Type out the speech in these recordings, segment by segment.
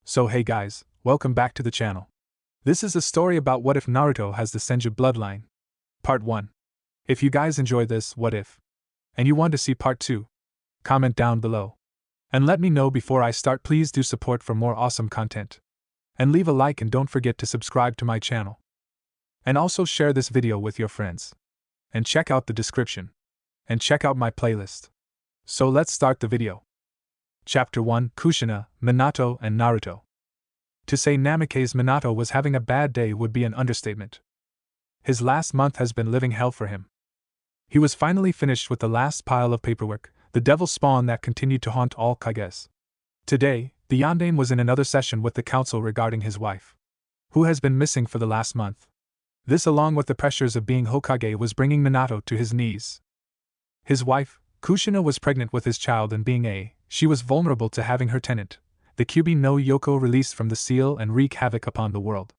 So hey guys, welcome back to the channel. This is a story about what if Naruto has the Senju Bloodline. Part 1. If you guys enjoy this what if, and you want to see part 2, comment down below. And let me know before I start. Please do support for more awesome content. And leave a like and don't forget to subscribe to my channel. And also share this video with your friends. And check out the description. And check out my playlist. So let's start the video. Chapter 1: Kushina, Minato and Naruto. To say Namake's Minato was having a bad day would be an understatement. His last month has been living hell for him. He was finally finished with the last pile of paperwork, the devil spawn that continued to haunt all Kages. Today, the Yondaime was in another session with the council regarding his wife, who has been missing for the last month. This, along with the pressures of being Hokage, was bringing Minato to his knees. His wife, Kushina, was pregnant with his child, and she was vulnerable to having her tenant, the Kyubi no Yoko, released from the seal and wreak havoc upon the world.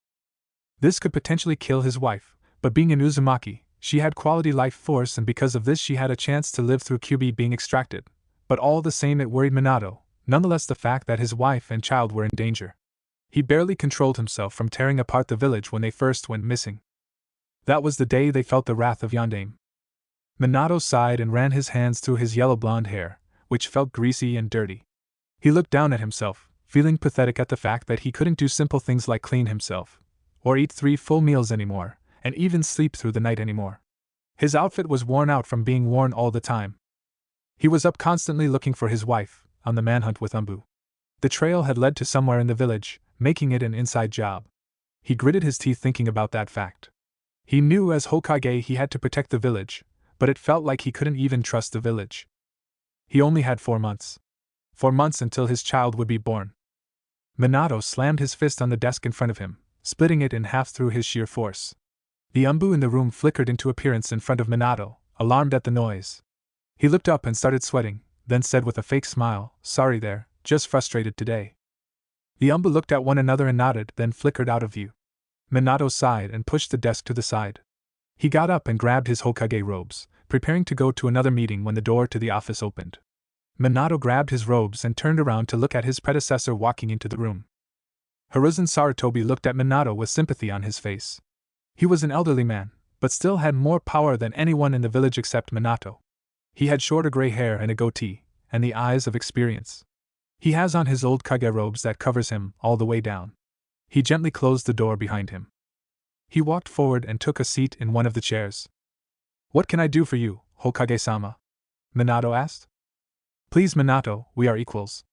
This could potentially kill his wife, but being an Uzumaki, she had quality life force, and because of this she had a chance to live through Kyubi being extracted. But all the same it worried Minato, nonetheless, the fact that his wife and child were in danger. He barely controlled himself from tearing apart the village when they first went missing. That was the day they felt the wrath of Yondaime. Minato sighed and ran his hands through his yellow blonde hair, which felt greasy and dirty. He looked down at himself, feeling pathetic at the fact that he couldn't do simple things like clean himself, or eat 3 full meals anymore, and even sleep through the night anymore. His outfit was worn out from being worn all the time. He was up constantly looking for his wife, on the manhunt with Umbu. The trail had led to somewhere in the village, making it an inside job. He gritted his teeth thinking about that fact. He knew as Hokage he had to protect the village, but it felt like he couldn't even trust the village. He only had 4 months. 4 months until his child would be born. Minato slammed his fist on the desk in front of him, splitting it in half through his sheer force. The Umbu in the room flickered into appearance in front of Minato, alarmed at the noise. He looked up and started sweating, then said with a fake smile, "Sorry there, just frustrated today." The Umbu looked at one another and nodded, then flickered out of view. Minato sighed and pushed the desk to the side. He got up and grabbed his Hokage robes, preparing to go to another meeting when the door to the office opened. Minato grabbed his robes and turned around to look at his predecessor walking into the room. Hiruzen Sarutobi looked at Minato with sympathy on his face. He was an elderly man, but still had more power than anyone in the village except Minato. He had shorter gray hair and a goatee, and the eyes of experience. He has on his old Kage robes that covers him all the way down. He gently closed the door behind him. He walked forward and took a seat in one of the chairs. "What can I do for you, Hokage-sama?" Minato asked. "Please, Minato, we are equals.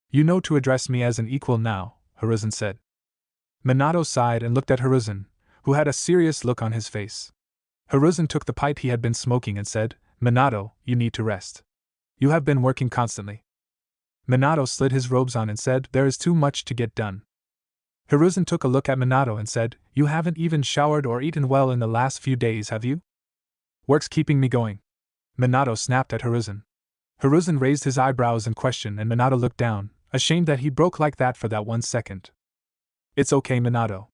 You know to address me as an equal now," Hiruzen said. Minato sighed and looked at Hiruzen, who had a serious look on his face. Hiruzen took the pipe he had been smoking and said, "Minato, you need to rest. You have been working constantly." Minato slid his robes on and said, "There is too much to get done." Hiruzen took a look at Minato and said, "You haven't even showered or eaten well in the last few days, have you?" "Work's keeping me going." Minato snapped at Hiruzen. Hiruzen raised his eyebrows in question and Minato looked down, ashamed that he broke like that for that 1 second. "It's okay, Minato.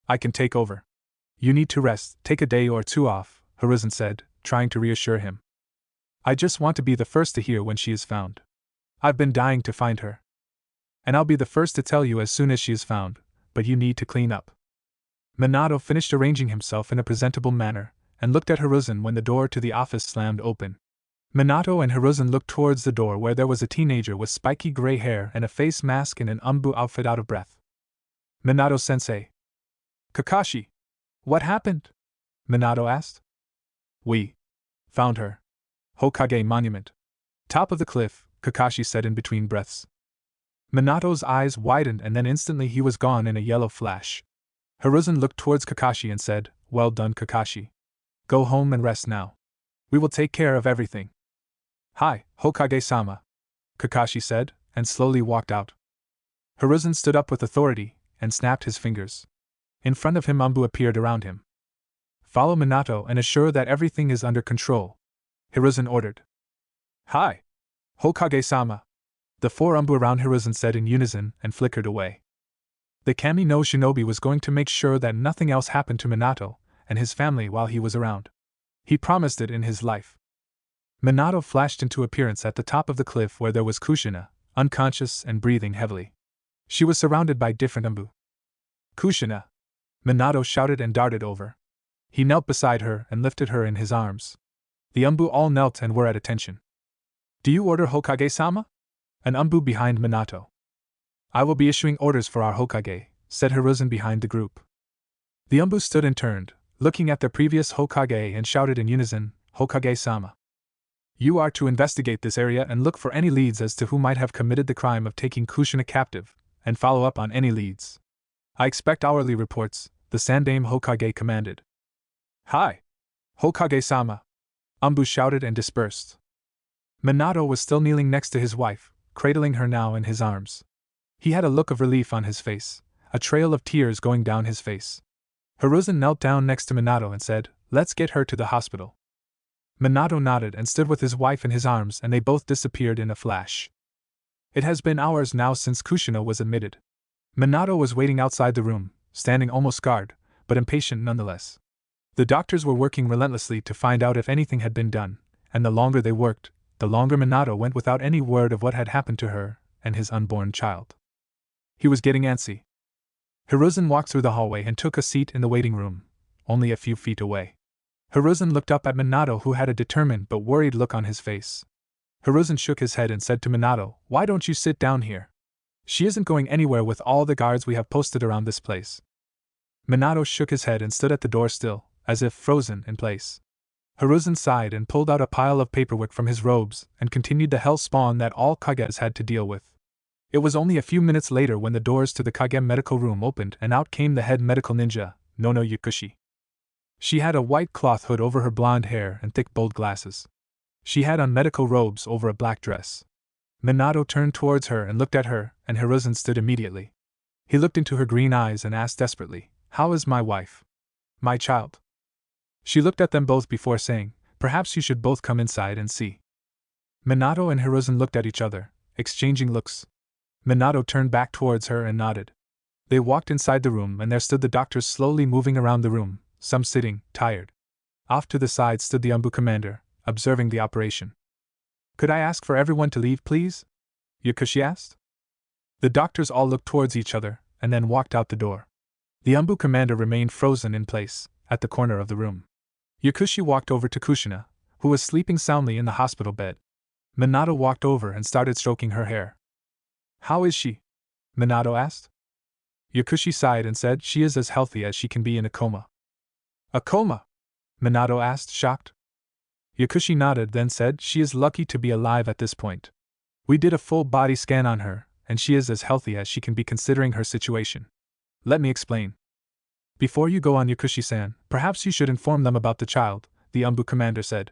I can take over. You need to rest, take a day or 2 off," Hiruzen said, trying to reassure him. "I just want to be the first to hear when she is found. I've been dying to find her. And I'll be the first to tell you as soon as she is found, but you need to clean up." Minato finished arranging himself in a presentable manner, and looked at Hiruzen when the door to the office slammed open. Minato and Hiruzen looked towards the door where there was a teenager with spiky gray hair and a face mask in an Umbu outfit, out of breath. "Minato-sensei." "Kakashi. What happened?" Minato asked. "We found her. Hokage Monument. Top of the cliff," Kakashi said in between breaths. Minato's eyes widened and then instantly he was gone in a yellow flash. Hiruzen looked towards Kakashi and said, "Well done, Kakashi. Go home and rest now. We will take care of everything." "Hi, Hokage-sama," Kakashi said, and slowly walked out. Hiruzen stood up with authority, and snapped his fingers. In front of him Umbu appeared around him. "Follow Minato and assure that everything is under control," Hiruzen ordered. "Hi, Hokage-sama," the 4 Umbu around Hiruzen said in unison and flickered away. The Kami no Shinobi was going to make sure that nothing else happened to Minato and his family while he was around. He promised it in his life. Minato flashed into appearance at the top of the cliff where there was Kushina, unconscious and breathing heavily. She was surrounded by different Umbu. Kushina! Minato shouted and darted over. He knelt beside her and lifted her in his arms. The Umbu all knelt and were at attention. Do you order Hokage-sama? An Umbu behind Minato. I will be issuing orders for our Hokage, said Hiruzen behind the group. The Umbu stood and turned, looking at their previous Hokage and shouted in unison, Hokage-sama. You are to investigate this area and look for any leads as to who might have committed the crime of taking Kushina captive, and follow up on any leads. I expect hourly reports, the Sandaime Hokage commanded. Hi! Hokage-sama! Umbu shouted and dispersed. Minato was still kneeling next to his wife, cradling her now in his arms. He had a look of relief on his face, a trail of tears going down his face. Hiruzen knelt down next to Minato and said, Let's get her to the hospital. Minato nodded and stood with his wife in his arms, and they both disappeared in a flash. It has been hours now since Kushina was admitted. Minato was waiting outside the room, standing almost scarred, but impatient nonetheless. The doctors were working relentlessly to find out if anything had been done, and the longer they worked, the longer Minato went without any word of what had happened to her and his unborn child. He was getting antsy. Hiruzen walked through the hallway and took a seat in the waiting room, only a few feet away. Hiruzen looked up at Minato, who had a determined but worried look on his face. Hiruzen shook his head and said to Minato, Why don't you sit down here? She isn't going anywhere with all the guards we have posted around this place. Minato shook his head and stood at the door still, as if frozen in place. Hiruzen sighed and pulled out a pile of paperwork from his robes and continued the hell spawn that all Kages had to deal with. It was only a few minutes later when the doors to the Kage medical room opened and out came the head medical ninja, Nono Yukushi. She had a white cloth hood over her blonde hair and thick bold glasses. She had on medical robes over a black dress. Minato turned towards her and looked at her, and Hiruzen stood immediately. He looked into her green eyes and asked desperately, How is my wife? My child? She looked at them both before saying, Perhaps you should both come inside and see. Minato and Hiruzen looked at each other, exchanging looks. Minato turned back towards her and nodded. They walked inside the room, and there stood the doctors slowly moving around the room, some sitting, tired. Off to the side stood the Umbu commander, observing the operation. Could I ask for everyone to leave, please? Yukushi asked. The doctors all looked towards each other, and then walked out the door. The Umbu commander remained frozen in place, at the corner of the room. Yukushi walked over to Kushina, who was sleeping soundly in the hospital bed. Minato walked over and started stroking her hair. How is she? Minato asked. Yukushi sighed and said she is as healthy as she can be in a coma. A coma? Minato asked, shocked. Yukushi nodded, then said she is lucky to be alive at this point. We did a full body scan on her, and she is as healthy as she can be considering her situation. Let me explain. Before you go on, Yukushi-san, perhaps you should inform them about the child, the Umbu commander said.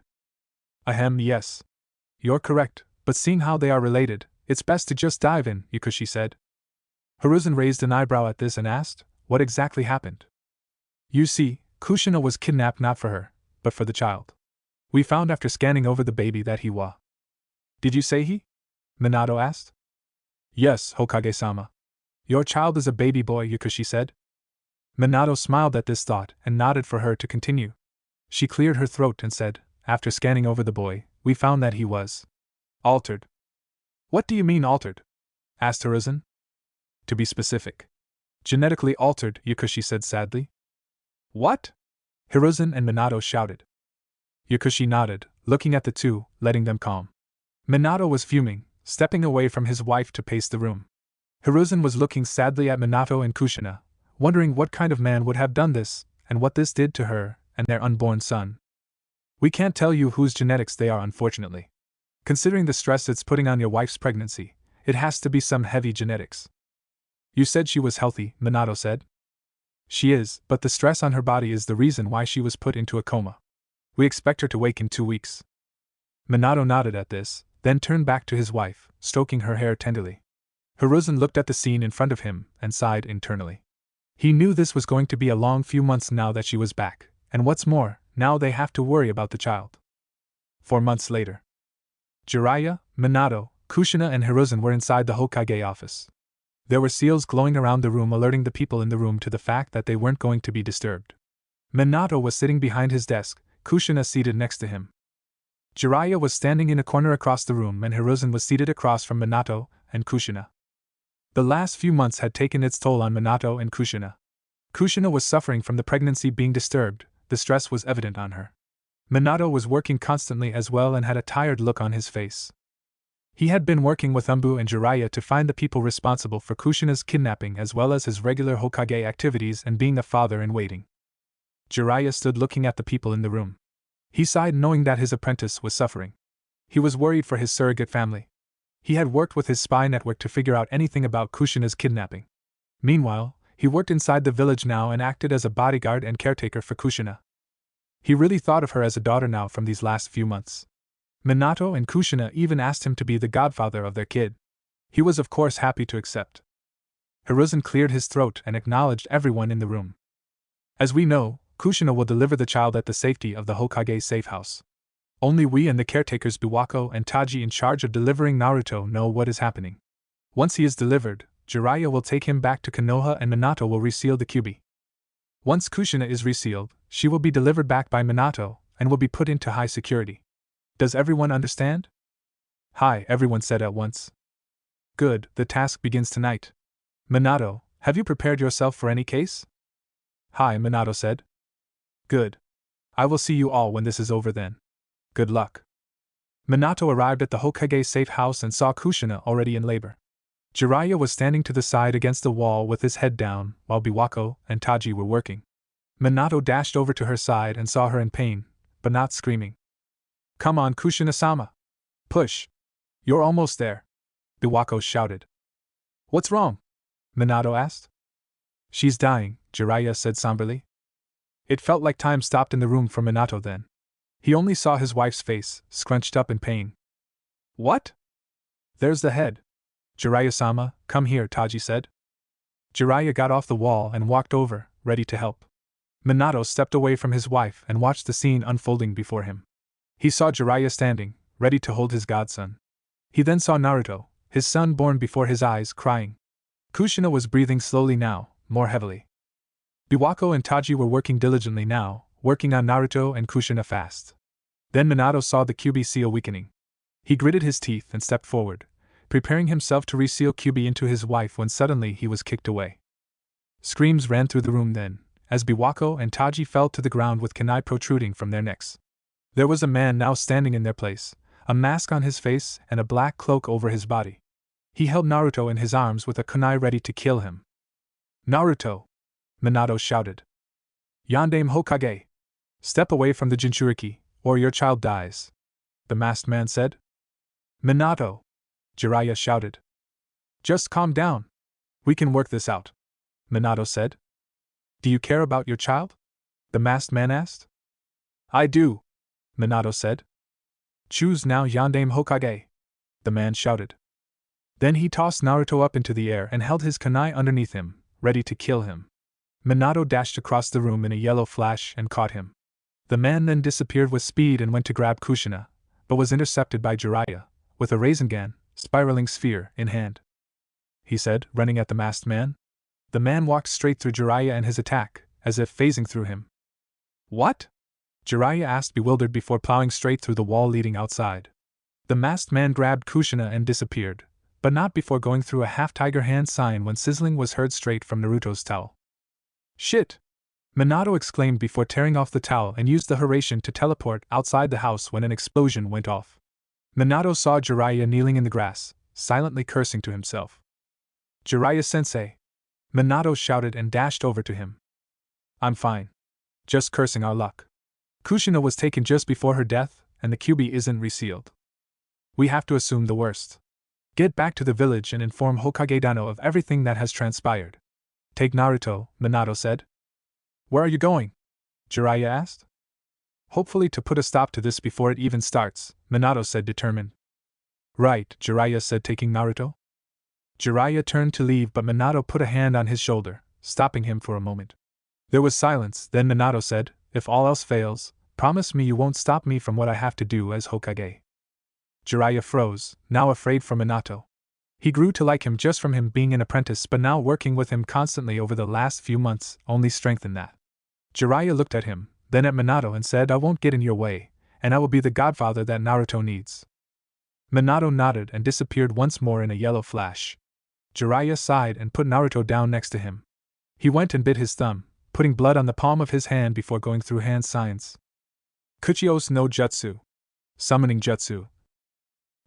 Ahem, yes. You're correct, but seeing how they are related, it's best to just dive in, Yukushi said. Hiruzen raised an eyebrow at this and asked, What exactly happened? You see, Kushina was kidnapped not for her, but for the child. We found after scanning over the baby that he was. Did you say he? Minato asked. Yes, Hokage-sama. Your child is a baby boy, Yukushi said. Minato smiled at this thought and nodded for her to continue. She cleared her throat and said, After scanning over the boy, we found that he was altered. What do you mean altered? Asked Hiruzen. To be specific. Genetically altered, Yukushi said sadly. What? Hiruzen and Minato shouted. Yukushi nodded, looking at the two, letting them calm. Minato was fuming, stepping away from his wife to pace the room. Hiruzen was looking sadly at Minato and Kushina, wondering what kind of man would have done this, and what this did to her and their unborn son. We can't tell you whose genetics they are, unfortunately. Considering the stress it's putting on your wife's pregnancy, it has to be some heavy genetics. You said she was healthy, Minato said. She is, but the stress on her body is the reason why she was put into a coma. We expect her to wake in 2 weeks. Minato nodded at this, then turned back to his wife, stroking her hair tenderly. Hiruzen looked at the scene in front of him and sighed internally. He knew this was going to be a long few months now that she was back, and what's more, now they have to worry about the child. 4 months later. Jiraiya, Minato, Kushina and Hiruzen were inside the Hokage office. There were seals glowing around the room, alerting the people in the room to the fact that they weren't going to be disturbed. Minato was sitting behind his desk, Kushina seated next to him. Jiraiya was standing in a corner across the room, and Hiruzen was seated across from Minato and Kushina. The last few months had taken its toll on Minato and Kushina. Kushina was suffering from the pregnancy being disturbed, the stress was evident on her. Minato was working constantly as well and had a tired look on his face. He had been working with Umbu and Jiraiya to find the people responsible for Kushina's kidnapping as well as his regular Hokage activities and being a father-in-waiting. Jiraiya stood looking at the people in the room. He sighed knowing that his apprentice was suffering. He was worried for his surrogate family. He had worked with his spy network to figure out anything about Kushina's kidnapping. Meanwhile, he worked inside the village now and acted as a bodyguard and caretaker for Kushina. He really thought of her as a daughter now from these last few months. Minato and Kushina even asked him to be the godfather of their kid. He was of course happy to accept. Hiruzen cleared his throat and acknowledged everyone in the room. As we know, Kushina will deliver the child at the safety of the Hokage safe house. Only we and the caretakers Biwako and Taji in charge of delivering Naruto know what is happening. Once he is delivered, Jiraiya will take him back to Konoha and Minato will reseal the Kyuubi. Once Kushina is resealed, she will be delivered back by Minato and will be put into high security. Does everyone understand? Hi, everyone said at once. Good, the task begins tonight. Minato, have you prepared yourself for any case? Hi, Minato said. Good. I will see you all when this is over then. Good luck. Minato arrived at the Hokage safe house and saw Kushina already in labor. Jiraiya was standing to the side against the wall with his head down, while Biwako and Taji were working. Minato dashed over to her side and saw her in pain, but not screaming. Come on, Kushina-sama. Push. You're almost there. Biwako shouted. What's wrong? Minato asked. She's dying, Jiraiya said somberly. It felt like time stopped in the room for Minato then. He only saw his wife's face, scrunched up in pain. What? There's the head. Jiraiya-sama, come here, Taji said. Jiraiya got off the wall and walked over, ready to help. Minato stepped away from his wife and watched the scene unfolding before him. He saw Jiraiya standing, ready to hold his godson. He then saw Naruto, his son born before his eyes, crying. Kushina was breathing slowly now, more heavily. Biwako and Taji were working diligently now, working on Naruto and Kushina fast. Then Minato saw the Kyuubi seal weakening. He gritted his teeth and stepped forward, preparing himself to reseal Kyuubi into his wife when suddenly he was kicked away. Screams ran through the room then, as Biwako and Taji fell to the ground with kunai protruding from their necks. There was a man now standing in their place, a mask on his face and a black cloak over his body. He held Naruto in his arms with a kunai ready to kill him. Naruto! Minato shouted. Yandame Hokage! Step away from the Jinchuriki, or your child dies, the masked man said. Minato! Jiraiya shouted. Just calm down. We can work this out, Minato said. Do you care about your child? The masked man asked. I do, Minato said. Choose now, Yandame Hokage, the man shouted. Then he tossed Naruto up into the air and held his kunai underneath him, ready to kill him. Minato dashed across the room in a yellow flash and caught him. The man then disappeared with speed and went to grab Kushina, but was intercepted by Jiraiya, with a Rasengan, spiraling sphere, in hand. He said, running at the masked man. The man walked straight through Jiraiya and his attack, as if phasing through him. What? Jiraiya asked, bewildered, before plowing straight through the wall leading outside. The masked man grabbed Kushina and disappeared, but not before going through a half-tiger hand sign when sizzling was heard straight from Naruto's towel. Shit! Minato exclaimed before tearing off the towel and used the Hiraishin to teleport outside the house when an explosion went off. Minato saw Jiraiya kneeling in the grass, silently cursing to himself. Jiraiya-sensei! Minato shouted and dashed over to him. I'm fine. Just cursing our luck. Kushina was taken just before her death, and the Kyuubi isn't resealed. We have to assume the worst. Get back to the village and inform Hokage Dano of everything that has transpired. Take Naruto, Minato said. Where are you going? Jiraiya asked. Hopefully to put a stop to this before it even starts, Minato said, determined. Right, Jiraiya said, taking Naruto. Jiraiya turned to leave, but Minato put a hand on his shoulder, stopping him for a moment. There was silence, then Minato said, if all else fails, promise me you won't stop me from what I have to do as Hokage. Jiraiya froze, now afraid for Minato. He grew to like him just from him being an apprentice, but now working with him constantly over the last few months only strengthened that. Jiraiya looked at him, then at Minato, and said, I won't get in your way, and I will be the godfather that Naruto needs. Minato nodded and disappeared once more in a yellow flash. Jiraiya sighed and put Naruto down next to him. He went and bit his thumb, putting blood on the palm of his hand before going through hand signs. Kuchios no Jutsu. Summoning Jutsu.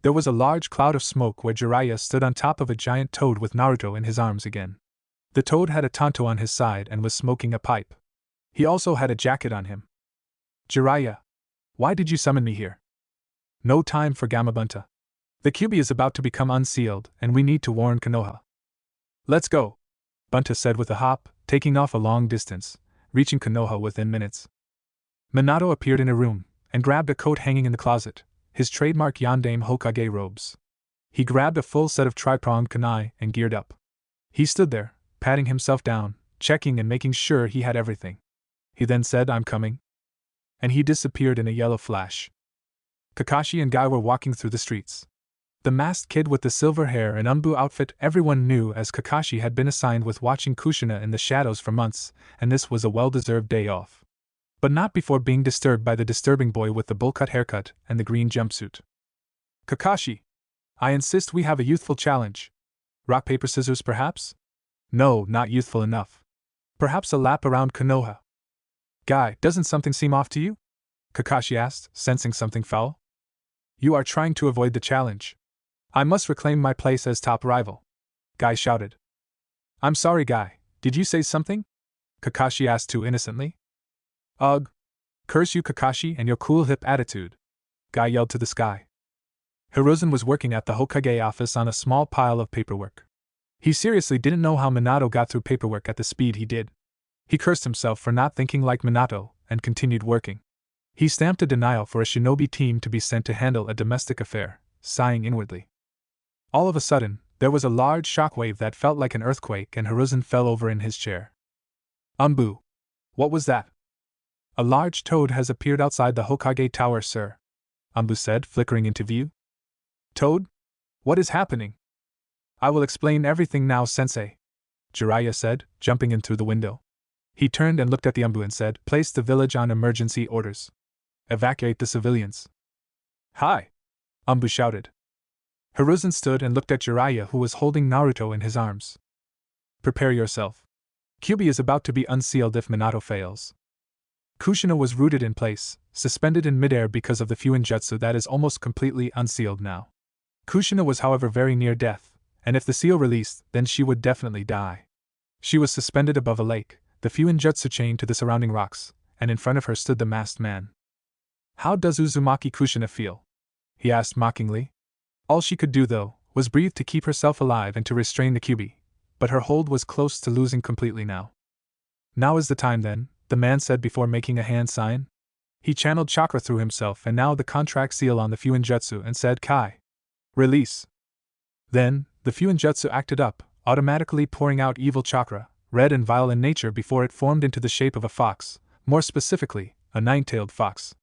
There was a large cloud of smoke where Jiraiya stood on top of a giant toad with Naruto in his arms again. The toad had a tanto on his side and was smoking a pipe. He also had a jacket on him. Jiraiya, why did you summon me here? No time for Gamabunta. The Kyuubi is about to become unsealed, and we need to warn Konoha. Let's go, Bunta said with a hop, taking off a long distance, reaching Konoha within minutes. Minato appeared in a room, and grabbed a coat hanging in the closet, his trademark Yondaime Hokage robes. He grabbed a full set of tri-pronged kunai and geared up. He stood there, patting himself down, checking and making sure he had everything. He then said, "I'm coming." And he disappeared in a yellow flash. Kakashi and Guy were walking through the streets. The masked kid with the silver hair and Umbu outfit everyone knew, as Kakashi had been assigned with watching Kushina in the shadows for months, and this was a well-deserved day off. But not before being disturbed by the disturbing boy with the bowl-cut haircut and the green jumpsuit. Kakashi, I insist we have a youthful challenge. Rock, paper, scissors, perhaps? No, not youthful enough. Perhaps a lap around Konoha. Guy, doesn't something seem off to you? Kakashi asked, sensing something foul. You are trying to avoid the challenge. I must reclaim my place as top rival. Guy shouted. I'm sorry, Guy, did you say something? Kakashi asked too innocently. Ugh. Curse you, Kakashi, and your cool hip attitude. Guy yelled to the sky. Hiruzen was working at the Hokage office on a small pile of paperwork. He seriously didn't know how Minato got through paperwork at the speed he did. He cursed himself for not thinking like Minato, and continued working. He stamped a denial for a shinobi team to be sent to handle a domestic affair, sighing inwardly. All of a sudden, there was a large shockwave that felt like an earthquake, and Hiruzen fell over in his chair. Umbu. What was that? A large toad has appeared outside the Hokage tower, sir, Umbu said, flickering into view. Toad? What is happening? I will explain everything now, sensei, Jiraiya said, jumping in through the window. He turned and looked at the Umbu and said, place the village on emergency orders. Evacuate the civilians. Hi! Umbu shouted. Hiruzen stood and looked at Jiraiya, who was holding Naruto in his arms. Prepare yourself. Kyuubi is about to be unsealed if Minato fails. Kushina was rooted in place, suspended in midair because of the Fuinjutsu that is almost completely unsealed now. Kushina was, however, very near death, and if the seal released, then she would definitely die. She was suspended above a lake, the Fuinjutsu chained to the surrounding rocks, and in front of her stood the masked man. How does Uzumaki Kushina feel? He asked mockingly. All she could do, though, was breathe to keep herself alive and to restrain the Kyuubi, but her hold was close to losing completely now. Now is the time then, the man said before making a hand sign. He channeled chakra through himself and now the contract seal on the Fuinjutsu and said, Kai. Release. Then, the Fuinjutsu acted up, automatically pouring out evil chakra, red and vile in nature, before it formed into the shape of a fox, more specifically, a nine-tailed fox.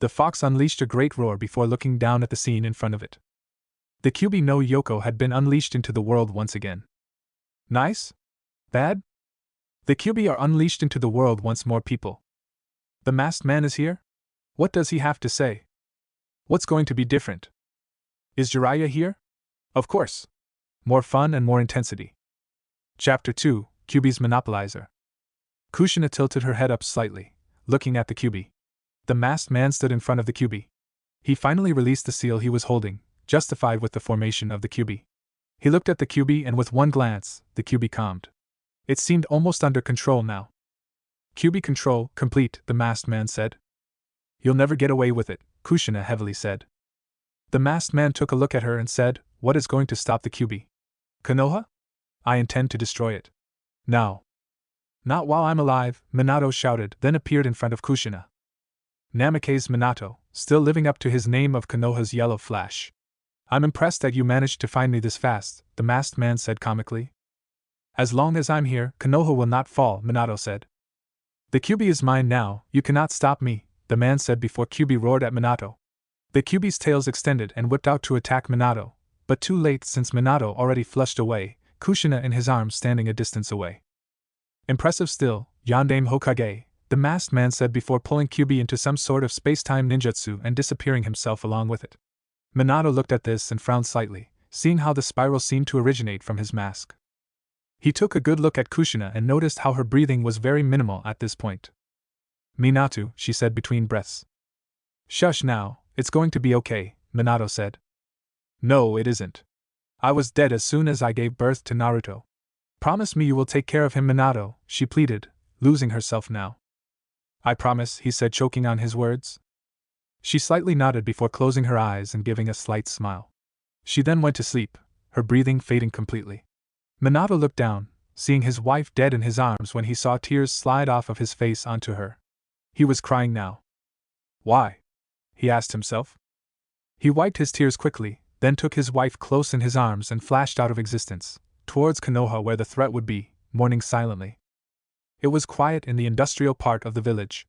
The fox unleashed a great roar before looking down at the scene in front of it. The Kyuubi no Yoko had been unleashed into the world once again. Nice? Bad? The Kyuubi are unleashed into the world once more, people. The masked man is here? What does he have to say? What's going to be different? Is Jiraiya here? Of course. More fun and more intensity. Chapter 2, Kyuubi's Monopolizer. Kushina tilted her head up slightly, looking at the Kyuubi. The masked man stood in front of the Kyuubi. He finally released the seal he was holding, justified with the formation of the Kyuubi. He looked at the Kyuubi and with one glance, the Kyuubi calmed. It seemed almost under control now. Kyuubi control complete, the masked man said. You'll never get away with it, Kushina heavily said. The masked man took a look at her and said, What is going to stop the Kyuubi? Konoha? I intend to destroy it. Now. Not while I'm alive, Minato shouted, then appeared in front of Kushina. Namake's Minato, still living up to his name of Konoha's Yellow Flash. I'm impressed that you managed to find me this fast, the masked man said comically. As long as I'm here, Konoha will not fall, Minato said. The Kyuubi is mine now, you cannot stop me, the man said before Kyuubi roared at Minato. The Kyuubi's tails extended and whipped out to attack Minato, but too late since Minato already flushed away, Kushina in his arms standing a distance away. Impressive still, Yondaime Hokage, the masked man said before pulling Kyuubi into some sort of space-time ninjutsu and disappearing himself along with it. Minato looked at this and frowned slightly, seeing how the spiral seemed to originate from his mask. He took a good look at Kushina and noticed how her breathing was very minimal at this point. Minato, she said between breaths. Shush now, it's going to be okay, Minato said. No, it isn't. I was dead as soon as I gave birth to Naruto. Promise me you will take care of him, Minato, she pleaded, losing herself now. I promise, he said, choking on his words. She slightly nodded before closing her eyes and giving a slight smile. She then went to sleep, her breathing fading completely. Minato looked down, seeing his wife dead in his arms when he saw tears slide off of his face onto her. He was crying now. Why? He asked himself. He wiped his tears quickly, then took his wife close in his arms and flashed out of existence, towards Konoha where the threat would be, mourning silently. It was quiet in the industrial part of the village.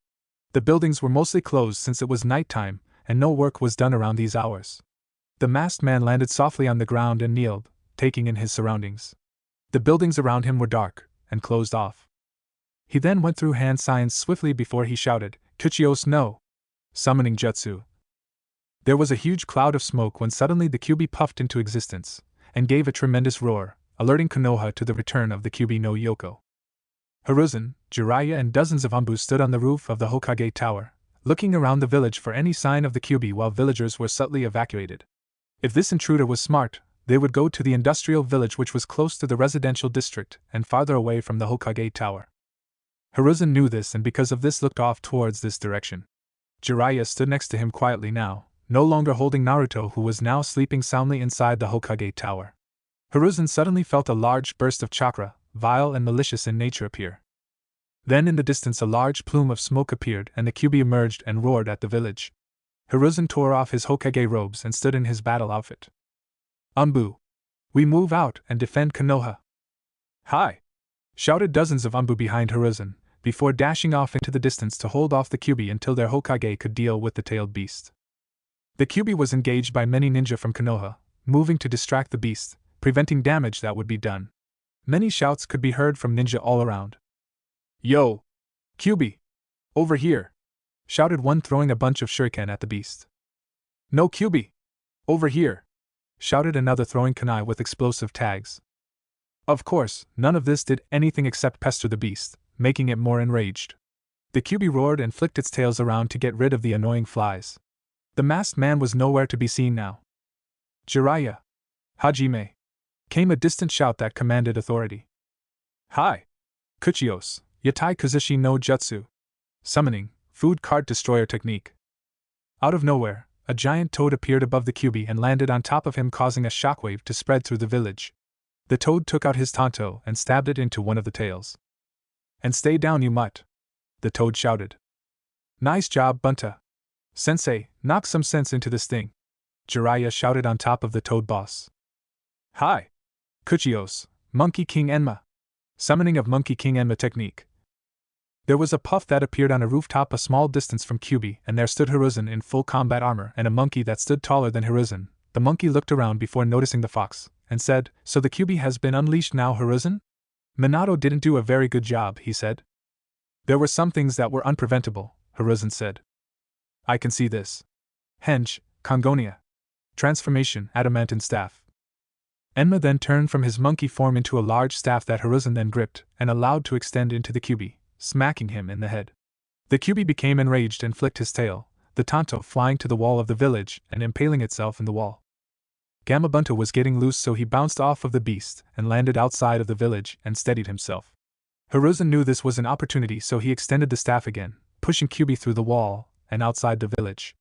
The buildings were mostly closed since it was nighttime, and no work was done around these hours. The masked man landed softly on the ground and kneeled, taking in his surroundings. The buildings around him were dark, and closed off. He then went through hand signs swiftly before he shouted, Kuchios no! Summoning jutsu. There was a huge cloud of smoke when suddenly the Kyuubi puffed into existence, and gave a tremendous roar, alerting Konoha to the return of the Kyuubi no Yoko. Hiruzen, Jiraiya and dozens of Anbu stood on the roof of the Hokage Tower, looking around the village for any sign of the Kyuubi while villagers were subtly evacuated. If this intruder was smart, they would go to the industrial village which was close to the residential district and farther away from the Hokage Tower. Hiruzen knew this and because of this looked off towards this direction. Jiraiya stood next to him quietly now, no longer holding Naruto who was now sleeping soundly inside the Hokage Tower. Hiruzen suddenly felt a large burst of chakra, vile and malicious in nature, appear. Then in the distance a large plume of smoke appeared and the Kyuubi emerged and roared at the village. Hiruzen tore off his Hokage robes and stood in his battle outfit. Anbu! We move out and defend Konoha! Hi! Shouted dozens of Anbu behind Hiruzen, before dashing off into the distance to hold off the Kyuubi until their Hokage could deal with the tailed beast. The Kyuubi was engaged by many ninja from Konoha, moving to distract the beast, preventing damage that would be done. Many shouts could be heard from ninja all around. Yo! Kyuubi! Over here! Shouted one, throwing a bunch of shuriken at the beast. No Kyuubi! Over here! Shouted another, throwing kunai with explosive tags. Of course, none of this did anything except pester the beast, making it more enraged. The Kyuubi roared and flicked its tails around to get rid of the annoying flies. The masked man was nowhere to be seen now. Jiraiya! Hajime! Came a distant shout that commanded authority. Hi! Kuchios, Yatai Kuzushi no Jutsu. Summoning, food cart destroyer technique. Out of nowhere, a giant toad appeared above the Kyuubi and landed on top of him, causing a shockwave to spread through the village. The toad took out his tanto and stabbed it into one of the tails. And stay down, you mutt! The toad shouted. Nice job, Bunta! Sensei, knock some sense into this thing! Jiraiya shouted on top of the toad boss. Hi! Kuchios, Monkey King Enma. Summoning of Monkey King Enma technique. There was a puff that appeared on a rooftop a small distance from Kyuubi, and there stood Hiruzen in full combat armor and a monkey that stood taller than Hiruzen. The monkey looked around before noticing the fox, and said, So the Kyuubi has been unleashed now, Hiruzen? Minato didn't do a very good job, he said. There were some things that were unpreventable, Hiruzen said. I can see this. Henge, Kongonia. Transformation, adamantine staff. Enma then turned from his monkey form into a large staff that Hiruzen then gripped and allowed to extend into the Kyuubi, smacking him in the head. The Kyuubi became enraged and flicked his tail, the tanto flying to the wall of the village and impaling itself in the wall. Gamabunta was getting loose, so he bounced off of the beast and landed outside of the village and steadied himself. Hiruzen knew this was an opportunity, so he extended the staff again, pushing Kyuubi through the wall and outside the village.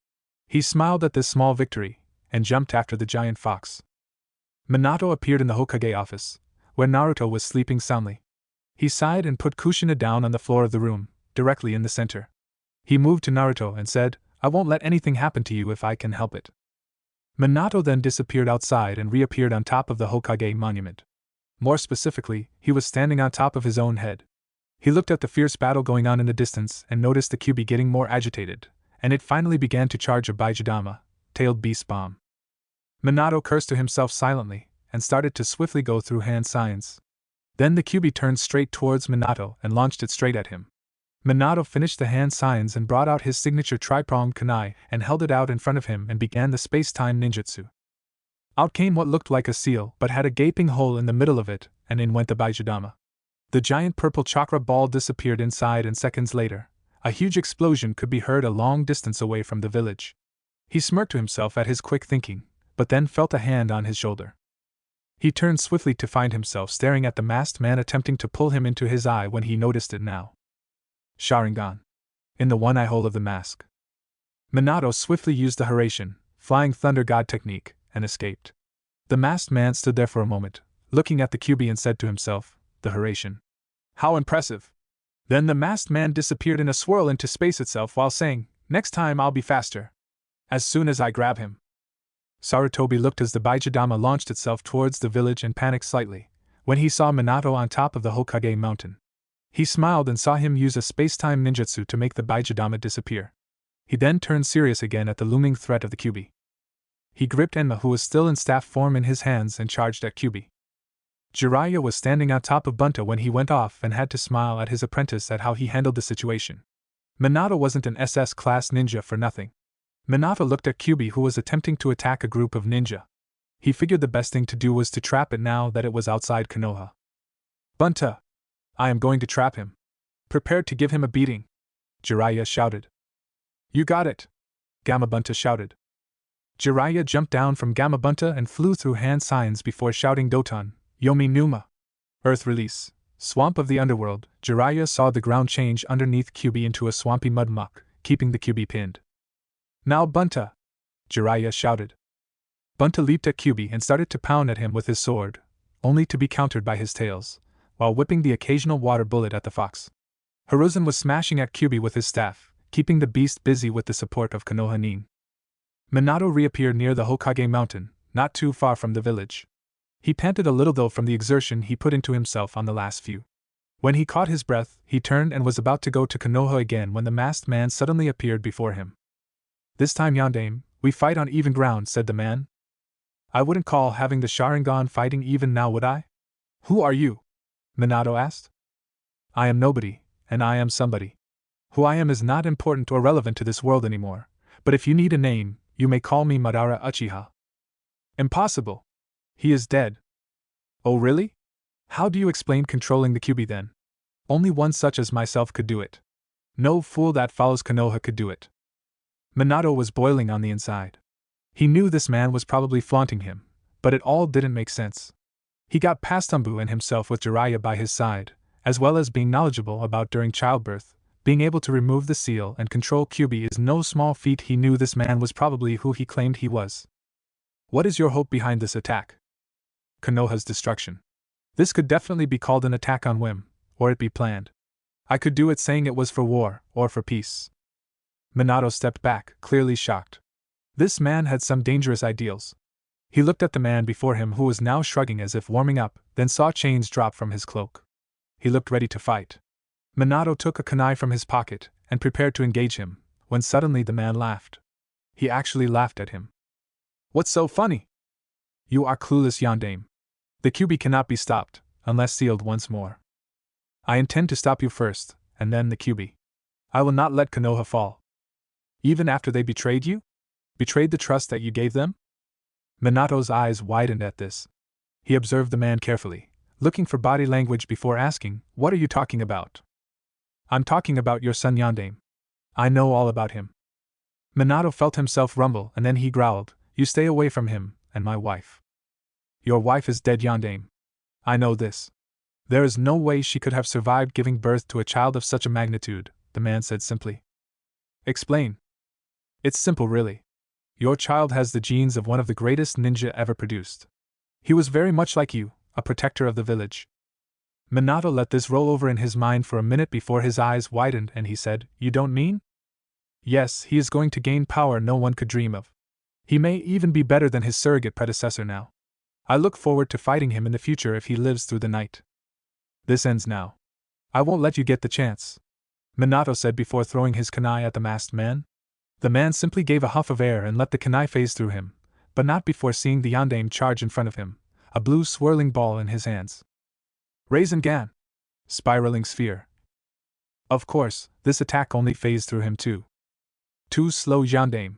He smiled at this small victory and jumped after the giant fox. Minato appeared in the Hokage office, where Naruto was sleeping soundly. He sighed and put Kushina down on the floor of the room, directly in the center. He moved to Naruto and said, I won't let anything happen to you if I can help it. Minato then disappeared outside and reappeared on top of the Hokage monument. More specifically, he was standing on top of his own head. He looked at the fierce battle going on in the distance and noticed the Kyuubi getting more agitated, and it finally began to charge a Baijidama, tailed beast bomb. Minato cursed to himself silently, and started to swiftly go through hand signs. Then the Kyuubi turned straight towards Minato and launched it straight at him. Minato finished the hand signs and brought out his signature tri-pronged kunai and held it out in front of him and began the space-time ninjutsu. Out came what looked like a seal but had a gaping hole in the middle of it, and in went the Baijidama. The giant purple chakra ball disappeared inside, and seconds later, a huge explosion could be heard a long distance away from the village. He smirked to himself at his quick thinking, but then felt a hand on his shoulder. He turned swiftly to find himself staring at the masked man attempting to pull him into his eye when he noticed it now. Sharingan. In the one eye hole of the mask. Minato swiftly used the Hiraishin, Flying Thunder God technique, and escaped. The masked man stood there for a moment, looking at the Kyuubi, and said to himself, the Hiraishin. How impressive! Then the masked man disappeared in a swirl into space itself while saying, next time I'll be faster. As soon as I grab him. Sarutobi looked as the Baijidama launched itself towards the village and panicked slightly when he saw Minato on top of the Hokage mountain. He smiled and saw him use a space-time ninjutsu to make the Baijidama disappear. He then turned serious again at the looming threat of the Kyuubi. He gripped Enma, who was still in staff form, in his hands and charged at Kyuubi. Jiraiya was standing on top of Bunta when he went off and had to smile at his apprentice at how he handled the situation. Minato wasn't an SS-class ninja for nothing. Minato looked at Kyuubi, who was attempting to attack a group of ninja. He figured the best thing to do was to trap it now that it was outside Konoha. Bunta! I am going to trap him. Prepared to give him a beating. Jiraiya shouted. You got it! Gamabunta shouted. Jiraiya jumped down from Gamabunta and flew through hand signs before shouting Doton, Yomi Numa. Earth release. Swamp of the underworld. Jiraiya saw the ground change underneath Kyuubi into a swampy mud muck, keeping the Kyuubi pinned. Now Bunta! Jiraiya shouted. Bunta leaped at Kyuubi and started to pound at him with his sword, only to be countered by his tails, while whipping the occasional water bullet at the fox. Hiruzen was smashing at Kyuubi with his staff, keeping the beast busy with the support of Konoha Nin. Minato reappeared near the Hokage mountain, not too far from the village. He panted a little though from the exertion he put into himself on the last few. When he caught his breath, he turned and was about to go to Konoha again when the masked man suddenly appeared before him. This time, Yondaime, we fight on even ground, said the man. I wouldn't call having the Sharingan fighting even now, would I? Who are you? Minato asked. I am nobody, and I am somebody. Who I am is not important or relevant to this world anymore, but if you need a name, you may call me Madara Uchiha. Impossible. He is dead. Oh really? How do you explain controlling the Kyuubi then? Only one such as myself could do it. No fool that follows Konoha could do it. Minato was boiling on the inside. He knew this man was probably flaunting him, but it all didn't make sense. He got past Umbu and himself with Jiraiya by his side, as well as being knowledgeable about during childbirth. Being able to remove the seal and control Kyuubi is no small feat. He knew this man was probably who he claimed he was. What is your hope behind this attack? Konoha's destruction. This could definitely be called an attack on whim, or it be planned. I could do it saying it was for war, or for peace. Minato stepped back, clearly shocked. This man had some dangerous ideals. He looked at the man before him, who was now shrugging as if warming up, then saw chains drop from his cloak. He looked ready to fight. Minato took a kunai from his pocket and prepared to engage him, when suddenly the man laughed. He actually laughed at him. What's so funny? You are clueless, Yondaime. The Kyuubi cannot be stopped, unless sealed once more. I intend to stop you first, and then the Kyuubi. I will not let Konoha fall. Even after they betrayed you? Betrayed the trust that you gave them? Minato's eyes widened at this. He observed the man carefully, looking for body language before asking, What are you talking about? I'm talking about your son Yondaime. I know all about him. Minato felt himself rumble and then he growled, You stay away from him, and my wife. Your wife is dead, Yondaime. I know this. There is no way she could have survived giving birth to a child of such a magnitude, the man said simply. Explain. It's simple, really. Your child has the genes of one of the greatest ninja ever produced. He was very much like you, a protector of the village. Minato let this roll over in his mind for a minute before his eyes widened and he said, You don't mean? Yes, he is going to gain power no one could dream of. He may even be better than his surrogate predecessor now. I look forward to fighting him in the future if he lives through the night. This ends now. I won't let you get the chance, Minato said before throwing his kunai at the masked man. The man simply gave a huff of air and let the kunai phase through him, but not before seeing the Yondaime charge in front of him, a blue swirling ball in his hands. Rasengan! Spiraling sphere. Of course, this attack only phased through him too. Too slow, Yondaime,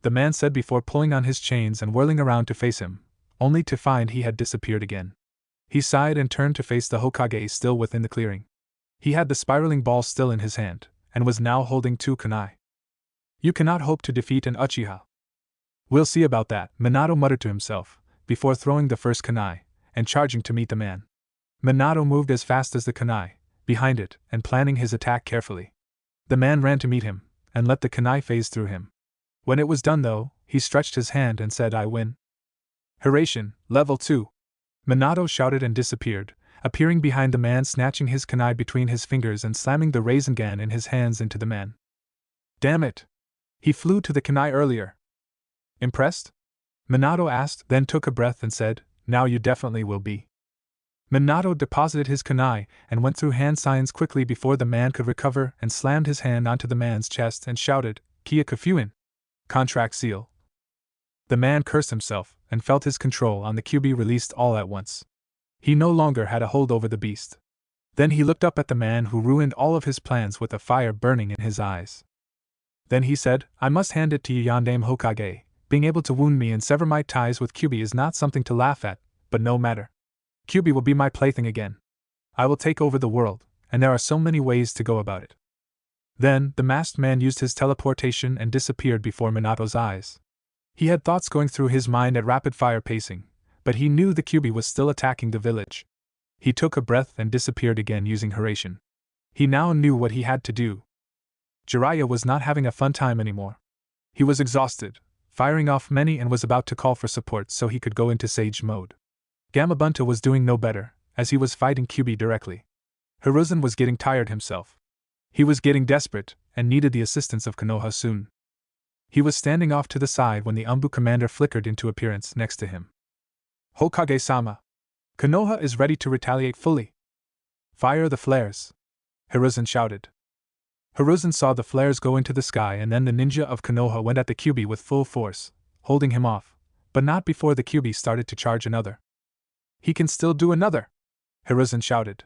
the man said before pulling on his chains and whirling around to face him, only to find he had disappeared again. He sighed and turned to face the Hokage still within the clearing. He had the spiraling ball still in his hand, and was now holding 2 kunai. You cannot hope to defeat an Uchiha. We'll see about that, Minato muttered to himself, before throwing the first kunai, and charging to meet the man. Minato moved as fast as the kunai, behind it, and planning his attack carefully. The man ran to meet him, and let the kunai phase through him. When it was done though, he stretched his hand and said, I win. Hiraishin, level 2. Minato shouted and disappeared, appearing behind the man, snatching his kunai between his fingers and slamming the Rasengan in his hands into the man. Damn it! He flew to the kunai earlier. Impressed? Minato asked, then took a breath and said, Now you definitely will be. Minato deposited his kunai and went through hand signs quickly before the man could recover and slammed his hand onto the man's chest and shouted, Kia Kafuin! Contract seal. The man cursed himself and felt his control on the Kyuubi released all at once. He no longer had a hold over the beast. Then he looked up at the man who ruined all of his plans with a fire burning in his eyes. Then he said, I must hand it to you, Yondaime Hokage. Being able to wound me and sever my ties with Kyuubi is not something to laugh at, but no matter. Kyuubi will be my plaything again. I will take over the world, and there are so many ways to go about it. Then, the masked man used his teleportation and disappeared before Minato's eyes. He had thoughts going through his mind at rapid-fire pacing, but he knew the Kyuubi was still attacking the village. He took a breath and disappeared again using Hiraishin. He now knew what he had to do. Jiraiya was not having a fun time anymore. He was exhausted, firing off many, and was about to call for support so he could go into Sage mode. Gamabunta was doing no better, as he was fighting Kyuubi directly. Hiruzen was getting tired himself. He was getting desperate, and needed the assistance of Konoha soon. He was standing off to the side when the Umbu commander flickered into appearance next to him. Hokage-sama! Konoha is ready to retaliate fully. Fire the flares! Hiruzen shouted. Hiruzen saw the flares go into the sky, and then the ninja of Konoha went at the Kyuubi with full force, holding him off, but not before the Kyuubi started to charge another. He can still do another! Hiruzen shouted.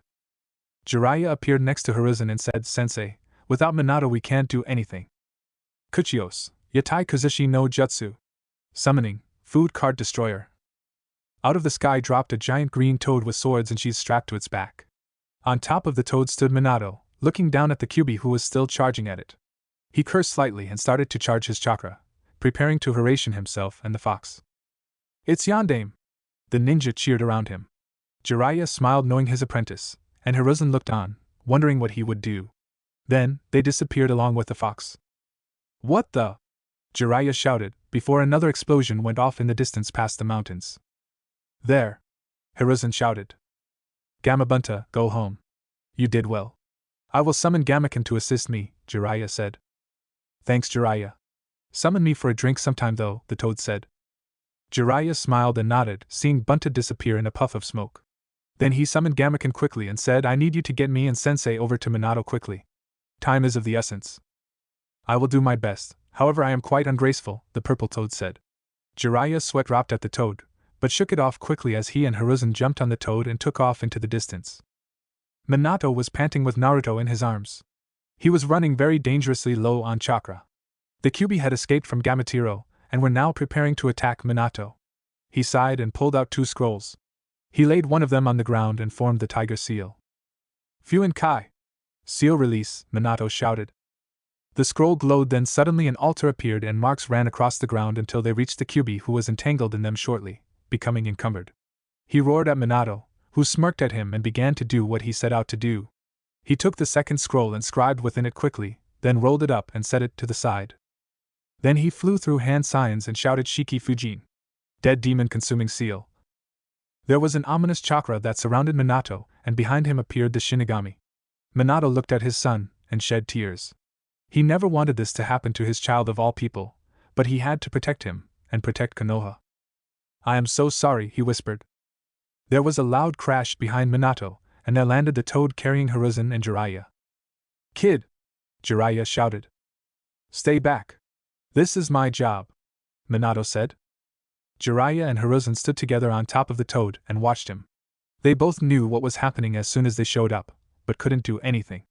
Jiraiya appeared next to Hiruzen and said, Sensei, without Minato we can't do anything. Kuchios, Yatai Kuzushi no Jutsu. Summoning, Food Card Destroyer. Out of the sky dropped a giant green toad with swords and sheaths strapped to its back. On top of the toad stood Minato, looking down at the Kyuubi who was still charging at it. He cursed slightly and started to charge his chakra, preparing to Hiraishin himself and the fox. It's Yondaime! The ninja cheered around him. Jiraiya smiled knowing his apprentice, and Hiruzen looked on, wondering what he would do. Then, they disappeared along with the fox. What the? Jiraiya shouted, before another explosion went off in the distance past the mountains. There! Hiruzen shouted. Gamabunta, go home. You did well. I will summon Gamaken to assist me, Jiraiya said. Thanks, Jiraiya. Summon me for a drink sometime though, the toad said. Jiraiya smiled and nodded, seeing Bunta disappear in a puff of smoke. Then he summoned Gamaken quickly and said, I need you to get me and Sensei over to Minato quickly. Time is of the essence. I will do my best, however I am quite ungraceful, the purple toad said. Jiraiya's sweat dropped at the toad, but shook it off quickly as he and Hiruzen jumped on the toad and took off into the distance. Minato was panting with Naruto in his arms. He was running very dangerously low on chakra. The Kyuubi had escaped from Gamatiro, and were now preparing to attack Minato. He sighed and pulled out 2 scrolls. He laid one of them on the ground and formed the tiger seal. Fuin Kai! Seal release, Minato shouted. The scroll glowed, then suddenly an altar appeared and marks ran across the ground until they reached the Kyuubi who was entangled in them shortly, becoming encumbered. He roared at Minato, who smirked at him and began to do what he set out to do. He took the second scroll and scribed within it quickly, then rolled it up and set it to the side. Then he flew through hand signs and shouted Shiki Fujin. Dead demon consuming seal. There was an ominous chakra that surrounded Minato, and behind him appeared the Shinigami. Minato looked at his son, and shed tears. He never wanted this to happen to his child of all people, but he had to protect him, and protect Konoha. I am so sorry, he whispered. There was a loud crash behind Minato, and there landed the toad carrying Hiruzen and Jiraiya. Kid! Jiraiya shouted. Stay back. This is my job, Minato said. Jiraiya and Hiruzen stood together on top of the toad and watched him. They both knew what was happening as soon as they showed up, but couldn't do anything.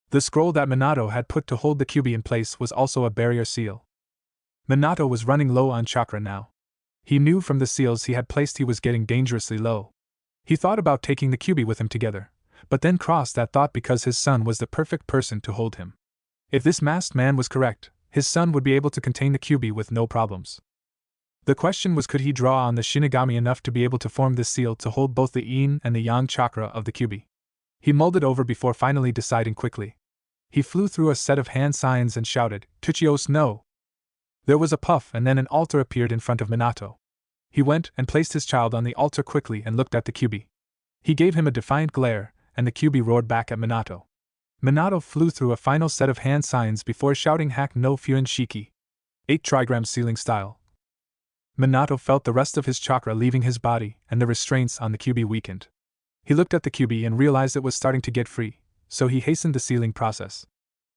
The scroll that Minato had put to hold the Kyuubi in place was also a barrier seal. Minato was running low on chakra now. He knew from the seals he had placed he was getting dangerously low. He thought about taking the Kyuubi with him together, but then crossed that thought because his son was the perfect person to hold him. If this masked man was correct, his son would be able to contain the Kyuubi with no problems. The question was, could he draw on the Shinigami enough to be able to form this seal to hold both the yin and the yang chakra of the Kyuubi? He mulled it over before finally deciding quickly. He flew through a set of hand signs and shouted, "Tuchios no!" There was a puff and then an altar appeared in front of Minato. He went and placed his child on the altar quickly and looked at the Kyuubi. He gave him a defiant glare, and the Kyuubi roared back at Minato. Minato flew through a final set of hand signs before shouting Hack no Fuin Shiki. 8 trigram sealing style. Minato felt the rest of his chakra leaving his body, and the restraints on the Kyuubi weakened. He looked at the Kyuubi and realized it was starting to get free, so he hastened the sealing process.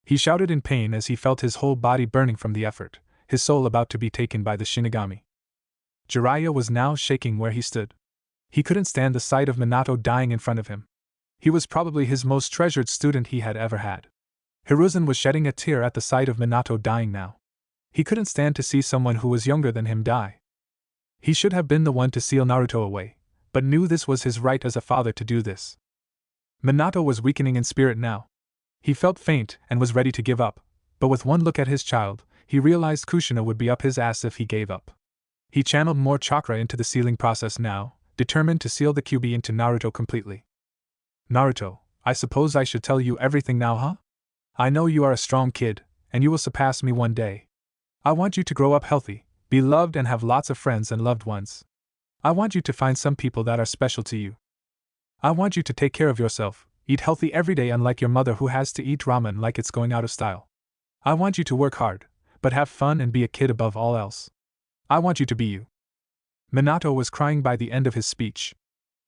He shouted in pain as he felt his whole body burning from the effort, his soul about to be taken by the Shinigami. Jiraiya was now shaking where he stood. He couldn't stand the sight of Minato dying in front of him. He was probably his most treasured student he had ever had. Hiruzen was shedding a tear at the sight of Minato dying now. He couldn't stand to see someone who was younger than him die. He should have been the one to seal Naruto away, but knew this was his right as a father to do this. Minato was weakening in spirit now. He felt faint and was ready to give up, but with one look at his child, he realized Kushina would be up his ass if he gave up. He channeled more chakra into the sealing process now, determined to seal the Kyuubi into Naruto completely. Naruto, I suppose I should tell you everything now, huh? I know you are a strong kid, and you will surpass me one day. I want you to grow up healthy, be loved and have lots of friends and loved ones. I want you to find some people that are special to you. I want you to take care of yourself, eat healthy every day unlike your mother who has to eat ramen like it's going out of style. I want you to work hard, but have fun and be a kid above all else. I want you to be you. Minato was crying by the end of his speech.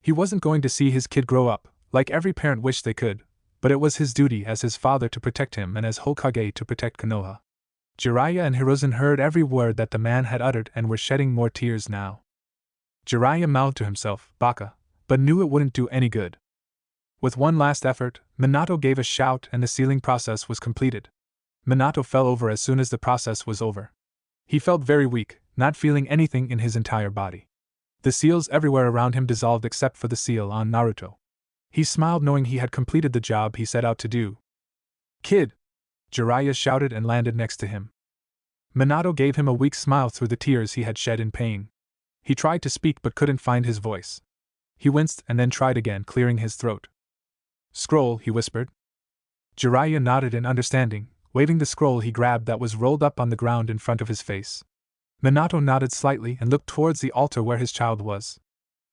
He wasn't going to see his kid grow up, like every parent wished they could, but it was his duty as his father to protect him and as Hokage to protect Konoha. Jiraiya and Hiruzen heard every word that the man had uttered and were shedding more tears now. Jiraiya mouthed to himself, "Baka," but knew it wouldn't do any good. With one last effort, Minato gave a shout and the sealing process was completed. Minato fell over as soon as the process was over. He felt very weak, not feeling anything in his entire body. The seals everywhere around him dissolved except for the seal on Naruto. He smiled knowing he had completed the job he set out to do. "Kid!" Jiraiya shouted and landed next to him. Minato gave him a weak smile through the tears he had shed in pain. He tried to speak but couldn't find his voice. He winced and then tried again, clearing his throat. "Scroll," he whispered. Jiraiya nodded in understanding, waving the scroll he grabbed that was rolled up on the ground in front of his face. Minato nodded slightly and looked towards the altar where his child was.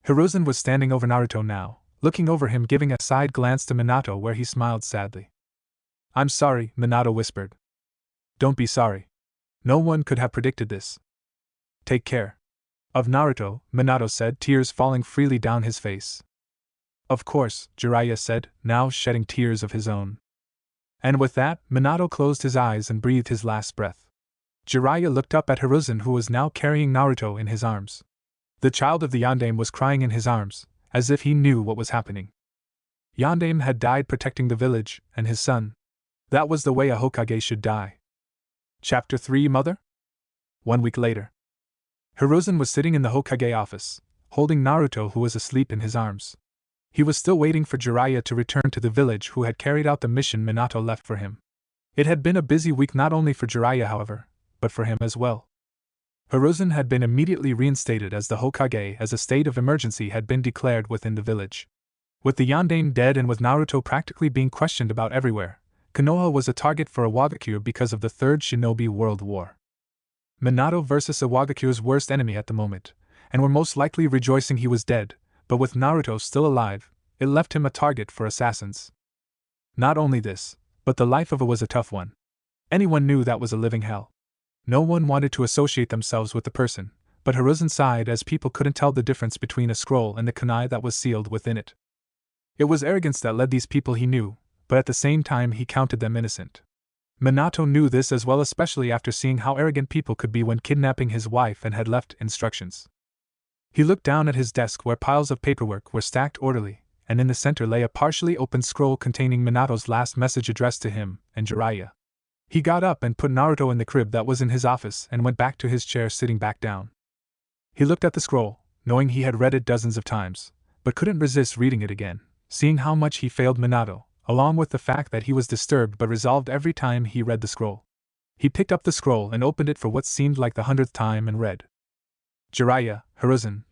Hiruzen was standing over Naruto now, looking over him, giving a side glance to Minato where he smiled sadly. "I'm sorry," Minato whispered. "Don't be sorry. No one could have predicted this. Take care of Naruto," Minato said, tears falling freely down his face. "Of course," Jiraiya said, now shedding tears of his own. And with that, Minato closed his eyes and breathed his last breath. Jiraiya looked up at Hiruzen, who was now carrying Naruto in his arms. The child of the Yondaime was crying in his arms, as if he knew what was happening. Yondaime had died protecting the village, and his son. That was the way a Hokage should die. Chapter 3 Mother? 1 week later. Hiruzen was sitting in the Hokage office, holding Naruto who was asleep in his arms. He was still waiting for Jiraiya to return to the village, who had carried out the mission Minato left for him. It had been a busy week not only for Jiraiya, however, but for him as well. Hiruzen had been immediately reinstated as the Hokage as a state of emergency had been declared within the village. With the Yondaime dead and with Naruto practically being questioned about everywhere, Konoha was a target for Iwagakure because of the Third Shinobi World War. Minato versus Iwagakure's worst enemy at the moment, and were most likely rejoicing he was dead, but with Naruto still alive, it left him a target for assassins. Not only this, but the life of it was a tough one. Anyone knew that was a living hell. No one wanted to associate themselves with the person, but Hiruzen sighed as people couldn't tell the difference between a scroll and the kunai that was sealed within it. It was arrogance that led these people, he knew, but at the same time he counted them innocent. Minato knew this as well, especially after seeing how arrogant people could be when kidnapping his wife and had left instructions. He looked down at his desk where piles of paperwork were stacked orderly, and in the center lay a partially opened scroll containing Minato's last message addressed to him and Jiraiya. He got up and put Naruto in the crib that was in his office and went back to his chair, sitting back down. He looked at the scroll, knowing he had read it dozens of times, but couldn't resist reading it again, seeing how much he failed Minato, along with the fact that he was disturbed but resolved every time he read the scroll. He picked up the scroll and opened it for what seemed like the 100th time and read. Jiraiya, Hiruzen.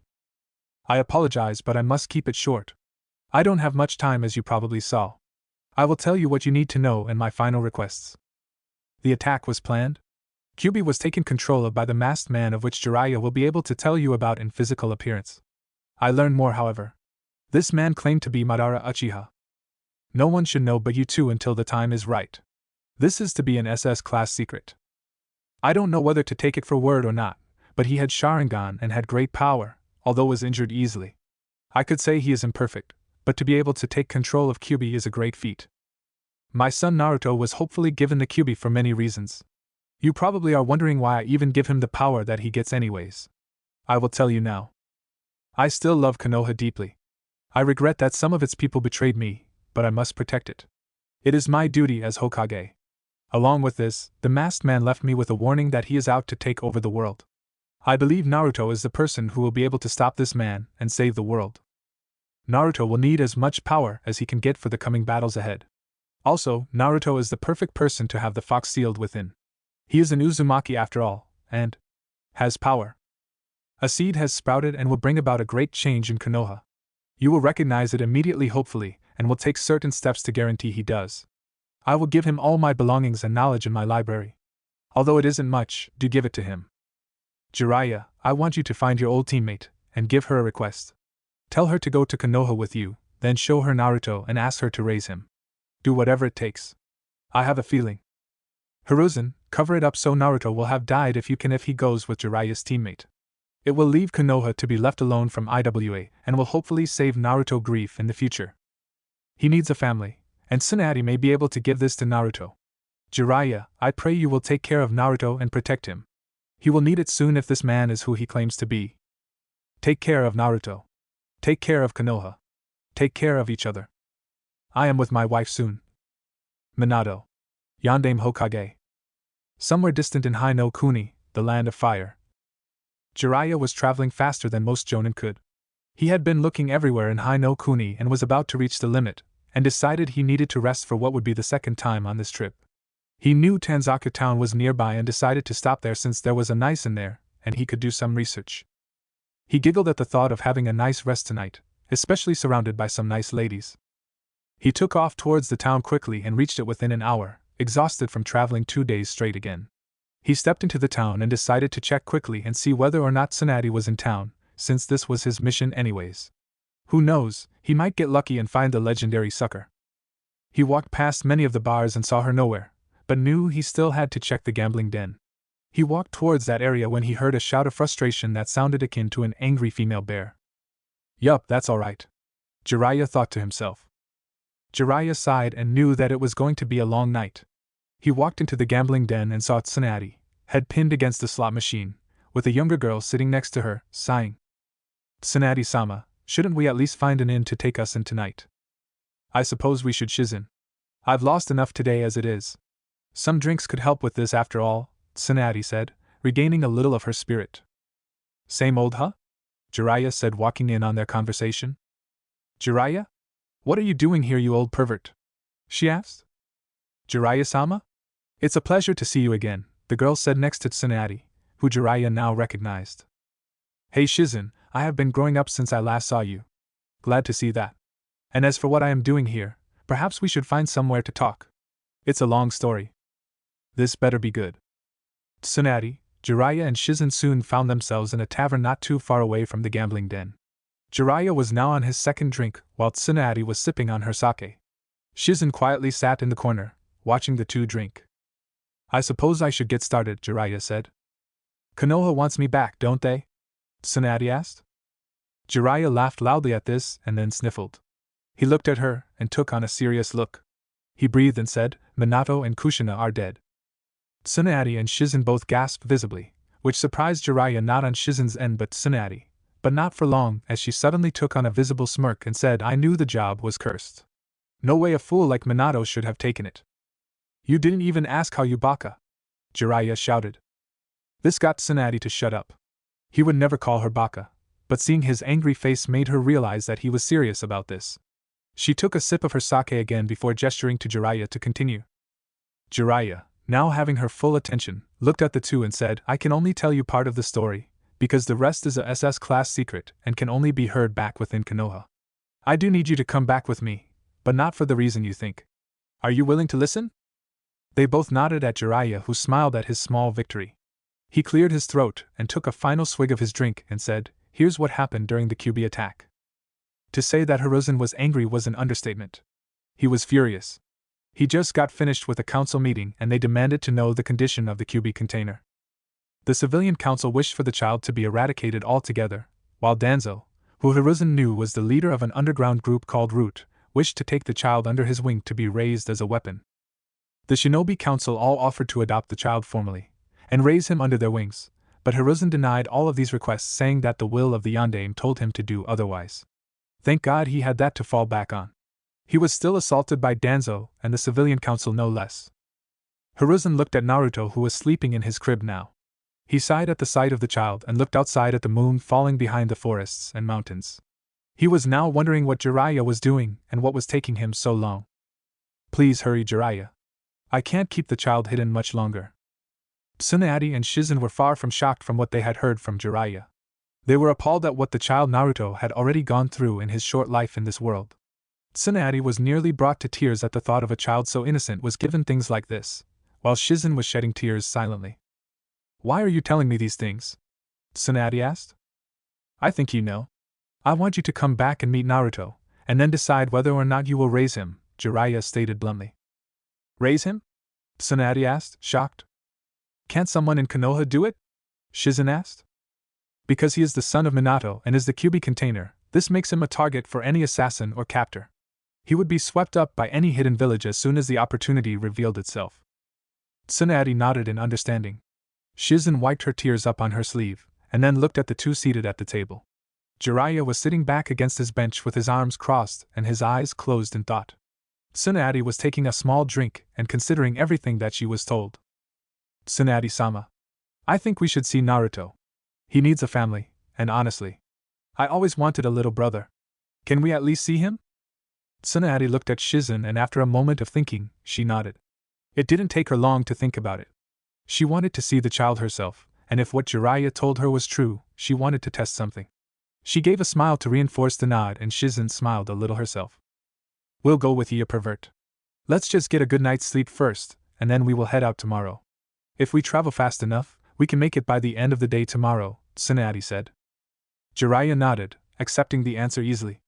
I apologize, but I must keep it short. I don't have much time, as you probably saw. I will tell you what you need to know and my final requests. The attack was planned. Kyuubi was taken control of by the masked man, of which Jiraiya will be able to tell you about in physical appearance. I learned more, however. This man claimed to be Madara Uchiha. No one should know but you two until the time is right. This is to be an SS class secret. I don't know whether to take it for word or not, but he had Sharingan and had great power, although was injured easily. I could say he is imperfect, but to be able to take control of Kyuubi is a great feat. My son Naruto was hopefully given the Kyuubi for many reasons. You probably are wondering why I even give him the power that he gets anyways. I will tell you now. I still love Konoha deeply. I regret that some of its people betrayed me, but I must protect it. It is my duty as Hokage. Along with this, the masked man left me with a warning that he is out to take over the world. I believe Naruto is the person who will be able to stop this man and save the world. Naruto will need as much power as he can get for the coming battles ahead. Also, Naruto is the perfect person to have the fox sealed within. He is an Uzumaki after all, and has power. A seed has sprouted and will bring about a great change in Konoha. You will recognize it immediately, hopefully, and will take certain steps to guarantee he does. I will give him all my belongings and knowledge in my library. Although it isn't much, do give it to him. Jiraiya, I want you to find your old teammate, and give her a request. Tell her to go to Konoha with you, then show her Naruto and ask her to raise him. Do whatever it takes. I have a feeling. Hiruzen, cover it up so Naruto will have died if he goes with Jiraiya's teammate. It will leave Konoha to be left alone from IWA and will hopefully save Naruto grief in the future. He needs a family, and Tsunade may be able to give this to Naruto. Jiraiya, I pray you will take care of Naruto and protect him. He will need it soon if this man is who he claims to be. Take care of Naruto. Take care of Konoha. Take care of each other. I am with my wife soon. Minato. Yondaime Hokage. Somewhere distant in Hai no Kuni, the land of fire. Jiraiya was traveling faster than most jonin could. He had been looking everywhere in Hai no Kuni and was about to reach the limit, and decided he needed to rest for what would be the second time on this trip. He knew Tanzaku town was nearby and decided to stop there since there was a nice inn there, and he could do some research. He giggled at the thought of having a nice rest tonight, especially surrounded by some nice ladies. He took off towards the town quickly and reached it within an hour, exhausted from traveling 2 days straight again. He stepped into the town and decided to check quickly and see whether or not Tsunade was in town, since this was his mission anyways. Who knows, he might get lucky and find the legendary sucker. He walked past many of the bars and saw her nowhere, but knew he still had to check the gambling den. He walked towards that area when he heard a shout of frustration that sounded akin to an angry female bear. Yup, that's alright. Jiraiya thought to himself. Jiraiya sighed and knew that it was going to be a long night. He walked into the gambling den and saw Tsunade, head pinned against the slot machine, with a younger girl sitting next to her, sighing. Tsunade-sama, shouldn't we at least find an inn to take us in tonight? I suppose we should, Shizen. I've lost enough today as it is. Some drinks could help with this after all, Tsunade said, regaining a little of her spirit. Same old, huh? Jiraiya said, walking in on their conversation. Jiraiya? What are you doing here, you old pervert? She asked. Jiraiya-sama? It's a pleasure to see you again, the girl said next to Tsunade, who Jiraiya now recognized. Hey Shizen, I have been growing up since I last saw you. Glad to see that. And as for what I am doing here, perhaps we should find somewhere to talk. It's a long story. This better be good. Tsunade, Jiraiya and Shizen soon found themselves in a tavern not too far away from the gambling den. Jiraiya was now on his second drink, while Tsunade was sipping on her sake. Shizen quietly sat in the corner, watching the two drink. I suppose I should get started, Jiraiya said. Konoha wants me back, don't they? Tsunade asked. Jiraiya laughed loudly at this and then sniffled. He looked at her and took on a serious look. He breathed and said, Minato and Kushina are dead. Tsunade and Shizen both gasped visibly, which surprised Jiraiya not on Shizen's end but Tsunade, but not for long, as she suddenly took on a visible smirk and said, I knew the job was cursed. No way a fool like Minato should have taken it. You didn't even ask how you baka, Jiraiya shouted. This got Tsunade to shut up. He would never call her baka, but seeing his angry face made her realize that he was serious about this. She took a sip of her sake again before gesturing to Jiraiya to continue. Jiraiya, now having her full attention, looked at the two and said, I can only tell you part of the story, because the rest is a SS-class secret and can only be heard back within Konoha. I do need you to come back with me, but not for the reason you think. Are you willing to listen? They both nodded at Jiraiya, who smiled at his small victory. He cleared his throat and took a final swig of his drink and said, Here's what happened during the Kyuubi attack. To say that Hiruzen was angry was an understatement. He was furious. He just got finished with a council meeting and they demanded to know the condition of the Kyuubi container. The civilian council wished for the child to be eradicated altogether, while Danzo, who Hiruzen knew was the leader of an underground group called Root, wished to take the child under his wing to be raised as a weapon. The Shinobi Council all offered to adopt the child formally, and raise him under their wings, but Hiruzen denied all of these requests, saying that the will of the Yondaime told him to do otherwise. Thank God he had that to fall back on. He was still assaulted by Danzo and the civilian council no less. Hiruzen looked at Naruto, who was sleeping in his crib now. He sighed at the sight of the child and looked outside at the moon falling behind the forests and mountains. He was now wondering what Jiraiya was doing and what was taking him so long. Please hurry, Jiraiya. I can't keep the child hidden much longer. Tsunade and Shizen were far from shocked from what they had heard from Jiraiya. They were appalled at what the child Naruto had already gone through in his short life in this world. Tsunade was nearly brought to tears at the thought of a child so innocent was given things like this, while Shizen was shedding tears silently. Why are you telling me these things? Tsunade asked. I think you know. I want you to come back and meet Naruto, and then decide whether or not you will raise him, Jiraiya stated bluntly. Raise him? Tsunade asked, shocked. Can't someone in Konoha do it? Shizen asked. Because he is the son of Minato and is the Kyuubi container, this makes him a target for any assassin or captor. He would be swept up by any hidden village as soon as the opportunity revealed itself. Tsunade nodded in understanding. Shizen wiped her tears up on her sleeve, and then looked at the two seated at the table. Jiraiya was sitting back against his bench with his arms crossed and his eyes closed in thought. Tsunade was taking a small drink and considering everything that she was told. Tsunade-sama. I think we should see Naruto. He needs a family, and honestly, I always wanted a little brother. Can we at least see him? Tsunade looked at Shizen and after a moment of thinking, she nodded. It didn't take her long to think about it. She wanted to see the child herself, and if what Jiraiya told her was true, she wanted to test something. She gave a smile to reinforce the nod and Shizen smiled a little herself. We'll go with you, pervert. Let's just get a good night's sleep first, and then we will head out tomorrow. If we travel fast enough, we can make it by the end of the day tomorrow, Tsunade said. Jiraiya nodded, accepting the answer easily.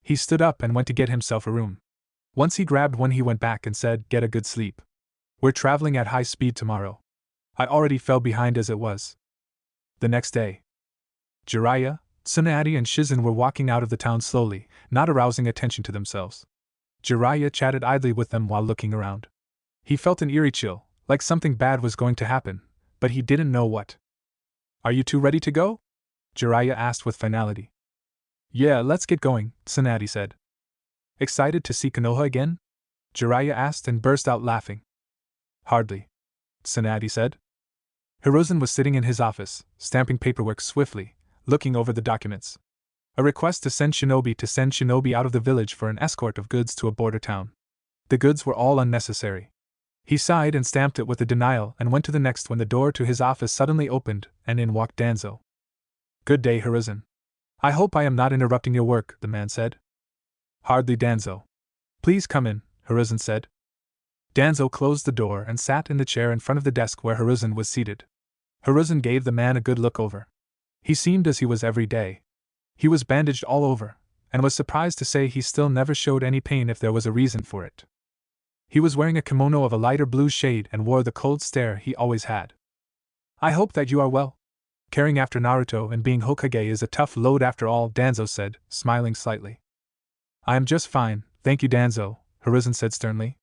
He stood up and went to get himself a room. Once he grabbed one, he went back and said, Get a good sleep. We're traveling at high speed tomorrow. I already fell behind as it was. The next day, Jiraiya, Tsunade and Shizen were walking out of the town slowly, not arousing attention to themselves. Jiraiya chatted idly with them while looking around. He felt an eerie chill, like something bad was going to happen, but he didn't know what. Are you two ready to go? Jiraiya asked with finality. Yeah, let's get going, Tsunade said. Excited to see Konoha again? Jiraiya asked and burst out laughing. Hardly, Tsunade said. Hiruzen was sitting in his office, stamping paperwork swiftly, looking over the documents. A request to send shinobi out of the village for an escort of goods to a border town. The goods were all unnecessary. He sighed and stamped it with a denial and went to the next when the door to his office suddenly opened and in walked Danzo. Good day, Hiruzen. I hope I am not interrupting your work, the man said. Hardly, Danzo. Please come in, Hiruzen said. Danzo closed the door and sat in the chair in front of the desk where Hiruzen was seated. Hiruzen gave the man a good look over. He seemed as he was every day. He was bandaged all over, and was surprised to say he still never showed any pain if there was a reason for it. He was wearing a kimono of a lighter blue shade and wore the cold stare he always had. I hope that you are well. Caring after Naruto and being Hokage is a tough load after all, Danzo said, smiling slightly. I am just fine, thank you, Danzo, Hiruzen said sternly.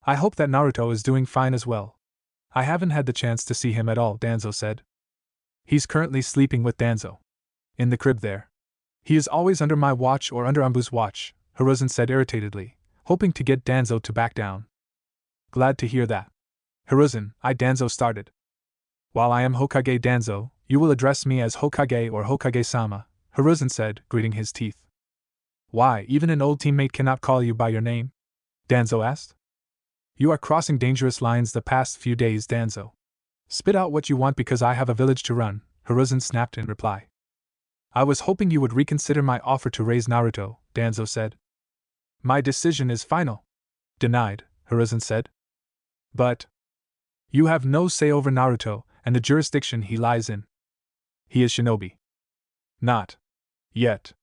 I hope that Naruto is doing fine as well. I haven't had the chance to see him at all, Danzo said. He's currently sleeping with Danzo. In the crib there. He is always under my watch or under Ambu's watch, Hiruzen said irritatedly, hoping to get Danzo to back down. Glad to hear that. Hiruzen, Danzo started. While I am Hokage Danzo, You will address me as Hokage or Hokage-sama, Hiruzen said, gritting his teeth. Why, even an old teammate cannot call you by your name? Danzo asked. You are crossing dangerous lines the past few days, Danzo. Spit out what you want because I have a village to run, Hiruzen snapped in reply. I was hoping you would reconsider my offer to raise Naruto, Danzo said. My decision is final. Denied, Hiruzen said. But you have no say over Naruto and the jurisdiction he lies in. He is shinobi. Not yet.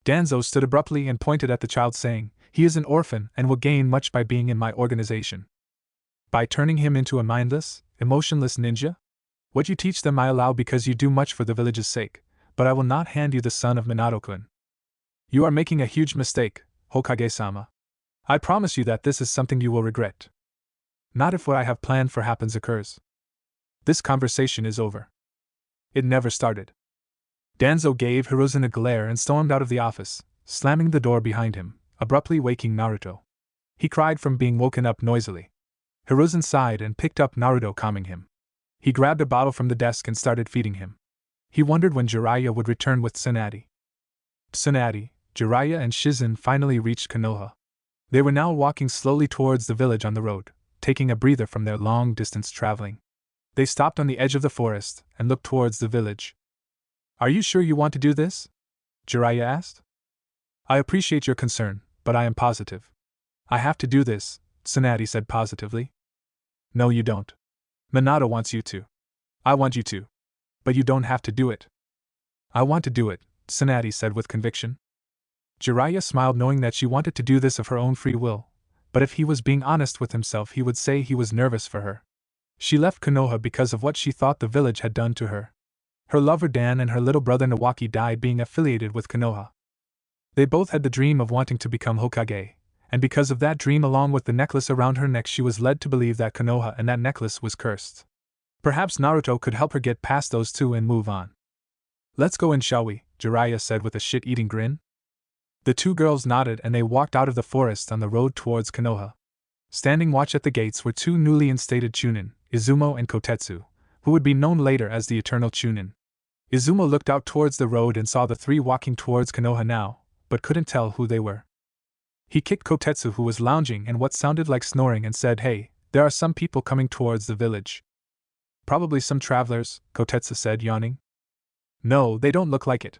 Danzo stood abruptly and pointed at the child, saying, He is an orphan and will gain much by being in my organization. By turning him into a mindless, emotionless ninja? What you teach them I allow because you do much for the village's sake, but I will not hand you the son of Minato-kun. You are making a huge mistake, Hokage-sama. I promise you that this is something you will regret. Not if what I have planned for happens occurs. This conversation is over. It never started. Danzo gave Hiruzen a glare and stormed out of the office, slamming the door behind him, abruptly waking Naruto. He cried from being woken up noisily. Hiruzen sighed and picked up Naruto, calming him. He grabbed a bottle from the desk and started feeding him. He wondered when Jiraiya would return with Tsunade. Tsunade, Jiraiya and Shizen finally reached Konoha. They were now walking slowly towards the village on the road, taking a breather from their long-distance traveling. They stopped on the edge of the forest and looked towards the village. Are you sure you want to do this? Jiraiya asked. I appreciate your concern, but I am positive. I have to do this, Tsunade said positively. No, you don't. Minato wants you to. I want you to. But you don't have to do it. I want to do it, Tsunade said with conviction. Jiraiya smiled, knowing that she wanted to do this of her own free will, but if he was being honest with himself he would say he was nervous for her. She left Konoha because of what she thought the village had done to her. Her lover Dan and her little brother Nawaki died being affiliated with Konoha. They both had the dream of wanting to become Hokage, and because of that dream along with the necklace around her neck she was led to believe that Konoha and that necklace was cursed. Perhaps Naruto could help her get past those two and move on. Let's go in, shall we? Jiraiya said with a shit-eating grin. The two girls nodded and they walked out of the forest on the road towards Konoha. Standing watch at the gates were two newly instated Chunin, Izumo and Kotetsu, who would be known later as the Eternal Chunin. Izumo looked out towards the road and saw the three walking towards Konoha now, but couldn't tell who they were. He kicked Kotetsu, who was lounging and what sounded like snoring, and said, Hey, there are some people coming towards the village. Probably some travelers, Kotetsu said, yawning. No, they don't look like it.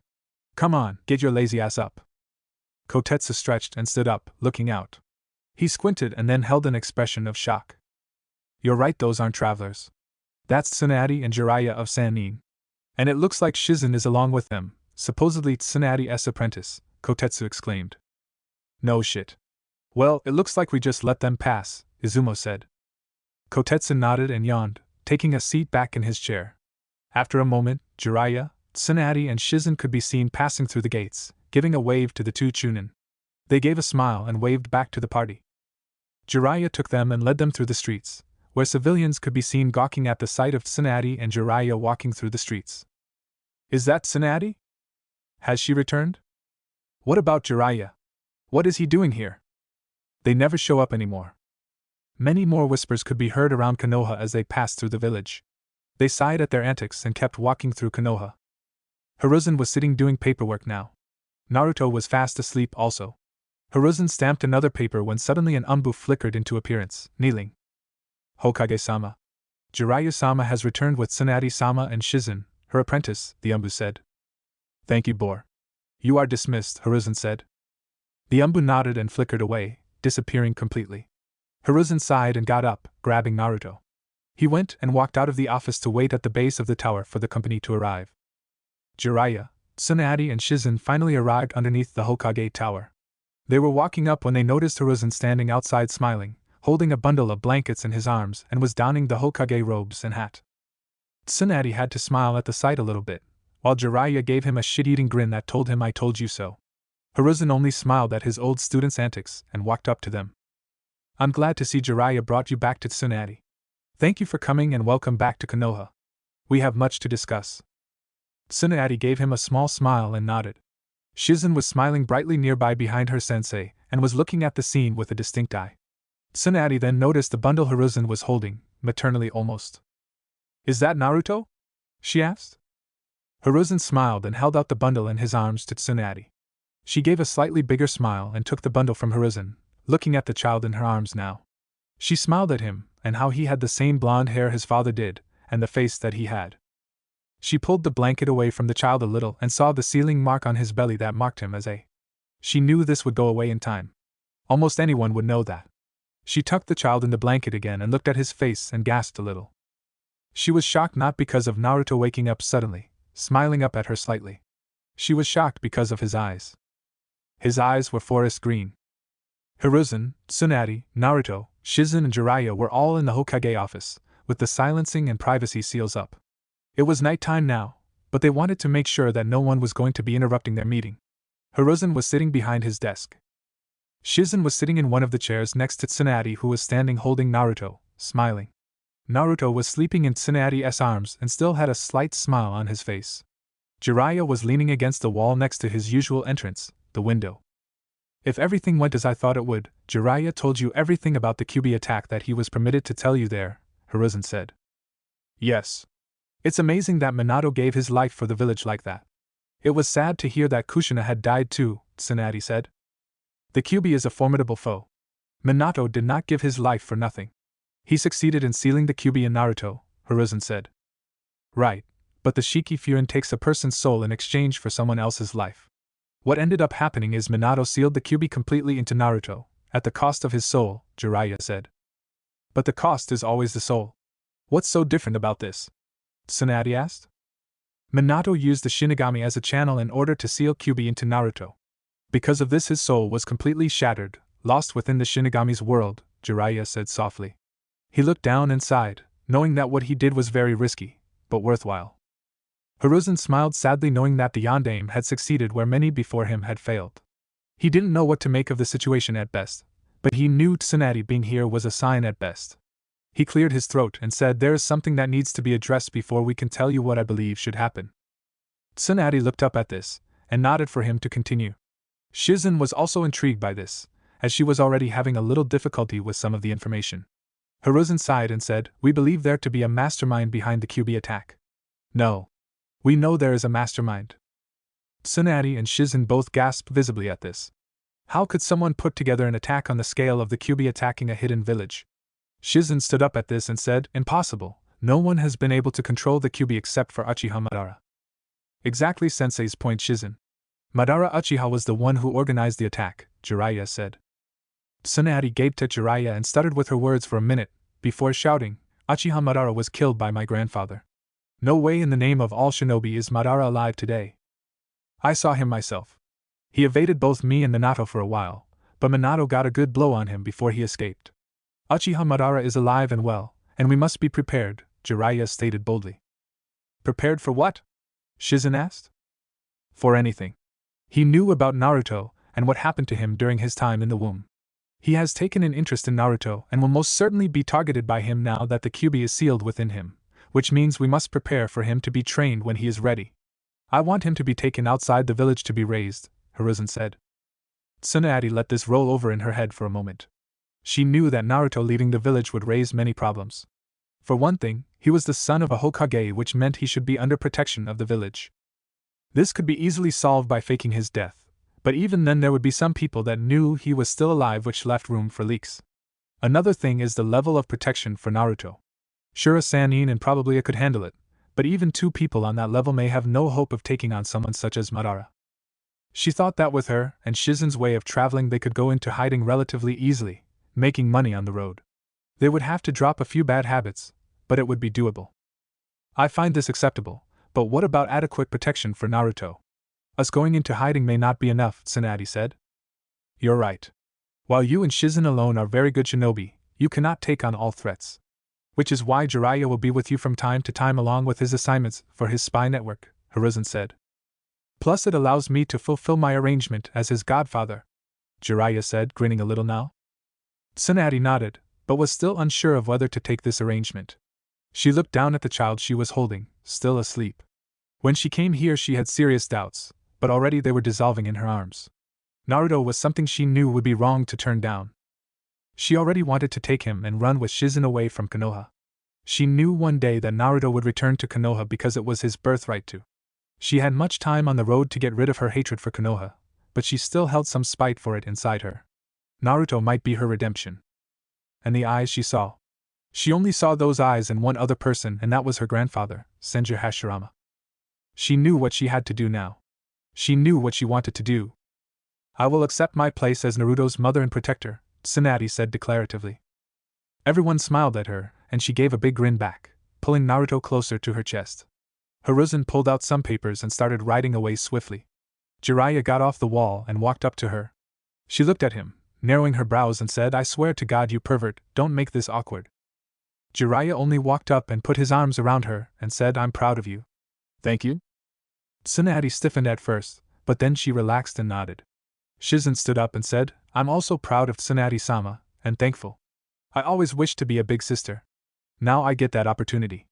Come on, get your lazy ass up. Kotetsu stretched and stood up, looking out. He squinted and then held an expression of shock. You're right, those aren't travelers. That's Tsunade and Jiraiya of Sannin. And it looks like Shizen is along with them, supposedly Tsunade's apprentice, Kotetsu exclaimed. No shit. Well, it looks like we just let them pass, Izumo said. Kotetsu nodded and yawned, taking a seat back in his chair. After a moment, Jiraiya, Tsunade and Shizen could be seen passing through the gates, giving a wave to the two Chunin. They gave a smile and waved back to the party. Jiraiya took them and led them through the streets, where civilians could be seen gawking at the sight of Tsunade and Jiraiya walking through the streets. Is that Tsunade? Has she returned? What about Jiraiya? What is he doing here? They never show up anymore. Many more whispers could be heard around Konoha as they passed through the village. They sighed at their antics and kept walking through Konoha. Hiruzen was sitting doing paperwork now. Naruto was fast asleep also. Hiruzen stamped another paper when suddenly an Umbu flickered into appearance, kneeling. Hokage-sama. Jiraiya-sama has returned with Tsunade-sama and Shizen, her apprentice, the Umbu said. Thank you, Boar. You are dismissed, Hiruzen said. The Umbu nodded and flickered away, disappearing completely. Hiruzen sighed and got up, grabbing Naruto. He went and walked out of the office to wait at the base of the tower for the company to arrive. Jiraiya, Tsunade and Shizen finally arrived underneath the Hokage tower. They were walking up when they noticed Hiruzen standing outside smiling, holding a bundle of blankets in his arms, and was donning the Hokage robes and hat. Tsunade had to smile at the sight a little bit, while Jiraiya gave him a shit-eating grin that told him I told you so. Hiruzen only smiled at his old student's antics and walked up to them. I'm glad to see Jiraiya brought you back to Tsunade. Thank you for coming and welcome back to Konoha. We have much to discuss. Tsunade gave him a small smile and nodded. Shizen was smiling brightly nearby behind her sensei, and was looking at the scene with a distinct eye. Tsunade then noticed the bundle Hiruzen was holding, maternally almost. Is that Naruto? She asked. Hiruzen smiled and held out the bundle in his arms to Tsunade. She gave a slightly bigger smile and took the bundle from Hiruzen, looking at the child in her arms now. She smiled at him, and how he had the same blonde hair his father did, and the face that he had. She pulled the blanket away from the child a little and saw the sealing mark on his belly that marked him as a. She knew this would go away in time. Almost anyone would know that. She tucked the child in the blanket again and looked at his face and gasped a little. She was shocked not because of Naruto waking up suddenly, smiling up at her slightly. She was shocked because of his eyes. His eyes were forest green. Hiruzen, Tsunade, Naruto, Shizen and Jiraiya were all in the Hokage office, with the silencing and privacy seals up. It was nighttime now, but they wanted to make sure that no one was going to be interrupting their meeting. Hiruzen was sitting behind his desk. Shizen was sitting in one of the chairs next to Tsunade, who was standing holding Naruto, smiling. Naruto was sleeping in Tsunade's arms and still had a slight smile on his face. Jiraiya was leaning against the wall next to his usual entrance, the window. If everything went as I thought it would, Jiraiya told you everything about the Kyuubi attack that he was permitted to tell you there, Hiruzen said. Yes. It's amazing that Minato gave his life for the village like that. It was sad to hear that Kushina had died too, Tsunade said. The Kyuubi is a formidable foe. Minato did not give his life for nothing. He succeeded in sealing the Kyuubi in Naruto, Hiruzen said. Right, but the Shiki Furin takes a person's soul in exchange for someone else's life. What ended up happening is Minato sealed the Kyuubi completely into Naruto, at the cost of his soul, Jiraiya said. But the cost is always the soul. What's so different about this? Tsunade asked. Minato used the Shinigami as a channel in order to seal Kyuubi into Naruto. Because of this his soul was completely shattered, lost within the Shinigami's world, Jiraiya said softly. He looked down and sighed, knowing that what he did was very risky, but worthwhile. Hiruzen smiled sadly, knowing that the Yondaime had succeeded where many before him had failed. He didn't know what to make of the situation at best, but he knew Tsunade being here was a sign at best. He cleared his throat and said, there is something that needs to be addressed before we can tell you what I believe should happen. Tsunade looked up at this, and nodded for him to continue. Shizen was also intrigued by this, as she was already having a little difficulty with some of the information. Hiruzen sighed and said, we believe there to be a mastermind behind the Kyuubi attack. No. We know there is a mastermind. Tsunade and Shizen both gasped visibly at this. How could someone put together an attack on the scale of the Kyuubi attacking a hidden village? Shizen stood up at this and said, impossible, no one has been able to control the Kyuubi except for Uchiha Madara. Exactly Sensei's point, Shizen. Madara Uchiha was the one who organized the attack, Jiraiya said. Tsunade gaped at Jiraiya and stuttered with her words for a minute, before shouting, Uchiha Madara was killed by my grandfather. No way in the name of all shinobi is Madara alive today. I saw him myself. He evaded both me and Minato for a while, but Minato got a good blow on him before he escaped. Uchiha Madara is alive and well, and we must be prepared, Jiraiya stated boldly. Prepared for what? Shizen asked. For anything. He knew about Naruto and what happened to him during his time in the womb. He has taken an interest in Naruto and will most certainly be targeted by him now that the Kyuubi is sealed within him, which means we must prepare for him to be trained when he is ready. I want him to be taken outside the village to be raised, Hiruzen said. Tsunade let this roll over in her head for a moment. She knew that Naruto leaving the village would raise many problems. For one thing, he was the son of a Hokage, which meant he should be under protection of the village. This could be easily solved by faking his death, but even then there would be some people that knew he was still alive, which left room for leaks. Another thing is the level of protection for Naruto. Sure, a Sannin and probably I could handle it, but even two people on that level may have no hope of taking on someone such as Madara. She thought that with her and Shizen's way of traveling they could go into hiding relatively easily, making money on the road. They would have to drop a few bad habits, but it would be doable. I find this acceptable, but what about adequate protection for Naruto? Us going into hiding may not be enough, Tsunade said. You're right. While you and Shizen alone are very good shinobi, you cannot take on all threats. Which is why Jiraiya will be with you from time to time along with his assignments for his spy network, Hiruzen said. Plus it allows me to fulfill my arrangement as his godfather, Jiraiya said, grinning a little now. Tsunade nodded, but was still unsure of whether to take this arrangement. She looked down at the child she was holding, still asleep. When she came here she had serious doubts, but already they were dissolving in her arms. Naruto was something she knew would be wrong to turn down. She already wanted to take him and run with Shizen away from Konoha. She knew one day that Naruto would return to Konoha because it was his birthright to. She had much time on the road to get rid of her hatred for Konoha, but she still held some spite for it inside her. Naruto might be her redemption. And the eyes she saw. She only saw those eyes in one other person, and that was her grandfather, Senjuhashirama. She knew what she had to do now. She knew what she wanted to do. I will accept my place as Naruto's mother and protector, Tsunade said declaratively. Everyone smiled at her, and she gave a big grin back, pulling Naruto closer to her chest. Hiruzen pulled out some papers and started writing away swiftly. Jiraiya got off the wall and walked up to her. She looked at him, narrowing her brows, and said, "I swear to God, you pervert, don't make this awkward." Jiraiya only walked up and put his arms around her and said, "I'm proud of you." "Thank you?" Tsunade stiffened at first, but then she relaxed and nodded. Shizen stood up and said, "I'm also proud of Tsunade-sama, and thankful. I always wished to be a big sister. Now I get that opportunity."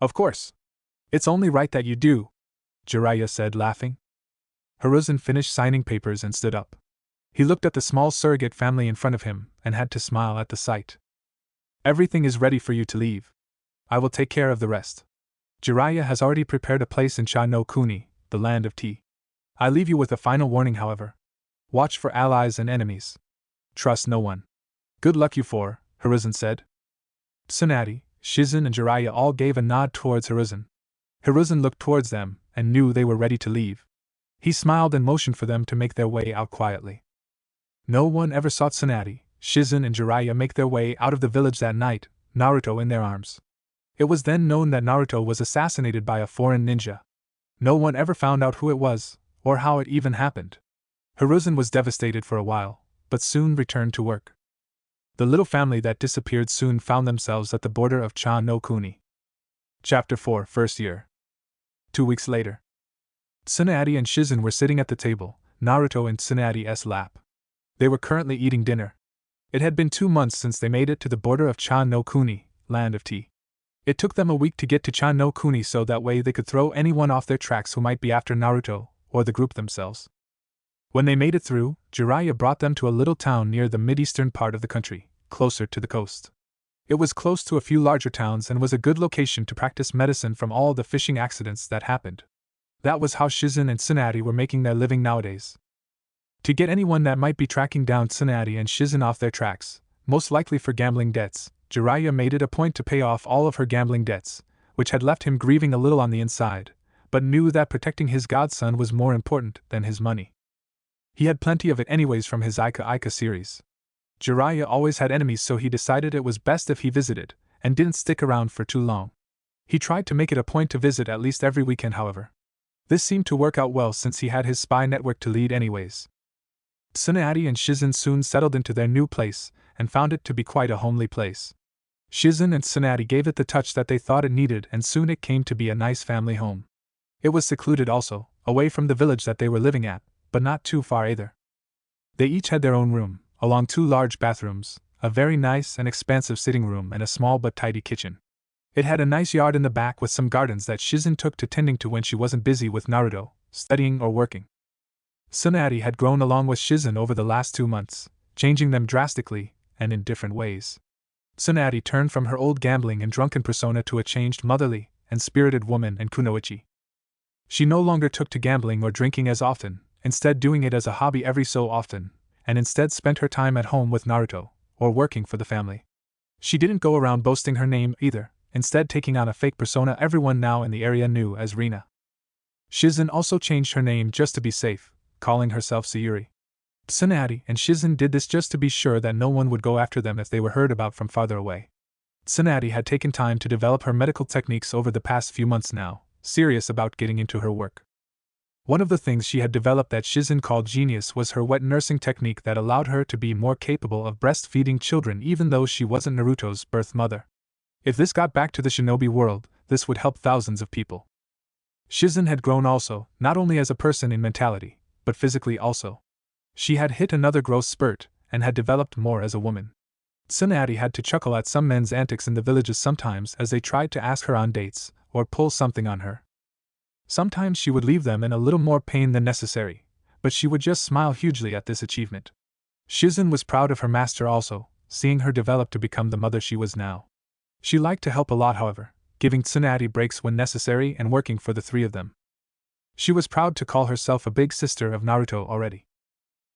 "Of course. It's only right that you do," Jiraiya said, laughing. Hiruzen finished signing papers and stood up. He looked at the small surrogate family in front of him and had to smile at the sight. "Everything is ready for you to leave. I will take care of the rest. Jiraiya has already prepared a place in Cha no Kuni, the land of tea. I leave you with a final warning, however. Watch for allies and enemies. Trust no one." "Good luck, you four," Hiruzen said. Tsunade, Shizen, and Jiraiya all gave a nod towards Hiruzen. Hiruzen looked towards them and knew they were ready to leave. He smiled and motioned for them to make their way out quietly. No one ever saw Tsunade, Shizen, and Jiraiya make their way out of the village that night, Naruto in their arms. It was then known that Naruto was assassinated by a foreign ninja. No one ever found out who it was, or how it even happened. Hiruzen was devastated for a while, but soon returned to work. The little family that disappeared soon found themselves at the border of Cha no Kuni. Chapter 4, First Year. 2 weeks later. Tsunade and Shizen were sitting at the table, Naruto in Tsunade's lap. They were currently eating dinner. It had been 2 months since they made it to the border of Cha no Kuni, land of tea. It took them a week to get to Cha no Kuni so that way they could throw anyone off their tracks who might be after Naruto, or the group themselves. When they made it through, Jiraiya brought them to a little town near the mid-eastern part of the country, closer to the coast. It was close to a few larger towns and was a good location to practice medicine from all the fishing accidents that happened. That was how Shizen and Tsunade were making their living nowadays. To get anyone that might be tracking down Tsunade and Shizen off their tracks, most likely for gambling debts, Jiraiya made it a point to pay off all of her gambling debts, which had left him grieving a little on the inside, but knew that protecting his godson was more important than his money. He had plenty of it anyways from his Ika series. Jiraiya always had enemies, so he decided it was best if he visited, and didn't stick around for too long. He tried to make it a point to visit at least every weekend, however. This seemed to work out well since he had his spy network to lead anyways. Tsunade and Shizen soon settled into their new place, and found it to be quite a homely place. Shizen and Tsunade gave it the touch that they thought it needed, and soon it came to be a nice family home. It was secluded also, away from the village that they were living at, but not too far either. They each had their own room, along 2 large bathrooms, a very nice and expansive sitting room, and a small but tidy kitchen. It had a nice yard in the back with some gardens that Shizen took to tending to when she wasn't busy with Naruto, studying or working. Tsunade had grown along with Shizen over the last 2 months, changing them drastically, and in different ways. Tsunade turned from her old gambling and drunken persona to a changed motherly and spirited woman and kunoichi. She no longer took to gambling or drinking as often, instead doing it as a hobby every so often, and instead spent her time at home with Naruto, or working for the family. She didn't go around boasting her name either, instead taking on a fake persona everyone now in the area knew as Rina. Shizen also changed her name just to be safe, calling herself Sayuri. Tsunade and Shizen did this just to be sure that no one would go after them if they were heard about from farther away. Tsunade had taken time to develop her medical techniques over the past few months now, serious about getting into her work. One of the things she had developed that Shizen called genius was her wet nursing technique that allowed her to be more capable of breastfeeding children even though she wasn't Naruto's birth mother. If this got back to the shinobi world, this would help thousands of people. Shizen had grown also, not only as a person in mentality, but physically also. She had hit another growth spurt, and had developed more as a woman. Tsunade had to chuckle at some men's antics in the villages sometimes as they tried to ask her on dates, or pull something on her. Sometimes she would leave them in a little more pain than necessary, but she would just smile hugely at this achievement. Shizen was proud of her master also, seeing her develop to become the mother she was now. She liked to help a lot, however, giving Tsunade breaks when necessary and working for the 3 of them. She was proud to call herself a big sister of Naruto already.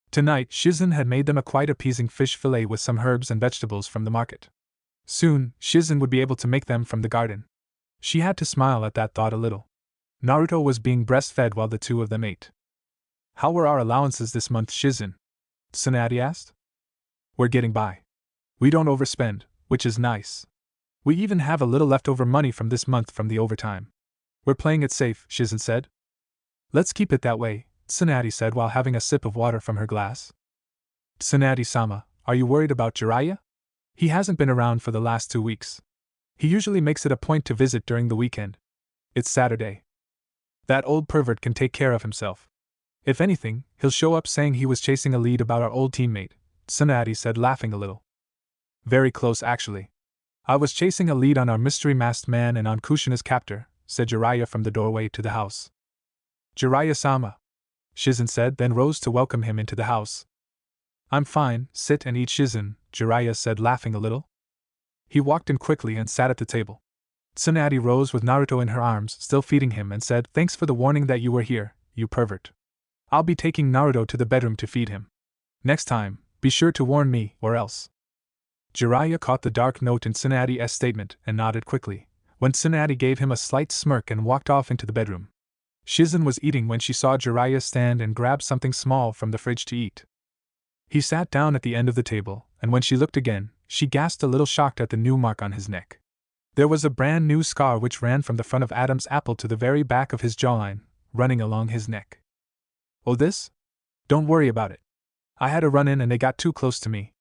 Tonight, Shizen had made them a quite appeasing fish fillet with some herbs and vegetables from the market. Soon, Shizen would be able to make them from the garden. She had to smile at that thought a little. Naruto was being breastfed while the two of them ate. How were our allowances this month, Shizen? Tsunade asked. We're getting by. We don't overspend, which is nice. We even have a little leftover money from this month from the overtime. We're playing it safe, Shizen said. Let's keep it that way, Tsunade said while having a sip of water from her glass. Tsunade-sama, are you worried about Jiraiya? He hasn't been around for the last 2 weeks. He usually makes it a point to visit during the weekend. It's Saturday. That old pervert can take care of himself. If anything, he'll show up saying he was chasing a lead about our old teammate, Tsunade said, laughing a little. Very close, actually. I was chasing a lead on our mystery masked man and on Kushina's captor, said Jiraiya from the doorway to the house. Jiraiya-sama, Shizen said, then rose to welcome him into the house. I'm fine, sit and eat, Shizen, Jiraiya said, laughing a little. He walked in quickly and sat at the table. Tsunade rose with Naruto in her arms, still feeding him, and said, Thanks for the warning that you were here, you pervert. I'll be taking Naruto to the bedroom to feed him. Next time, be sure to warn me, or else. Jiraiya caught the dark note in Tsunade's statement and nodded quickly, when Tsunade gave him a slight smirk and walked off into the bedroom. Shizen was eating when she saw Jiraiya stand and grab something small from the fridge to eat. He sat down at the end of the table, and when she looked again, she gasped, a little shocked at the new mark on his neck. There was a brand new scar which ran from the front of Adam's apple to the very back of his jawline, running along his neck. Oh, this? Don't worry about it. I had a run-in and they got too close to me.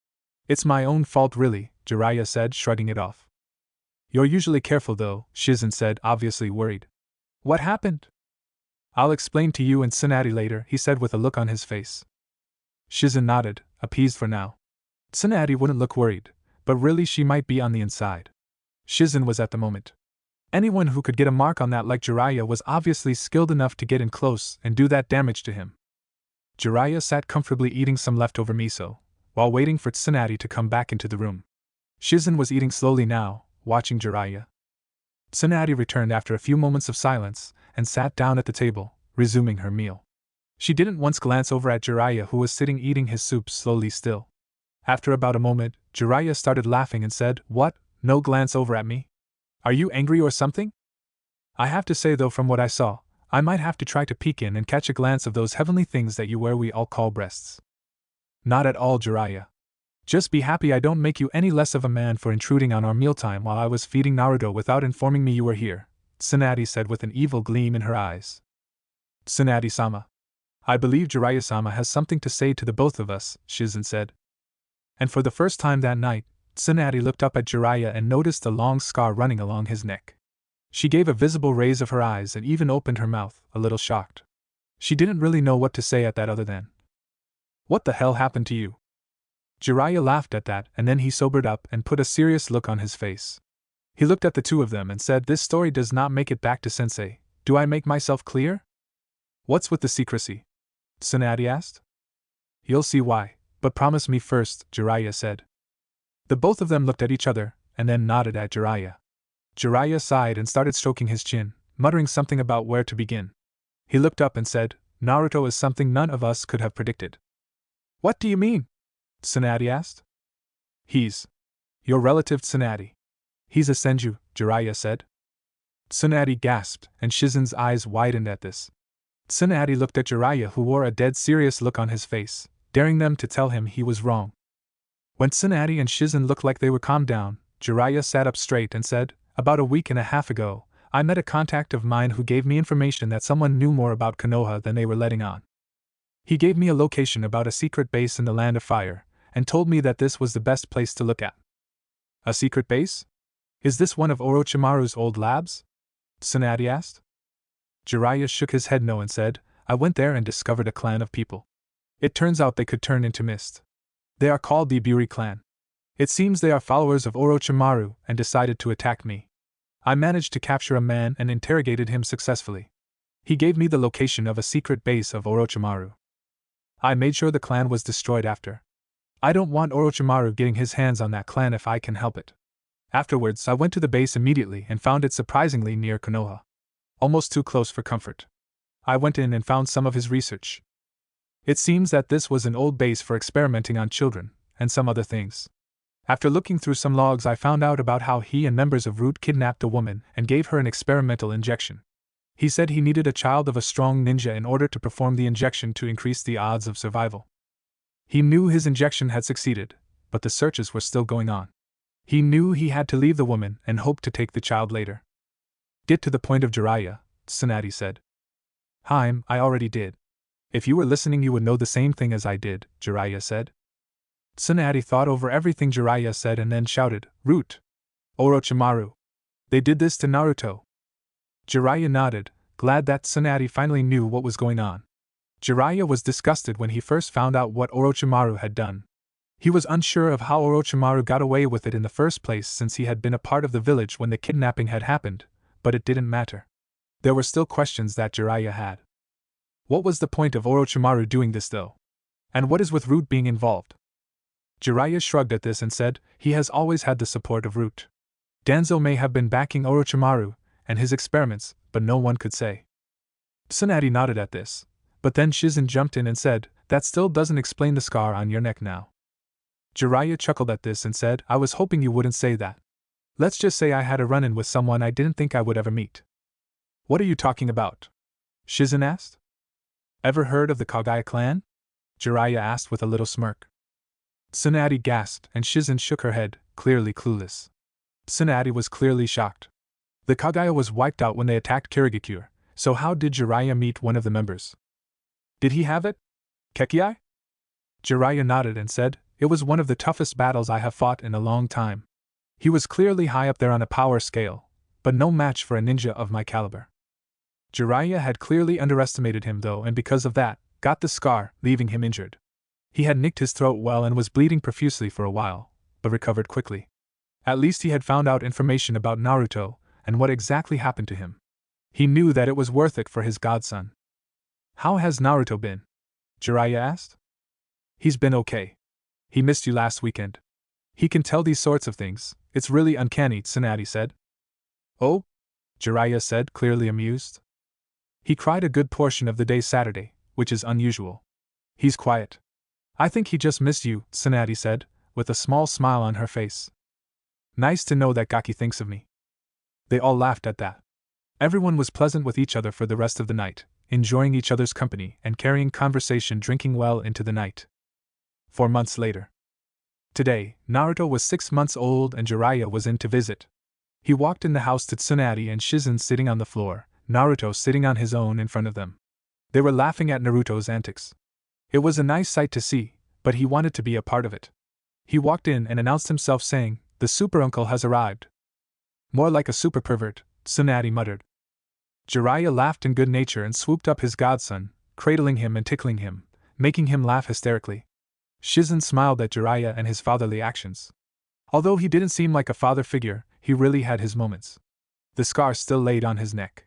It's my own fault, really, Jiraiya said, shrugging it off. You're usually careful though, Shizen said, obviously worried. What happened? I'll explain to you and Tsunade later, he said with a look on his face. Shizen nodded, appeased for now. Tsunade wouldn't look worried, but really she might be on the inside. Shizen was at the moment. Anyone who could get a mark on that like Jiraiya was obviously skilled enough to get in close and do that damage to him. Jiraiya sat comfortably eating some leftover miso, while waiting for Tsunade to come back into the room. Shizen was eating slowly now, watching Jiraiya. Tsunade returned after a few moments of silence, and sat down at the table, resuming her meal. She didn't once glance over at Jiraiya, who was sitting eating his soup slowly still. After about a moment, Jiraiya started laughing and said, What, no glance over at me? Are you angry or something? I have to say though, from what I saw, I might have to try to peek in and catch a glance of those heavenly things that you wear we all call breasts. Not at all, Jiraiya. Just be happy I don't make you any less of a man for intruding on our mealtime while I was feeding Naruto without informing me you were here, Tsunade said with an evil gleam in her eyes. Tsunade-sama. I believe Jiraiya-sama has something to say to the both of us, Shizen said. And for the first time that night, Tsunade looked up at Jiraiya and noticed a long scar running along his neck. She gave a visible raise of her eyes and even opened her mouth, a little shocked. She didn't really know what to say at that other than, What the hell happened to you? Jiraiya laughed at that, and then he sobered up and put a serious look on his face. He looked at the two of them and said, This story does not make it back to Sensei. Do I make myself clear? What's with the secrecy? Tsunade asked. You'll see why, but promise me first, Jiraiya said. The both of them looked at each other, and then nodded at Jiraiya. Jiraiya sighed and started stroking his chin, muttering something about where to begin. He looked up and said, Naruto is something none of us could have predicted. What do you mean? Tsunade asked. He's your relative Tsunade. He's a Senju, Jiraiya said. Tsunade gasped, and Shizen's eyes widened at this. Tsunade looked at Jiraiya, who wore a dead serious look on his face, daring them to tell him he was wrong. When Tsunade and Shizen looked like they were calmed down, Jiraiya sat up straight and said, About a week and a half ago, I met a contact of mine who gave me information that someone knew more about Konoha than they were letting on. He gave me a location about a secret base in the Land of Fire, and told me that this was the best place to look at. A secret base? Is this one of Orochimaru's old labs? Tsunade asked. Jiraiya shook his head no and said, I went there and discovered a clan of people. It turns out they could turn into mist. They are called the Iburi clan. It seems they are followers of Orochimaru and decided to attack me. I managed to capture a man and interrogated him successfully. He gave me the location of a secret base of Orochimaru. I made sure the clan was destroyed after. I don't want Orochimaru getting his hands on that clan if I can help it. Afterwards, I went to the base immediately and found it surprisingly near Konoha. Almost too close for comfort. I went in and found some of his research. It seems that this was an old base for experimenting on children, and some other things. After looking through some logs, I found out about how he and members of Root kidnapped a woman and gave her an experimental injection. He said he needed a child of a strong ninja in order to perform the injection to increase the odds of survival. He knew his injection had succeeded, but the searches were still going on. He knew he had to leave the woman and hoped to take the child later. Get to the point of jiraiya, Tsunade said. I already did. If you were listening, you would know the same thing as I did, Jiraiya said. Tsunade thought over everything Jiraiya said and then shouted, Root! Orochimaru! They did this to Naruto. Jiraiya nodded, glad that Tsunade finally knew what was going on. Jiraiya was disgusted when he first found out what Orochimaru had done. He was unsure of how Orochimaru got away with it in the first place, since he had been a part of the village when the kidnapping had happened, but it didn't matter. There were still questions that Jiraiya had. What was the point of Orochimaru doing this though? And what is with Root being involved? Jiraiya shrugged at this and said, he has always had the support of Root. Danzo may have been backing Orochimaru and his experiments, but no one could say. Tsunade nodded at this, but then Shizen jumped in and said, that still doesn't explain the scar on your neck now. Jiraiya chuckled at this and said, I was hoping you wouldn't say that. Let's just say I had a run-in with someone I didn't think I would ever meet. What are you talking about? Shizen asked. Ever heard of the Kagaya clan? Jiraiya asked with a little smirk. Tsunade gasped and Shizen shook her head, clearly clueless. Tsunade was clearly shocked. The Kagaya was wiped out when they attacked Kirigakure, so how did Jiraiya meet one of the members? Did he have it? Kekiai? Jiraiya nodded and said, it was one of the toughest battles I have fought in a long time. He was clearly high up there on a power scale, but no match for a ninja of my caliber. Jiraiya had clearly underestimated him though, and because of that, got the scar, leaving him injured. He had nicked his throat well and was bleeding profusely for a while, but recovered quickly. At least he had found out information about Naruto, and what exactly happened to him. He knew that it was worth it for his godson. How has Naruto been? Jiraiya asked. He's been okay. He missed you last weekend. He can tell these sorts of things, it's really uncanny, Tsunade said. Oh? Jiraiya said, clearly amused. He cried a good portion of the day Saturday, which is unusual. He's quiet. I think he just missed you, Tsunade said, with a small smile on her face. Nice to know that Gaki thinks of me. They all laughed at that. Everyone was pleasant with each other for the rest of the night, enjoying each other's company and carrying conversation, drinking well into the night. 4 months later. Today, Naruto was 6 months old and Jiraiya was in to visit. He walked in the house to Tsunade and Shizen sitting on the floor, Naruto sitting on his own in front of them. They were laughing at Naruto's antics. It was a nice sight to see, but he wanted to be a part of it. He walked in and announced himself saying, the super uncle has arrived. More like a super pervert, Tsunade muttered. Jiraiya laughed in good nature and swooped up his godson, cradling him and tickling him, making him laugh hysterically. Shizen smiled at Jiraiya and his fatherly actions. Although he didn't seem like a father figure, he really had his moments. The scar still laid on his neck.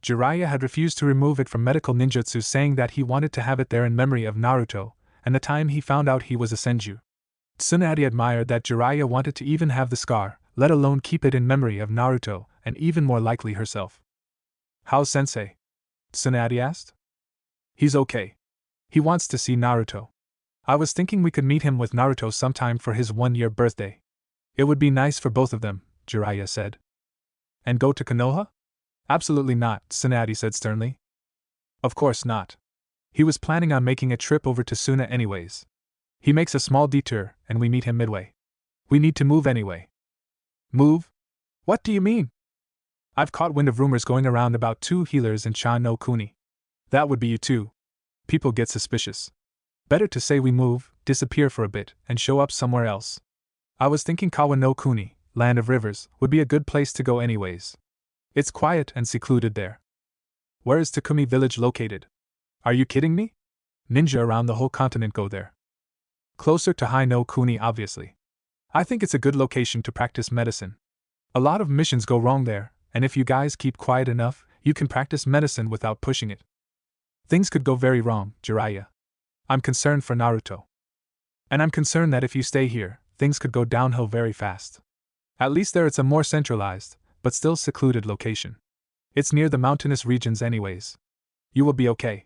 Jiraiya had refused to remove it from medical ninjutsu, saying that he wanted to have it there in memory of Naruto, and the time he found out he was a senju. Tsunade admired that Jiraiya wanted to even have the scar, let alone keep it in memory of Naruto, and even more likely herself. How's Sensei? Tsunade asked. He's okay. He wants to see Naruto. I was thinking we could meet him with Naruto sometime for his 1-year birthday. It would be nice for both of them, Jiraiya said. And go to Konoha? Absolutely not, Tsunade said sternly. Of course not. He was planning on making a trip over to Suna anyways. He makes a small detour, and we meet him midway. We need to move anyway. Move? What do you mean? I've caught wind of rumors going around about 2 healers in Chan no Kuni. That would be you too. People get suspicious. Better to say we move, disappear for a bit, and show up somewhere else. I was thinking Kawa no Kuni, Land of Rivers, would be a good place to go anyways. It's quiet and secluded there. Where is Takumi village located? Are you kidding me? Ninja around the whole continent go there. Closer to Hai no Kuni, obviously. I think it's a good location to practice medicine. A lot of missions go wrong there, and if you guys keep quiet enough, you can practice medicine without pushing it. Things could go very wrong, Jiraiya. I'm concerned for Naruto. And I'm concerned that if you stay here, things could go downhill very fast. At least there it's a more centralized, but still secluded location. It's near the mountainous regions anyways. You will be okay.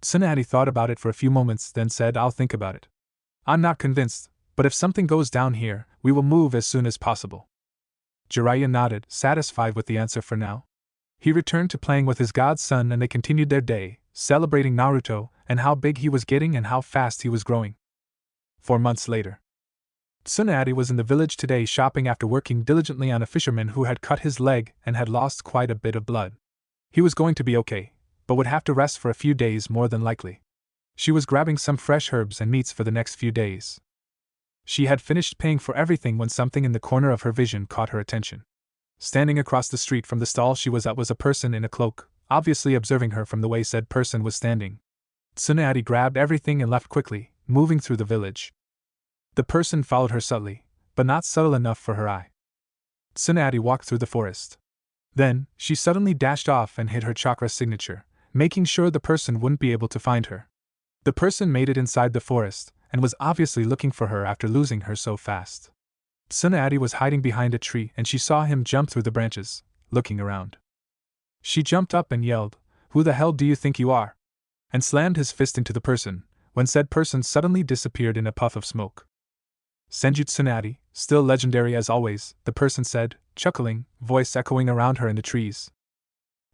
Tsunade thought about it for a few moments, then said, I'll think about it. I'm not convinced, but if something goes down here, we will move as soon as possible. Jiraiya nodded, satisfied with the answer for now. He returned to playing with his godson and they continued their day, celebrating Naruto and how big he was getting and how fast he was growing. 4 months later. Tsunade was in the village today shopping after working diligently on a fisherman who had cut his leg and had lost quite a bit of blood. He was going to be okay, but would have to rest for a few days more than likely. She was grabbing some fresh herbs and meats for the next few days. She had finished paying for everything when something in the corner of her vision caught her attention. Standing across the street from the stall she was at was a person in a cloak, obviously observing her from the way said person was standing. Tsunade grabbed everything and left quickly, moving through the village. The person followed her subtly, but not subtle enough for her eye. Tsunade walked through the forest. Then, she suddenly dashed off and hid her chakra signature, making sure the person wouldn't be able to find her. The person made it inside the forest, and was obviously looking for her after losing her so fast. Tsunade was hiding behind a tree and she saw him jump through the branches, looking around. She jumped up and yelled, Who the hell do you think you are? And slammed his fist into the person, when said person suddenly disappeared in a puff of smoke. Senju Tsunade, still legendary as always, the person said, chuckling, voice echoing around her in the trees.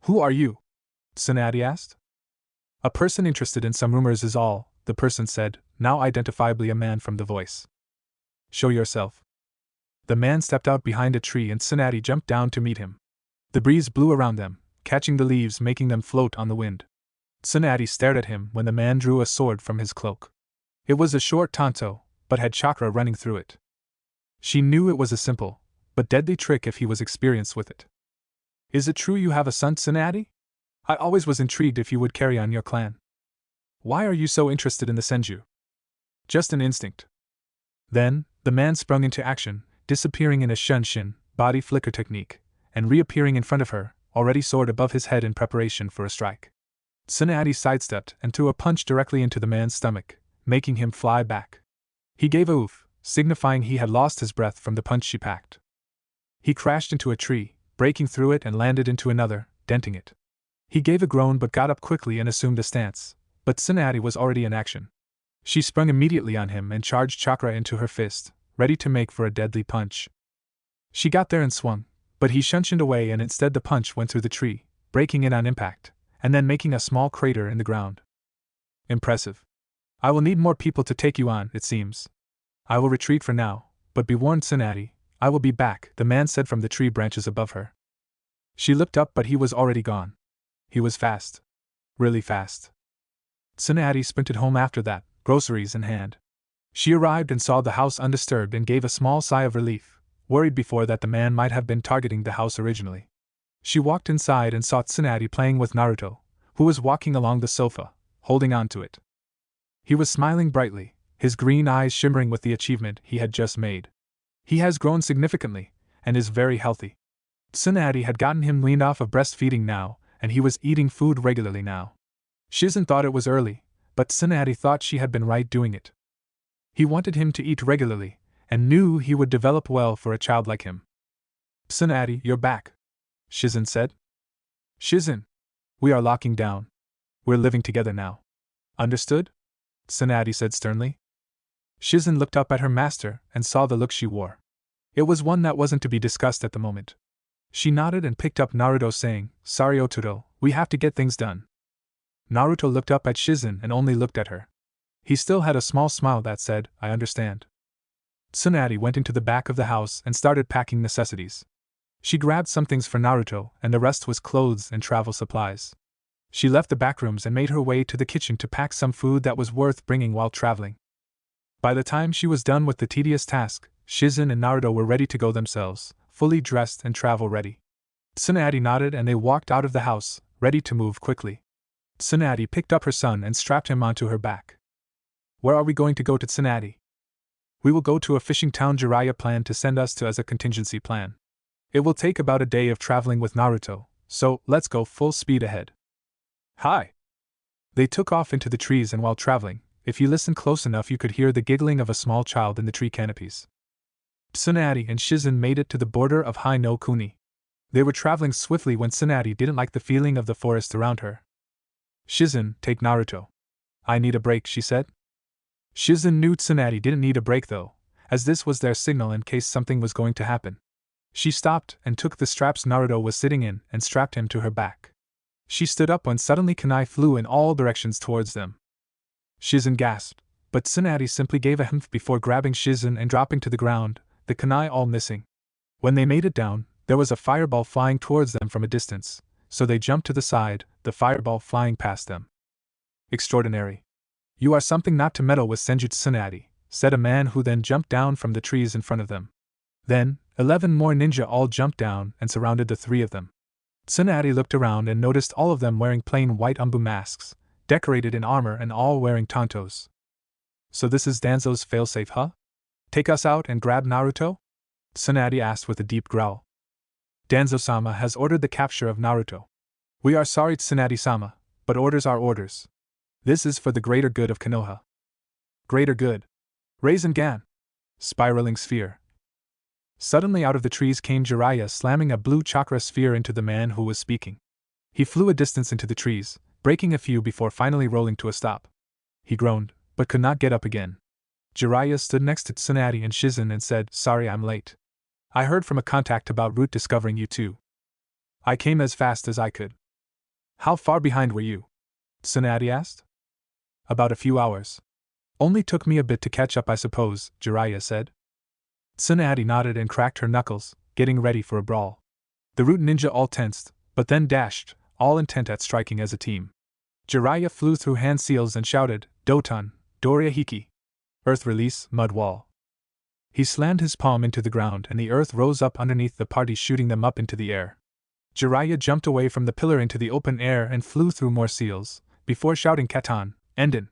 Who are you? Tsunade asked. A person interested in some rumors is all, the person said, now identifiably a man from the voice. Show yourself. The man stepped out behind a tree and Tsunade jumped down to meet him. The breeze blew around them, catching the leaves making them float on the wind. Tsunade stared at him when the man drew a sword from his cloak. It was a short tanto, but had chakra running through it. She knew it was a simple, but deadly trick if he was experienced with it. Is it true you have a son, Tsunade? I always was intrigued if you would carry on your clan. Why are you so interested in the Senju? Just an instinct. Then, the man sprung into action, disappearing in a shunshin, body flicker technique, and reappearing in front of her, already sword above his head in preparation for a strike. Tsunade sidestepped and threw a punch directly into the man's stomach, making him fly back. He gave a oof, signifying he had lost his breath from the punch she packed. He crashed into a tree, breaking through it and landed into another, denting it. He gave a groan but got up quickly and assumed a stance, but Tsunade was already in action. She sprung immediately on him and charged chakra into her fist, ready to make for a deadly punch. She got there and swung, but he shunshined away and instead the punch went through the tree, breaking it on impact, and then making a small crater in the ground. Impressive. I will need more people to take you on, it seems. I will retreat for now, but be warned, Tsunade, I will be back, the man said from the tree branches above her. She looked up but he was already gone. He was fast. Really fast. Tsunade sprinted home after that, groceries in hand. She arrived and saw the house undisturbed and gave a small sigh of relief, worried before that the man might have been targeting the house originally. She walked inside and saw Tsunade playing with Naruto, who was walking along the sofa, holding on to it. He was smiling brightly, his green eyes shimmering with the achievement he had just made. He has grown significantly, and is very healthy. Tsunade had gotten him weaned off of breastfeeding now, and he was eating food regularly now. Shizen thought it was early, but Tsunade thought she had been right doing it. He wanted him to eat regularly, and knew he would develop well for a child like him. Tsunade, you're back, Shizen said. Shizen, we are locking down. We're living together now. Understood? Tsunade said sternly. Shizen looked up at her master and saw the look she wore. It was one that wasn't to be discussed at the moment. She nodded and picked up Naruto saying, Sorry Otoro, we have to get things done. Naruto looked up at Shizen and only looked at her. He still had a small smile that said, I understand. Tsunade went into the back of the house and started packing necessities. She grabbed some things for Naruto and the rest was clothes and travel supplies. She left the back rooms and made her way to the kitchen to pack some food that was worth bringing while traveling. By the time she was done with the tedious task, Shizen and Naruto were ready to go themselves, fully dressed and travel ready. Tsunade nodded and they walked out of the house, ready to move quickly. Tsunade picked up her son and strapped him onto her back. Where are we going to go to Tsunade? We will go to a fishing town Jiraiya planned to send us to as a contingency plan. It will take about a day of traveling with Naruto, so let's go full speed ahead. Hi! They took off into the trees and while traveling, if you listened close enough you could hear the giggling of a small child in the tree canopies. Tsunade and Shizen made it to the border of Hai no Kuni. They were traveling swiftly when Tsunade didn't like the feeling of the forest around her. Shizen, take Naruto. I need a break, she said. Shizen knew Tsunade didn't need a break though, as this was their signal in case something was going to happen. She stopped and took the straps Naruto was sitting in and strapped him to her back. She stood up when suddenly kunai flew in all directions towards them. Shizen gasped, but Tsunade simply gave a humph before grabbing Shizen and dropping to the ground, the kunai all missing. When they made it down, there was a fireball flying towards them from a distance, so they jumped to the side, the fireball flying past them. Extraordinary. You are something not to meddle with, Senju Tsunade, said a man who then jumped down from the trees in front of them. Then, 11 more ninja all jumped down and surrounded the three of them. Tsunade looked around and noticed all of them wearing plain white umbu masks, decorated in armor and all wearing tantos. So this is Danzo's failsafe, huh? Take us out and grab Naruto? Tsunade asked with a deep growl. Danzo-sama has ordered the capture of Naruto. We are sorry, Tsunade-sama, but orders are orders. This is for the greater good of Konoha. Greater good. Rasengan. Spiraling sphere. Suddenly out of the trees came Jiraiya, slamming a blue chakra sphere into the man who was speaking. He flew a distance into the trees, breaking a few before finally rolling to a stop. He groaned, but could not get up again. Jiraiya stood next to Tsunade and Shizen and said, "Sorry I'm late. I heard from a contact about Root discovering you too. I came as fast as I could." How far behind were you? Tsunade asked. About a few hours. Only took me a bit to catch up, I suppose, Jiraiya said. Tsunade nodded and cracked her knuckles, getting ready for a brawl. The Root ninja all tensed, but then dashed, all intent at striking as a team. Jiraiya flew through hand seals and shouted, "Doton, Doria Hiki." Earth release, mud wall. He slammed his palm into the ground and the earth rose up underneath the party, shooting them up into the air. Jiraiya jumped away from the pillar into the open air and flew through more seals, before shouting, "Katan, Endin."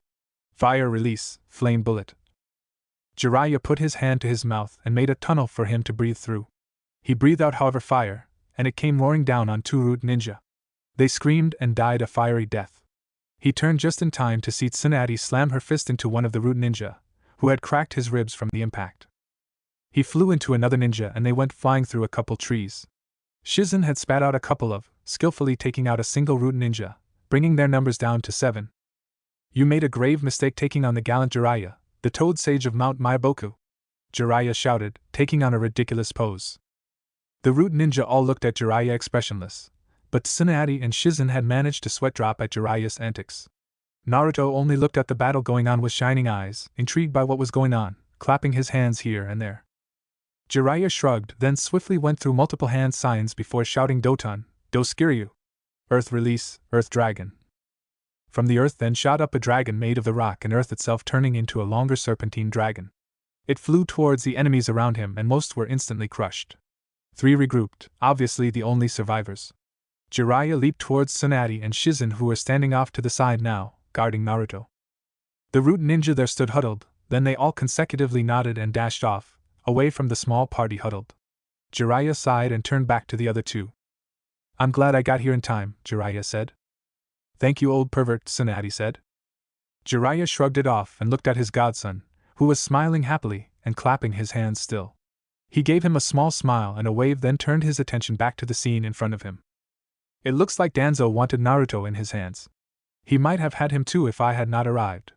Fire release, flame bullet. Jiraiya put his hand to his mouth and made a tunnel for him to breathe through. He breathed out, however, fire, and it came roaring down on two Root ninja. They screamed and died a fiery death. He turned just in time to see Tsunade slam her fist into one of the Root ninja, who had cracked his ribs from the impact. He flew into another ninja and they went flying through a couple trees. Shizen had spat out a couple of, skillfully taking out a single Root ninja, bringing their numbers down to 7. You made a grave mistake taking on the gallant Jiraiya, the Toad Sage of Mount Maiboku, Jiraiya shouted, taking on a ridiculous pose. The Root ninja all looked at Jiraiya expressionless, but Tsunade and Shizen had managed to sweat drop at Jiraiya's antics. Naruto only looked at the battle going on with shining eyes, intrigued by what was going on, clapping his hands here and there. Jiraiya shrugged, then swiftly went through multiple hand signs before shouting, "Doton, Doskiryu." Earth release, Earth Dragon. From the earth then shot up a dragon made of the rock and earth itself, turning into a longer serpentine dragon. It flew towards the enemies around him and most were instantly crushed. 3 regrouped, obviously the only survivors. Jiraiya leaped towards Tsunade and Shizen, who were standing off to the side now, guarding Naruto. The Root ninja there stood huddled, then they all consecutively nodded and dashed off, away from the small party huddled. Jiraiya sighed and turned back to the other two. "I'm glad I got here in time," Jiraiya said. "Thank you, old pervert," Tsunade said. Jiraiya shrugged it off and looked at his godson, who was smiling happily and clapping his hands still. He gave him a small smile and a wave, then turned his attention back to the scene in front of him. "It looks like Danzo wanted Naruto in his hands. He might have had him too if I had not arrived.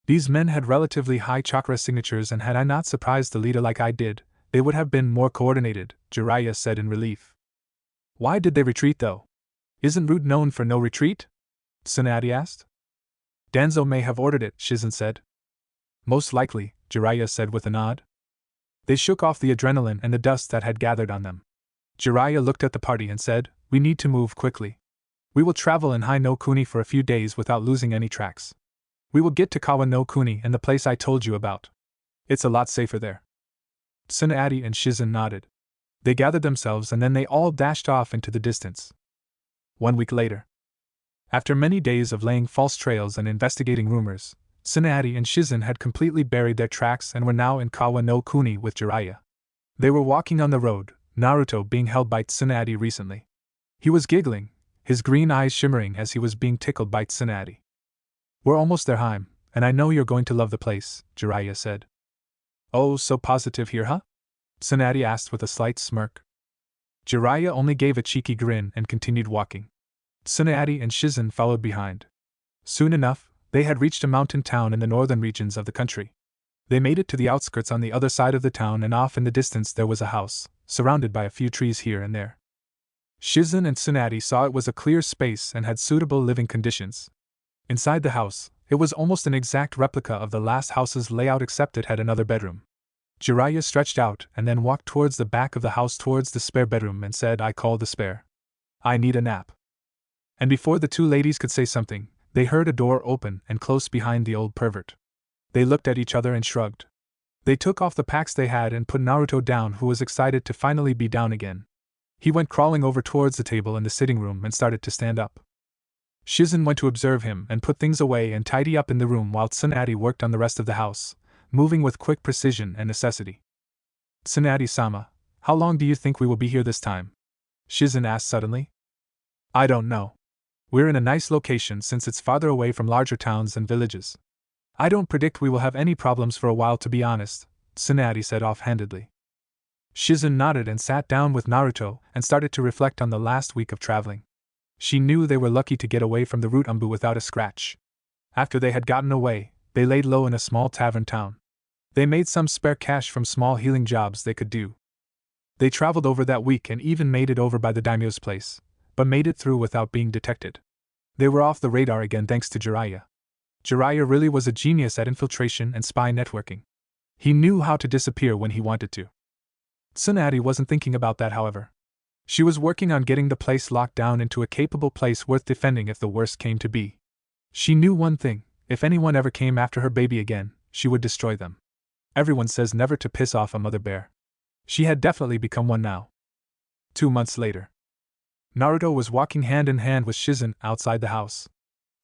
These men had relatively high chakra signatures, and had I not surprised the leader like I did, they would have been more coordinated," Jiraiya said in relief. "Why did they retreat though? Isn't Root known for no retreat?" Tsunade asked. "Danzo may have ordered it," Shizen said. "Most likely," Jiraiya said with a nod. They shook off the adrenaline and the dust that had gathered on them. Jiraiya looked at the party and said, "We need to move quickly. We will travel in Hai no Kuni for a few days without losing any tracks. We will get to Kawa no Kuni and the place I told you about. It's a lot safer there." Tsunade and Shizen nodded. They gathered themselves and then they all dashed off into the distance. 1 week later. After many days of laying false trails and investigating rumors, Tsunade and Shizen had completely buried their tracks and were now in Kawa no Kuni with Jiraiya. They were walking on the road, Naruto being held by Tsunade recently. He was giggling, his green eyes shimmering as he was being tickled by Tsunade. "We're almost there, Haim, and I know you're going to love the place," Jiraiya said. "Oh, so positive here, huh?" Tsunade asked with a slight smirk. Jiraiya only gave a cheeky grin and continued walking. Tsunade and Shizen followed behind. Soon enough, they had reached a mountain town in the northern regions of the country. They made it to the outskirts on the other side of the town, and off in the distance there was a house, surrounded by a few trees here and there. Shizen and Tsunade saw it was a clear space and had suitable living conditions. Inside the house, it was almost an exact replica of the last house's layout, except it had another bedroom. Jiraiya stretched out and then walked towards the back of the house towards the spare bedroom and said, "I call the spare. I need a nap." And before the two ladies could say something, they heard a door open and close behind the old pervert. They looked at each other and shrugged. They took off the packs they had and put Naruto down, who was excited to finally be down again. He went crawling over towards the table in the sitting room and started to stand up. Shizen went to observe him and put things away and tidy up in the room, while Tsunade worked on the rest of the house, moving with quick precision and necessity. "Tsunade-sama, how long do you think we will be here this time?" Shizen asked suddenly. "I don't know. We're in a nice location since it's farther away from larger towns and villages. I don't predict we will have any problems for a while, to be honest," Tsunade said offhandedly. Shizen nodded and sat down with Naruto and started to reflect on the last week of traveling. She knew they were lucky to get away from the root umbu without a scratch. After they had gotten away, they laid low in a small tavern town. They made some spare cash from small healing jobs they could do. They traveled over that week and even made it over by the daimyo's place, but made it through without being detected. They were off the radar again thanks to Jiraiya. Jiraiya really was a genius at infiltration and spy networking. He knew how to disappear when he wanted to. Tsunade wasn't thinking about that, however. She was working on getting the place locked down into a capable place worth defending if the worst came to be. She knew one thing: if anyone ever came after her baby again, she would destroy them. Everyone says never to piss off a mother bear. She had definitely become one now. 2 months later. Naruto was walking hand in hand with Shizen outside the house.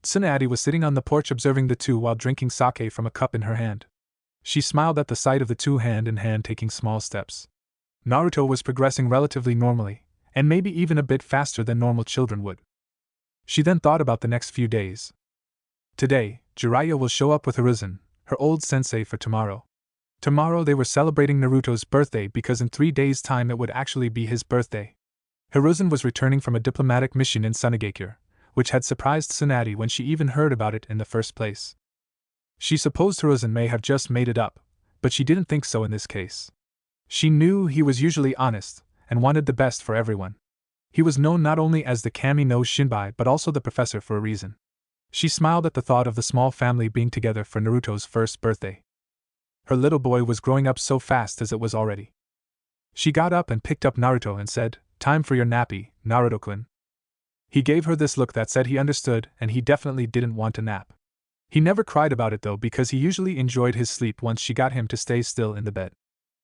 Tsunade was sitting on the porch observing the two while drinking sake from a cup in her hand. She smiled at the sight of the two hand in hand taking small steps. Naruto was progressing relatively normally, and maybe even a bit faster than normal children would. She then thought about the next few days. Today, Jiraiya will show up with Hiruzen, her old sensei, for tomorrow. Tomorrow they were celebrating Naruto's birthday because in 3 days' time it would actually be his birthday. Hiruzen was returning from a diplomatic mission in Sunagakure, which had surprised Tsunade when she even heard about it in the first place. She supposed Hiruzen may have just made it up, but she didn't think so in this case. She knew he was usually honest, and wanted the best for everyone. He was known not only as the Kami no Shinbai but also the professor for a reason. She smiled at the thought of the small family being together for Naruto's first birthday. Her little boy was growing up so fast as it was already. She got up and picked up Naruto and said, "Time for your nappy, Naruto-kun." He gave her this look that said he understood and he definitely didn't want a nap. He never cried about it though, because he usually enjoyed his sleep once she got him to stay still in the bed.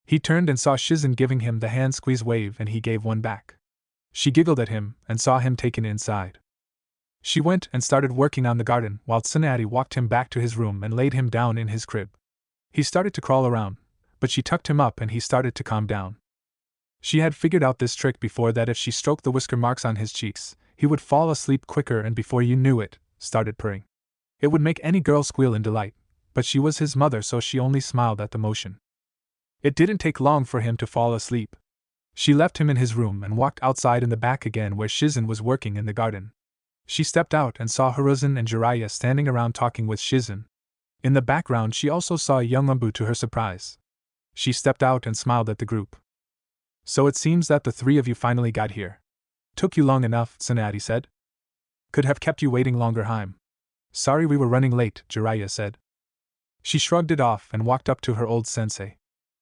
He turned and saw Shizen giving him the hand squeeze wave and he gave one back. She giggled at him and saw him taken inside. She went and started working on the garden while Tsunade walked him back to his room and laid him down in his crib. He started to crawl around, but she tucked him up and he started to calm down. She had figured out this trick before, that if she stroked the whisker marks on his cheeks, he would fall asleep quicker and before you knew it, started purring. It would make any girl squeal in delight, but she was his mother so she only smiled at the motion. It didn't take long for him to fall asleep. She left him in his room and walked outside in the back again where Shizen was working in the garden. She stepped out and saw Hiruzen and Jiraiya standing around talking with Shizen. In the background she also saw a young Umbu to her surprise. She stepped out and smiled at the group. "So it seems that the three of you finally got here. Took you long enough," Tsunade said. "Could have kept you waiting longer, Haim. Sorry we were running late," Jiraiya said. She shrugged it off and walked up to her old sensei.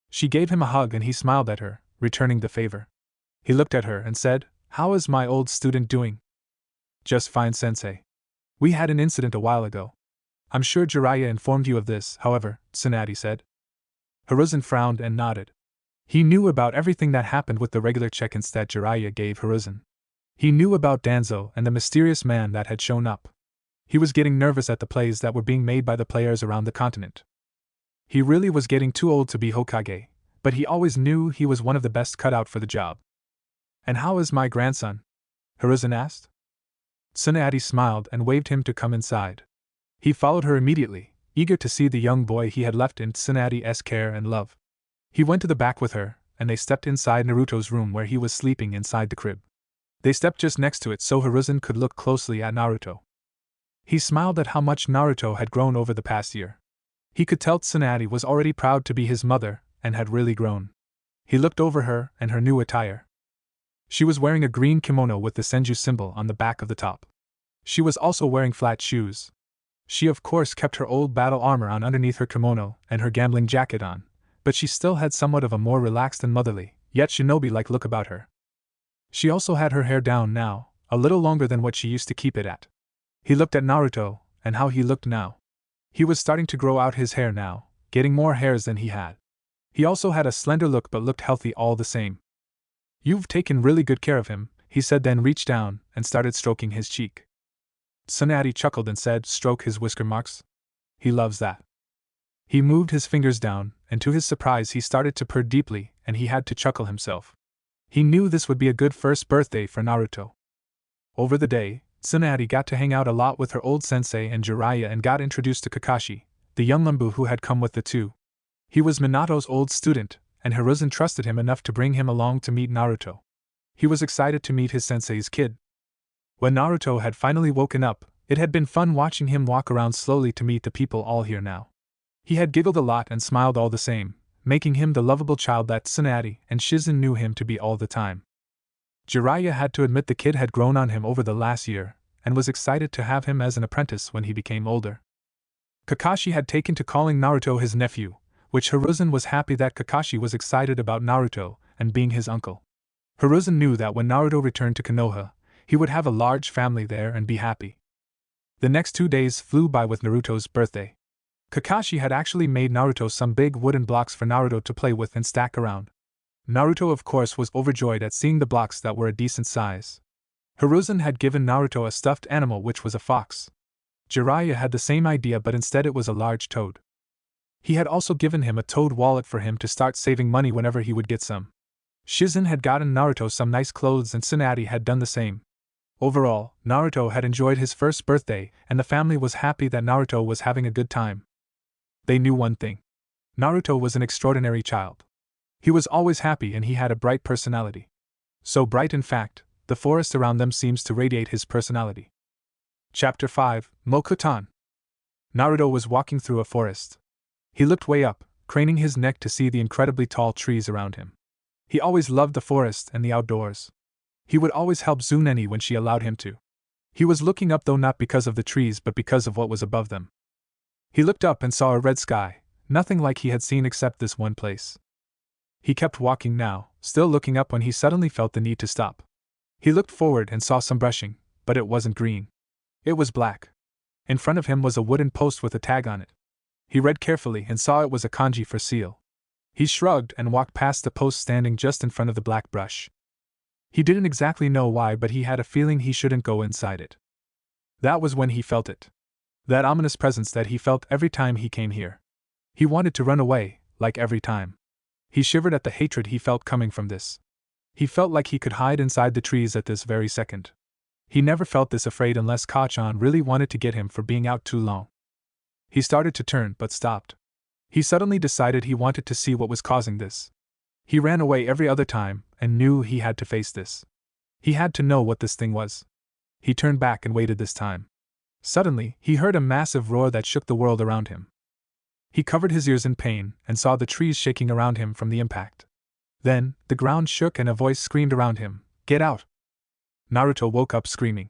She gave him a hug and he smiled at her, returning the favor. He looked at her and said, "How is my old student doing?" "Just fine, sensei. We had an incident a while ago. I'm sure Jiraiya informed you of this, however," Tsunade said. Hiruzen frowned and nodded. He knew about everything that happened with the regular check-ins that Jiraiya gave Hiruzen. He knew about Danzo and the mysterious man that had shown up. He was getting nervous at the plays that were being made by the players around the continent. He really was getting too old to be Hokage, but he always knew he was one of the best cut out for the job. "And how is my grandson?" Hiruzen asked. Tsunade smiled and waved him to come inside. He followed her immediately, eager to see the young boy he had left in Tsunade's care and love. He went to the back with her, and they stepped inside Naruto's room where he was sleeping inside the crib. They stepped just next to it so Hiruzen could look closely at Naruto. He smiled at how much Naruto had grown over the past year. He could tell Tsunade was already proud to be his mother and had really grown. He looked over her and her new attire. She was wearing a green kimono with the Senju symbol on the back of the top. She was also wearing flat shoes. She of course kept her old battle armor on underneath her kimono and her gambling jacket on, but she still had somewhat of a more relaxed and motherly, yet shinobi-like look about her. She also had her hair down now, a little longer than what she used to keep it at. He looked at Naruto, and how he looked now. He was starting to grow out his hair now, getting more hairs than he had. He also had a slender look but looked healthy all the same. "You've taken really good care of him," he said, then reached down and started stroking his cheek. Tsunade chuckled and said, "Stroke his whisker marks? He loves that." He moved his fingers down, and to his surprise he started to purr deeply, and he had to chuckle himself. He knew this would be a good first birthday for Naruto. Over the day, Tsunade got to hang out a lot with her old sensei and Jiraiya and got introduced to Kakashi, the young Lembu who had come with the two. He was Minato's old student, and Hiruzen trusted him enough to bring him along to meet Naruto. He was excited to meet his sensei's kid. When Naruto had finally woken up, it had been fun watching him walk around slowly to meet the people all here now. He had giggled a lot and smiled all the same, making him the lovable child that Tsunade and Shizen knew him to be all the time. Jiraiya had to admit the kid had grown on him over the last year, and was excited to have him as an apprentice when he became older. Kakashi had taken to calling Naruto his nephew, which Hiruzen was happy that Kakashi was excited about Naruto and being his uncle. Hiruzen knew that when Naruto returned to Konoha, he would have a large family there and be happy. The next 2 days flew by with Naruto's birthday. Kakashi had actually made Naruto some big wooden blocks for Naruto to play with and stack around. Naruto of course was overjoyed at seeing the blocks that were a decent size. Hiruzen had given Naruto a stuffed animal which was a fox. Jiraiya had the same idea but instead it was a large toad. He had also given him a toad wallet for him to start saving money whenever he would get some. Shizen had gotten Naruto some nice clothes and Tsunade had done the same. Overall, Naruto had enjoyed his first birthday and the family was happy that Naruto was having a good time. They knew one thing. Naruto was an extraordinary child. He was always happy and he had a bright personality. So bright in fact, the forest around them seems to radiate his personality. Chapter 5, Mokutan. Naruto was walking through a forest. He looked way up, craning his neck to see the incredibly tall trees around him. He always loved the forest and the outdoors. He would always help Tsunade when she allowed him to. He was looking up though not because of the trees but because of what was above them. He looked up and saw a red sky, nothing like he had seen except this one place. He kept walking now, still looking up when he suddenly felt the need to stop. He looked forward and saw some brushing, but it wasn't green. It was black. In front of him was a wooden post with a tag on it. He read carefully and saw it was a kanji for seal. He shrugged and walked past the post standing just in front of the black brush. He didn't exactly know why but he had a feeling he shouldn't go inside it. That was when he felt it. That ominous presence that he felt every time he came here. He wanted to run away, like every time. He shivered at the hatred he felt coming from this. He felt like he could hide inside the trees at this very second. He never felt this afraid unless Kachan really wanted to get him for being out too long. He started to turn but stopped. He suddenly decided he wanted to see what was causing this. He ran away every other time and knew he had to face this. He had to know what this thing was. He turned back and waited this time. Suddenly, he heard a massive roar that shook the world around him. He covered his ears in pain and saw the trees shaking around him from the impact. Then, the ground shook and a voice screamed around him, "Get out!" Naruto woke up screaming.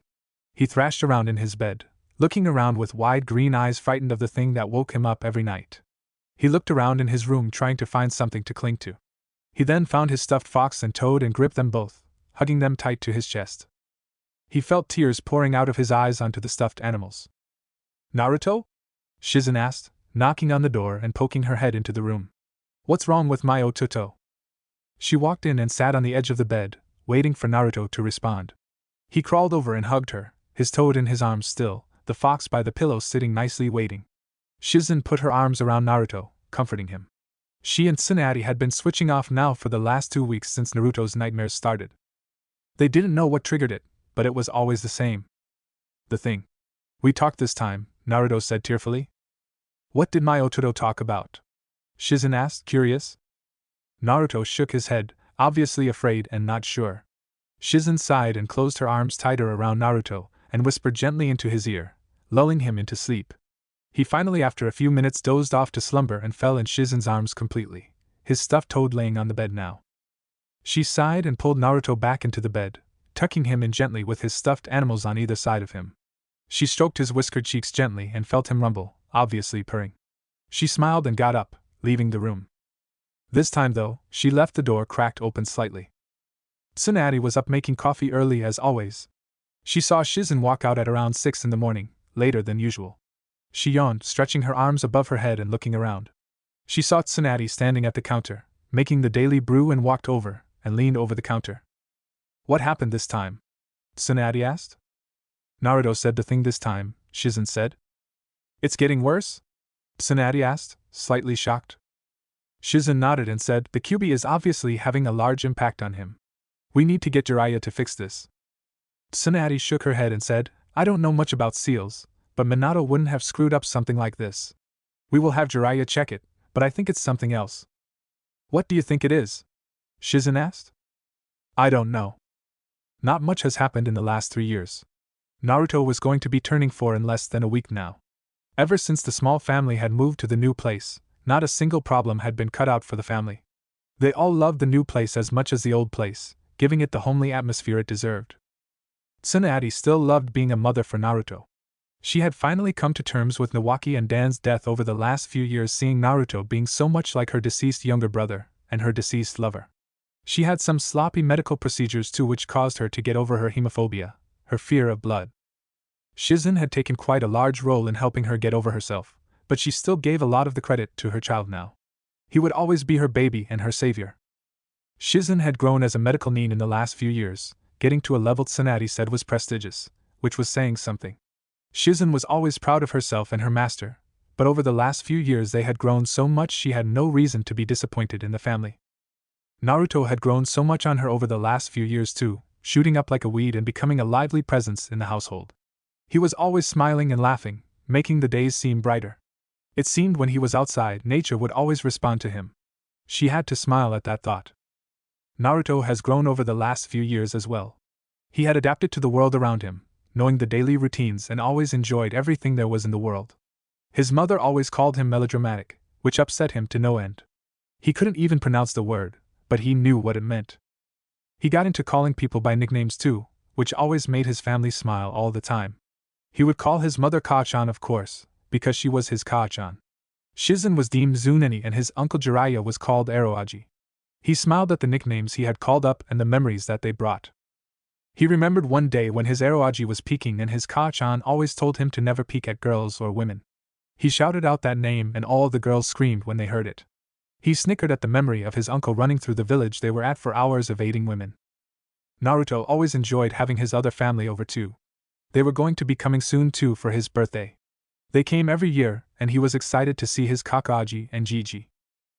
He thrashed around in his bed, looking around with wide green eyes frightened of the thing that woke him up every night. He looked around in his room trying to find something to cling to. He then found his stuffed fox and toad and gripped them both, hugging them tight to his chest. He felt tears pouring out of his eyes onto the stuffed animals. "Naruto?" Shizen asked, knocking on the door and poking her head into the room. "What's wrong with my Ototo?" She walked in and sat on the edge of the bed, waiting for Naruto to respond. He crawled over and hugged her, his toad in his arms still, the fox by the pillow sitting nicely waiting. Shizen put her arms around Naruto, comforting him. She and Tsunade had been switching off now for the last 2 weeks since Naruto's nightmares started. They didn't know what triggered it, but it was always the same. "The thing. We talked this time," Naruto said tearfully. "What did my Ototo talk about?" Shizen asked, curious. Naruto shook his head, obviously afraid and not sure. Shizen sighed and closed her arms tighter around Naruto, and whispered gently into his ear, lulling him into sleep. He finally, after a few minutes, dozed off to slumber and fell in Shizen's arms completely, his stuffed toad laying on the bed now. She sighed and pulled Naruto back into the bed, tucking him in gently with his stuffed animals on either side of him. She stroked his whiskered cheeks gently and felt him rumble, obviously purring. She smiled and got up, leaving the room. This time, though, she left the door cracked open slightly. Tsunade was up making coffee early as always. She saw Shizen walk out at around 6 in the morning, later than usual. She yawned, stretching her arms above her head and looking around. She saw Tsunade standing at the counter, making the daily brew, and walked over and leaned over the counter. What happened this time? Tsunade asked. Naruto said the thing this time, Shizen said. It's getting worse? Tsunade asked, slightly shocked. Shizen nodded and said, the Kyuubi is obviously having a large impact on him. We need to get Jiraiya to fix this. Tsunade shook her head and said, I don't know much about seals, but Minato wouldn't have screwed up something like this. We will have Jiraiya check it, but I think it's something else. What do you think it is? Shizen asked. I don't know. Not much has happened in the last 3 years. Naruto was going to be turning 4 in less than a week now. Ever since the small family had moved to the new place, not a single problem had been cut out for the family. They all loved the new place as much as the old place, giving it the homely atmosphere it deserved. Tsunade still loved being a mother for Naruto. She had finally come to terms with Nawaki and Dan's death over the last few years, seeing Naruto being so much like her deceased younger brother and her deceased lover. She had some sloppy medical procedures too, which caused her to get over her hemophobia, her fear of blood. Shizen had taken quite a large role in helping her get over herself, but she still gave a lot of the credit to her child now. He would always be her baby and her savior. Shizen had grown as a medical need in the last few years, getting to a level Tsunade said was prestigious, which was saying something. Shizen was always proud of herself and her master, but over the last few years they had grown so much she had no reason to be disappointed in the family. Naruto had grown so much on her over the last few years too, shooting up like a weed and becoming a lively presence in the household. He was always smiling and laughing, making the days seem brighter. It seemed when he was outside, nature would always respond to him. She had to smile at that thought. Naruto has grown over the last few years as well. He had adapted to the world around him, knowing the daily routines, and always enjoyed everything there was in the world. His mother always called him melodramatic, which upset him to no end. He couldn't even pronounce the word, but he knew what it meant. He got into calling people by nicknames too, which always made his family smile all the time. He would call his mother Ka-chan, of course, because she was his Ka-chan. Shizen was deemed Tsunade and his uncle Jiraiya was called Eroaji. He smiled at the nicknames he had called up and the memories that they brought. He remembered one day when his Eroaji was peeking and his Ka-chan always told him to never peek at girls or women. He shouted out that name and all the girls screamed when they heard it. He snickered at the memory of his uncle running through the village they were at for hours evading women. Naruto always enjoyed having his other family over too. They were going to be coming soon too for his birthday. They came every year, and he was excited to see his Kakaji and Jiji.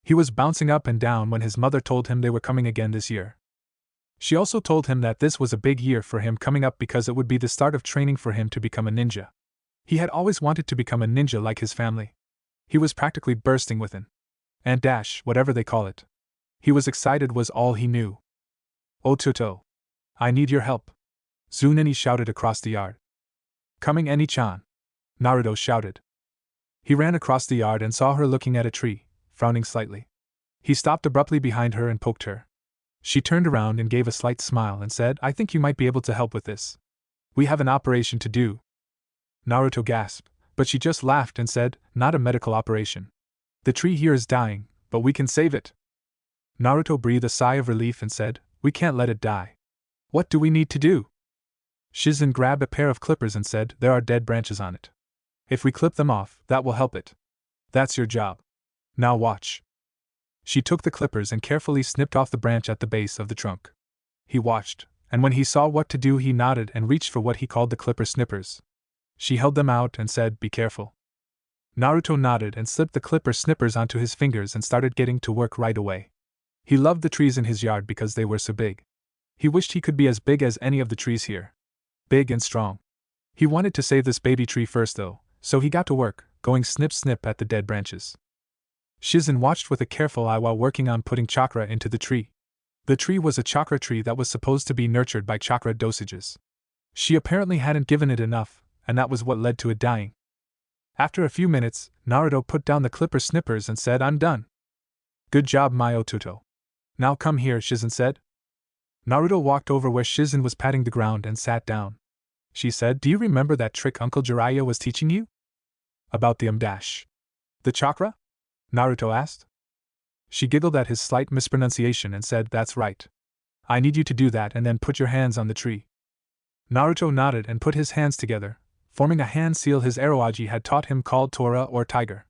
He was bouncing up and down when his mother told him they were coming again this year. She also told him that this was a big year for him coming up because it would be the start of training for him to become a ninja. He had always wanted to become a ninja like his family. He was practically bursting with and dash, whatever they call it. He was excited was all he knew. Ototo. I need your help. Tsunade shouted across the yard. Coming Eni-chan. Naruto shouted. He ran across the yard and saw her looking at a tree, frowning slightly. He stopped abruptly behind her and poked her. She turned around and gave a slight smile and said, I think you might be able to help with this. We have an operation to do. Naruto gasped, but she just laughed and said, not a medical operation. The tree here is dying, but we can save it. Naruto breathed a sigh of relief and said, we can't let it die. What do we need to do? Shizen grabbed a pair of clippers and said, there are dead branches on it. If we clip them off, that will help it. That's your job. Now watch. She took the clippers and carefully snipped off the branch at the base of the trunk. He watched, and when he saw what to do he nodded and reached for what he called the clipper snippers. She held them out and said, be careful. Naruto nodded and slipped the clipper snippers onto his fingers and started getting to work right away. He loved the trees in his yard because they were so big. He wished he could be as big as any of the trees here. Big and strong. He wanted to save this baby tree first though, so he got to work, going snip-snip at the dead branches. Shizen watched with a careful eye while working on putting chakra into the tree. The tree was a chakra tree that was supposed to be nurtured by chakra dosages. She apparently hadn't given it enough, and that was what led to it dying. After a few minutes, Naruto put down the clipper snippers and said, "I'm done." "Good job, Myotuto. Now come here," Shizen said. Naruto walked over where Shizen was patting the ground and sat down. She said, "Do you remember that trick Uncle Jiraiya was teaching you?" "About the the chakra?" Naruto asked. She giggled at his slight mispronunciation and said, "That's right. I need you to do that and then put your hands on the tree." Naruto nodded and put his hands together, forming a hand seal his Eroaji had taught him called Tora or Tiger.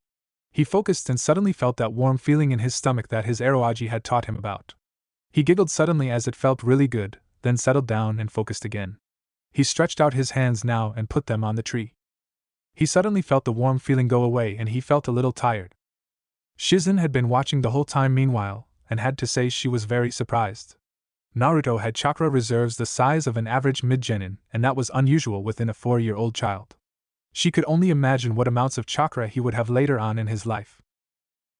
He focused and suddenly felt that warm feeling in his stomach that his Eroaji had taught him about. He giggled suddenly as it felt really good, then settled down and focused again. He stretched out his hands now and put them on the tree. He suddenly felt the warm feeling go away and he felt a little tired. Shizen had been watching the whole time meanwhile, and had to say she was very surprised. Naruto had chakra reserves the size of an average mid-genin, and that was unusual within a 4-year-old child. She could only imagine what amounts of chakra he would have later on in his life.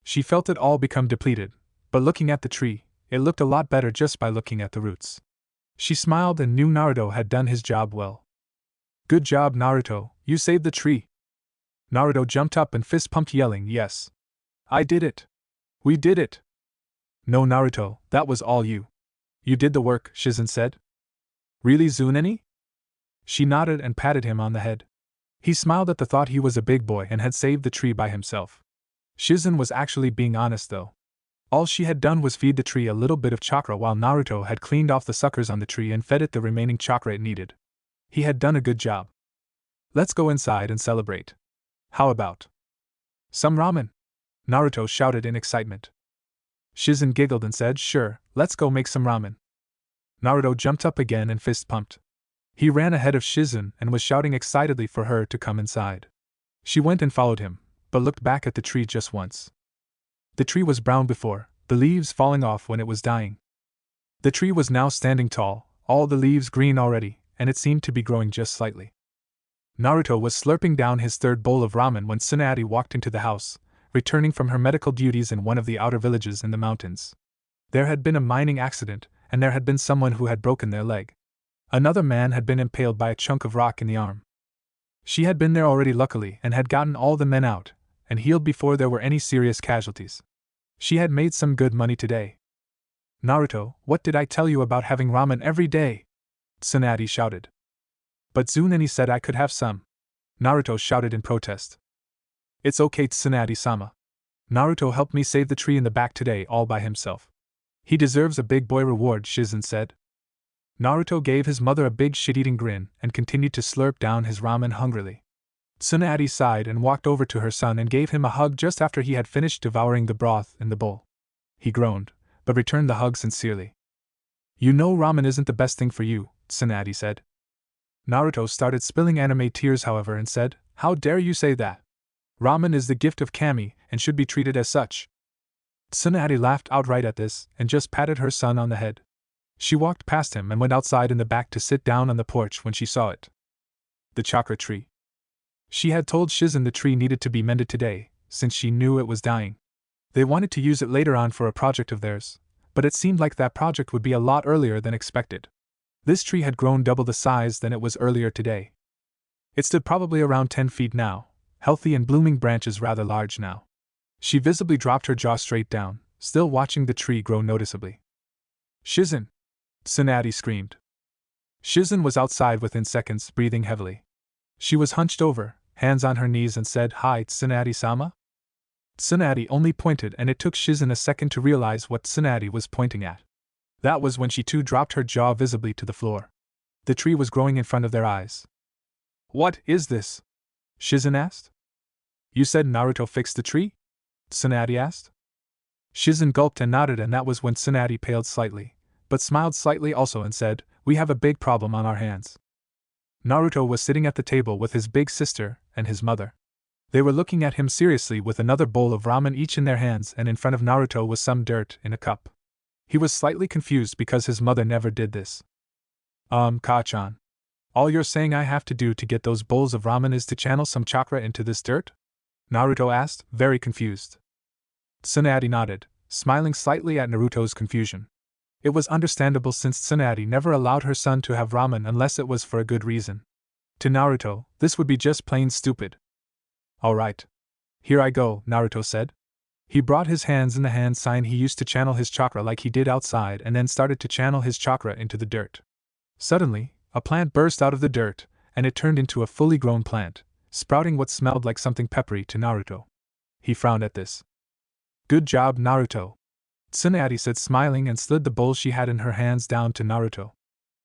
She felt it all become depleted, but looking at the tree, it looked a lot better just by looking at the roots. She smiled and knew Naruto had done his job well. "Good job, Naruto, you saved the tree." Naruto jumped up and fist-pumped yelling, "Yes. I did it. We did it." "No, Naruto, that was all you. You did the work," Shizen said. "Really, Tsunade?" She nodded and patted him on the head. He smiled at the thought he was a big boy and had saved the tree by himself. Shizen was actually being honest though. All she had done was feed the tree a little bit of chakra while Naruto had cleaned off the suckers on the tree and fed it the remaining chakra it needed. He had done a good job. "Let's go inside and celebrate. How about some ramen?" Naruto shouted in excitement. Shizen giggled and said, "Sure, let's go make some ramen." Naruto jumped up again and fist-pumped. He ran ahead of Shizen and was shouting excitedly for her to come inside. She went and followed him, but looked back at the tree just once. The tree was brown before, the leaves falling off when it was dying. The tree was now standing tall, all the leaves green already, and it seemed to be growing just slightly. Naruto was slurping down his third bowl of ramen when Tsunade walked into the house, returning from her medical duties in one of the outer villages in the mountains. There had been a mining accident, and there had been someone who had broken their leg. Another man had been impaled by a chunk of rock in the arm. She had been there already luckily and had gotten all the men out, and healed before there were any serious casualties. She had made some good money today. "Naruto, what did I tell you about having ramen every day?" Tsunade shouted. "But Tsunade said I could have some," Naruto shouted in protest. "It's okay, Tsunade-sama. Naruto helped me save the tree in the back today all by himself. He deserves a big boy reward," Shizen said. Naruto gave his mother a big shit-eating grin and continued to slurp down his ramen hungrily. Tsunade sighed and walked over to her son and gave him a hug just after he had finished devouring the broth in the bowl. He groaned, but returned the hug sincerely. "You know ramen isn't the best thing for you," Tsunade said. Naruto started spilling anime tears however and said, "How dare you say that? Ramen is the gift of Kami and should be treated as such." Tsunade laughed outright at this and just patted her son on the head. She walked past him and went outside in the back to sit down on the porch when she saw it. The chakra tree. She had told Shizen the tree needed to be mended today, since she knew it was dying. They wanted to use it later on for a project of theirs, but it seemed like that project would be a lot earlier than expected. This tree had grown double the size than it was earlier today. It stood probably around 10 feet now, healthy and blooming branches rather large now. She visibly dropped her jaw straight down, still watching the tree grow noticeably. "Shizen!" Tsunade screamed. Shizen was outside within seconds, breathing heavily. She was hunched over, hands on her knees and said, "Hi, Tsunade-sama?" Tsunade only pointed and it took Shizen a second to realize what Tsunade was pointing at. That was when she too dropped her jaw visibly to the floor. The tree was growing in front of their eyes. "What is this?" Shizen asked. "You said Naruto fixed the tree?" Tsunade asked. Shizen gulped and nodded, and that was when Tsunade paled slightly, but smiled slightly also and said, "We have a big problem on our hands." Naruto was sitting at the table with his big sister and his mother. They were looking at him seriously with another bowl of ramen each in their hands, and in front of Naruto was some dirt in a cup. He was slightly confused because his mother never did this. Ka-chan. All you're saying I have to do to get those bowls of ramen is to channel some chakra into this dirt?" Naruto asked, very confused. Tsunade nodded, smiling slightly at Naruto's confusion. It was understandable since Tsunade never allowed her son to have ramen unless it was for a good reason. To Naruto, this would be just plain stupid. Alright. Here I go, Naruto said. He brought his hands in the hand sign he used to channel his chakra like he did outside and then started to channel his chakra into the dirt. Suddenly, a plant burst out of the dirt, and it turned into a fully grown plant, sprouting what smelled like something peppery to Naruto. He frowned at this. Good job, Naruto, Tsunade said smiling and slid the bowl she had in her hands down to Naruto.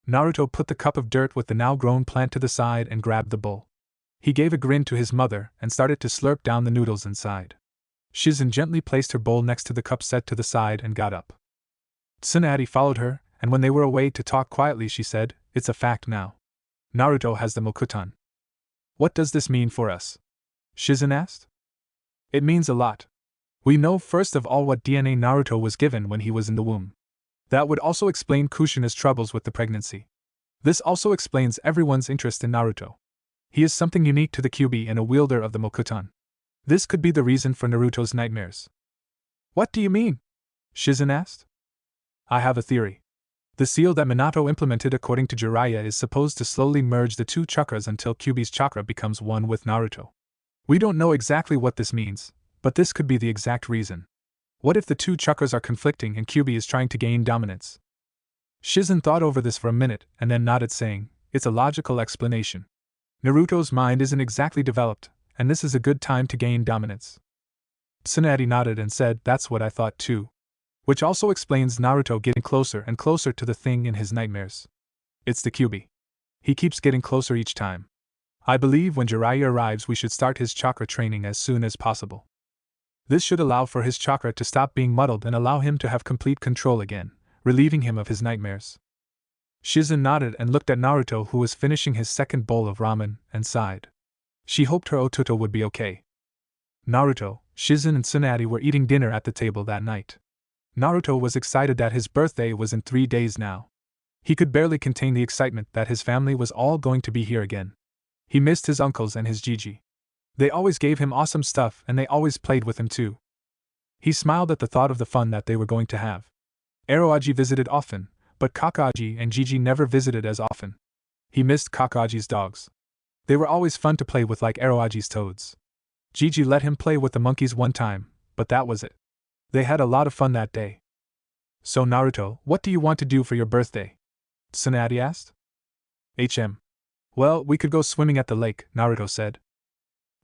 Naruto put the cup of dirt with the now grown plant to the side and grabbed the bowl. He gave a grin to his mother and started to slurp down the noodles inside. Shizen gently placed her bowl next to the cup set to the side and got up. Tsunade followed her, and when they were away to talk quietly she said, "It's a fact now. Naruto has the Mokuton." "What does this mean for us?" Shizen asked. "It means a lot. We know first of all what DNA Naruto was given when he was in the womb. That would also explain Kushina's troubles with the pregnancy. This also explains everyone's interest in Naruto. He is something unique to the Kyuubi and a wielder of the Mokuton. This could be the reason for Naruto's nightmares." "What do you mean?" Shizen asked. "I have a theory. The seal that Minato implemented according to Jiraiya is supposed to slowly merge the two chakras until Kyuubi's chakra becomes one with Naruto. We don't know exactly what this means, but this could be the exact reason. What if the two chakras are conflicting and Kyuubi is trying to gain dominance?" Shizen thought over this for a minute and then nodded, saying, "It's a logical explanation. Naruto's mind isn't exactly developed, and this is a good time to gain dominance." Tsunade nodded and said, "That's what I thought too. Which also explains Naruto getting closer and closer to the thing in his nightmares. It's the Kyuubi. He keeps getting closer each time. I believe when Jiraiya arrives we should start his chakra training as soon as possible. This should allow for his chakra to stop being muddled and allow him to have complete control again, relieving him of his nightmares." Shizen nodded and looked at Naruto, who was finishing his second bowl of ramen, and sighed. She hoped her Ototo would be okay. Naruto, Shizen and Tsunade were eating dinner at the table that night. Naruto was excited that his birthday was in 3 days now. He could barely contain the excitement that his family was all going to be here again. He missed his uncles and his Gigi. They always gave him awesome stuff and they always played with him too. He smiled at the thought of the fun that they were going to have. Aroaji visited often, but Kakaji and Gigi never visited as often. He missed Kakaji's dogs. They were always fun to play with, like Aroaji's toads. Gigi let him play with the monkeys one time, but that was it. They had a lot of fun that day. "So Naruto, what do you want to do for your birthday?" Tsunade asked. Well, we could go swimming at the lake," Naruto said.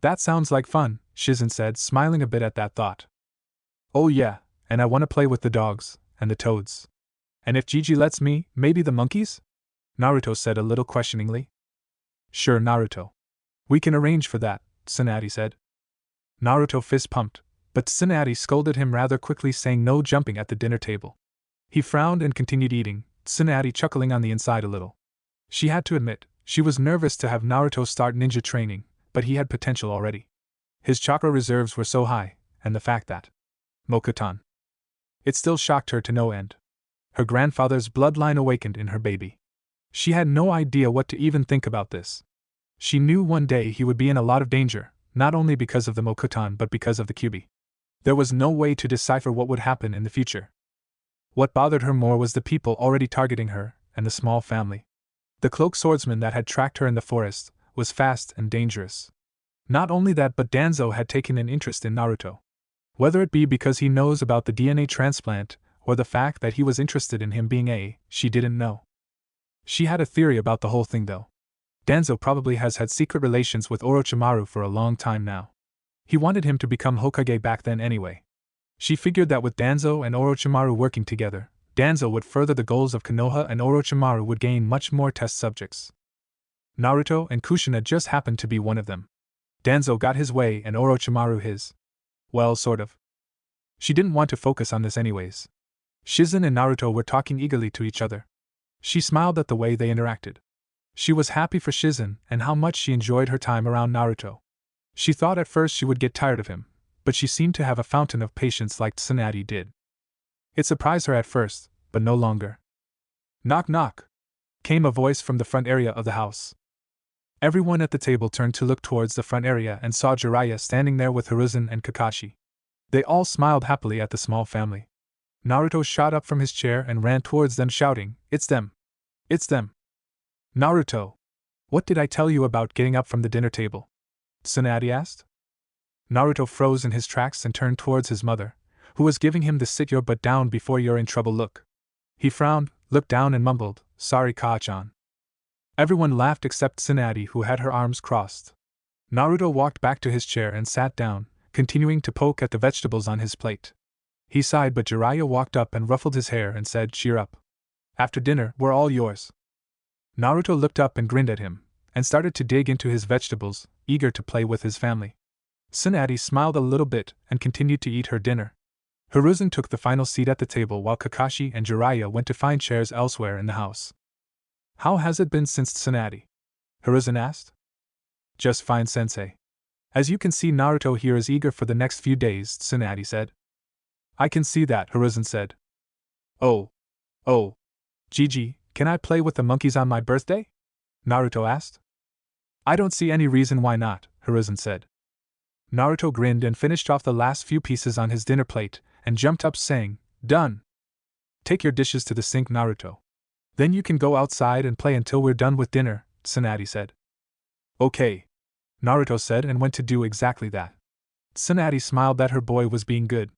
"That sounds like fun," Shizen said, smiling a bit at that thought. "Oh yeah, and I want to play with the dogs, and the toads. And if Gigi lets me, maybe the monkeys?" Naruto said a little questioningly. "Sure, Naruto. We can arrange for that," Tsunade said. Naruto fist pumped, but Tsunade scolded him rather quickly, saying no jumping at the dinner table. He frowned and continued eating, Tsunade chuckling on the inside a little. She had to admit, she was nervous to have Naruto start ninja training, but he had potential already. His chakra reserves were so high, and the fact that Mokuton. It still shocked her to no end. Her grandfather's bloodline awakened in her baby. She had no idea what to even think about this. She knew one day he would be in a lot of danger, not only because of the Mokuton but because of the Kyuubi. There was no way to decipher what would happen in the future. What bothered her more was the people already targeting her, and the small family. The cloak swordsman that had tracked her in the forest was fast and dangerous. Not only that, but Danzo had taken an interest in Naruto. Whether it be because he knows about the DNA transplant, or the fact that he was interested in him being she didn't know. She had a theory about the whole thing though. Danzo probably has had secret relations with Orochimaru for a long time now. He wanted him to become Hokage back then anyway. She figured that with Danzo and Orochimaru working together, Danzo would further the goals of Konoha and Orochimaru would gain much more test subjects. Naruto and Kushina just happened to be one of them. Danzo got his way and Orochimaru his. Well, sort of. She didn't want to focus on this anyways. Shizen and Naruto were talking eagerly to each other. She smiled at the way they interacted. She was happy for Shizen and how much she enjoyed her time around Naruto. She thought at first she would get tired of him, but she seemed to have a fountain of patience like Tsunade did. It surprised her at first, but no longer. "Knock knock," came a voice from the front area of the house. Everyone at the table turned to look towards the front area and saw Jiraiya standing there with Hiruzen and Kakashi. They all smiled happily at the small family. Naruto shot up from his chair and ran towards them shouting, "It's them! It's them! Naruto! What did I tell you about getting up from the dinner table? Tsunade asked. Naruto froze in his tracks and turned towards his mother, who was giving him the sit your butt down before you're in trouble look. He frowned, looked down and mumbled, "Sorry, Ka-chan." Everyone laughed except Tsunade, who had her arms crossed. Naruto walked back to his chair and sat down, continuing to poke at the vegetables on his plate. He sighed, but Jiraiya walked up and ruffled his hair and said, "Cheer up. After dinner, we're all yours." Naruto looked up and grinned at him, and started to dig into his vegetables, eager to play with his family. Tsunade smiled a little bit and continued to eat her dinner. Hiruzen took the final seat at the table while Kakashi and Jiraiya went to find chairs elsewhere in the house. "How has it been since Tsunade?" Hiruzen asked. "Just fine, sensei. As you can see, Naruto here is eager for the next few days," Tsunade said. "I can see that," Hiruzen said. Oh, Gigi, can I play with the monkeys on my birthday?" Naruto asked. "I don't see any reason why not," Hiruzen said. Naruto grinned and finished off the last few pieces on his dinner plate, and jumped up saying, "Done! Take your dishes to the sink, Naruto. Then you can go outside and play until we're done with dinner," Tsunade said. "Okay," Naruto said and went to do exactly that. Tsunade smiled that her boy was being good.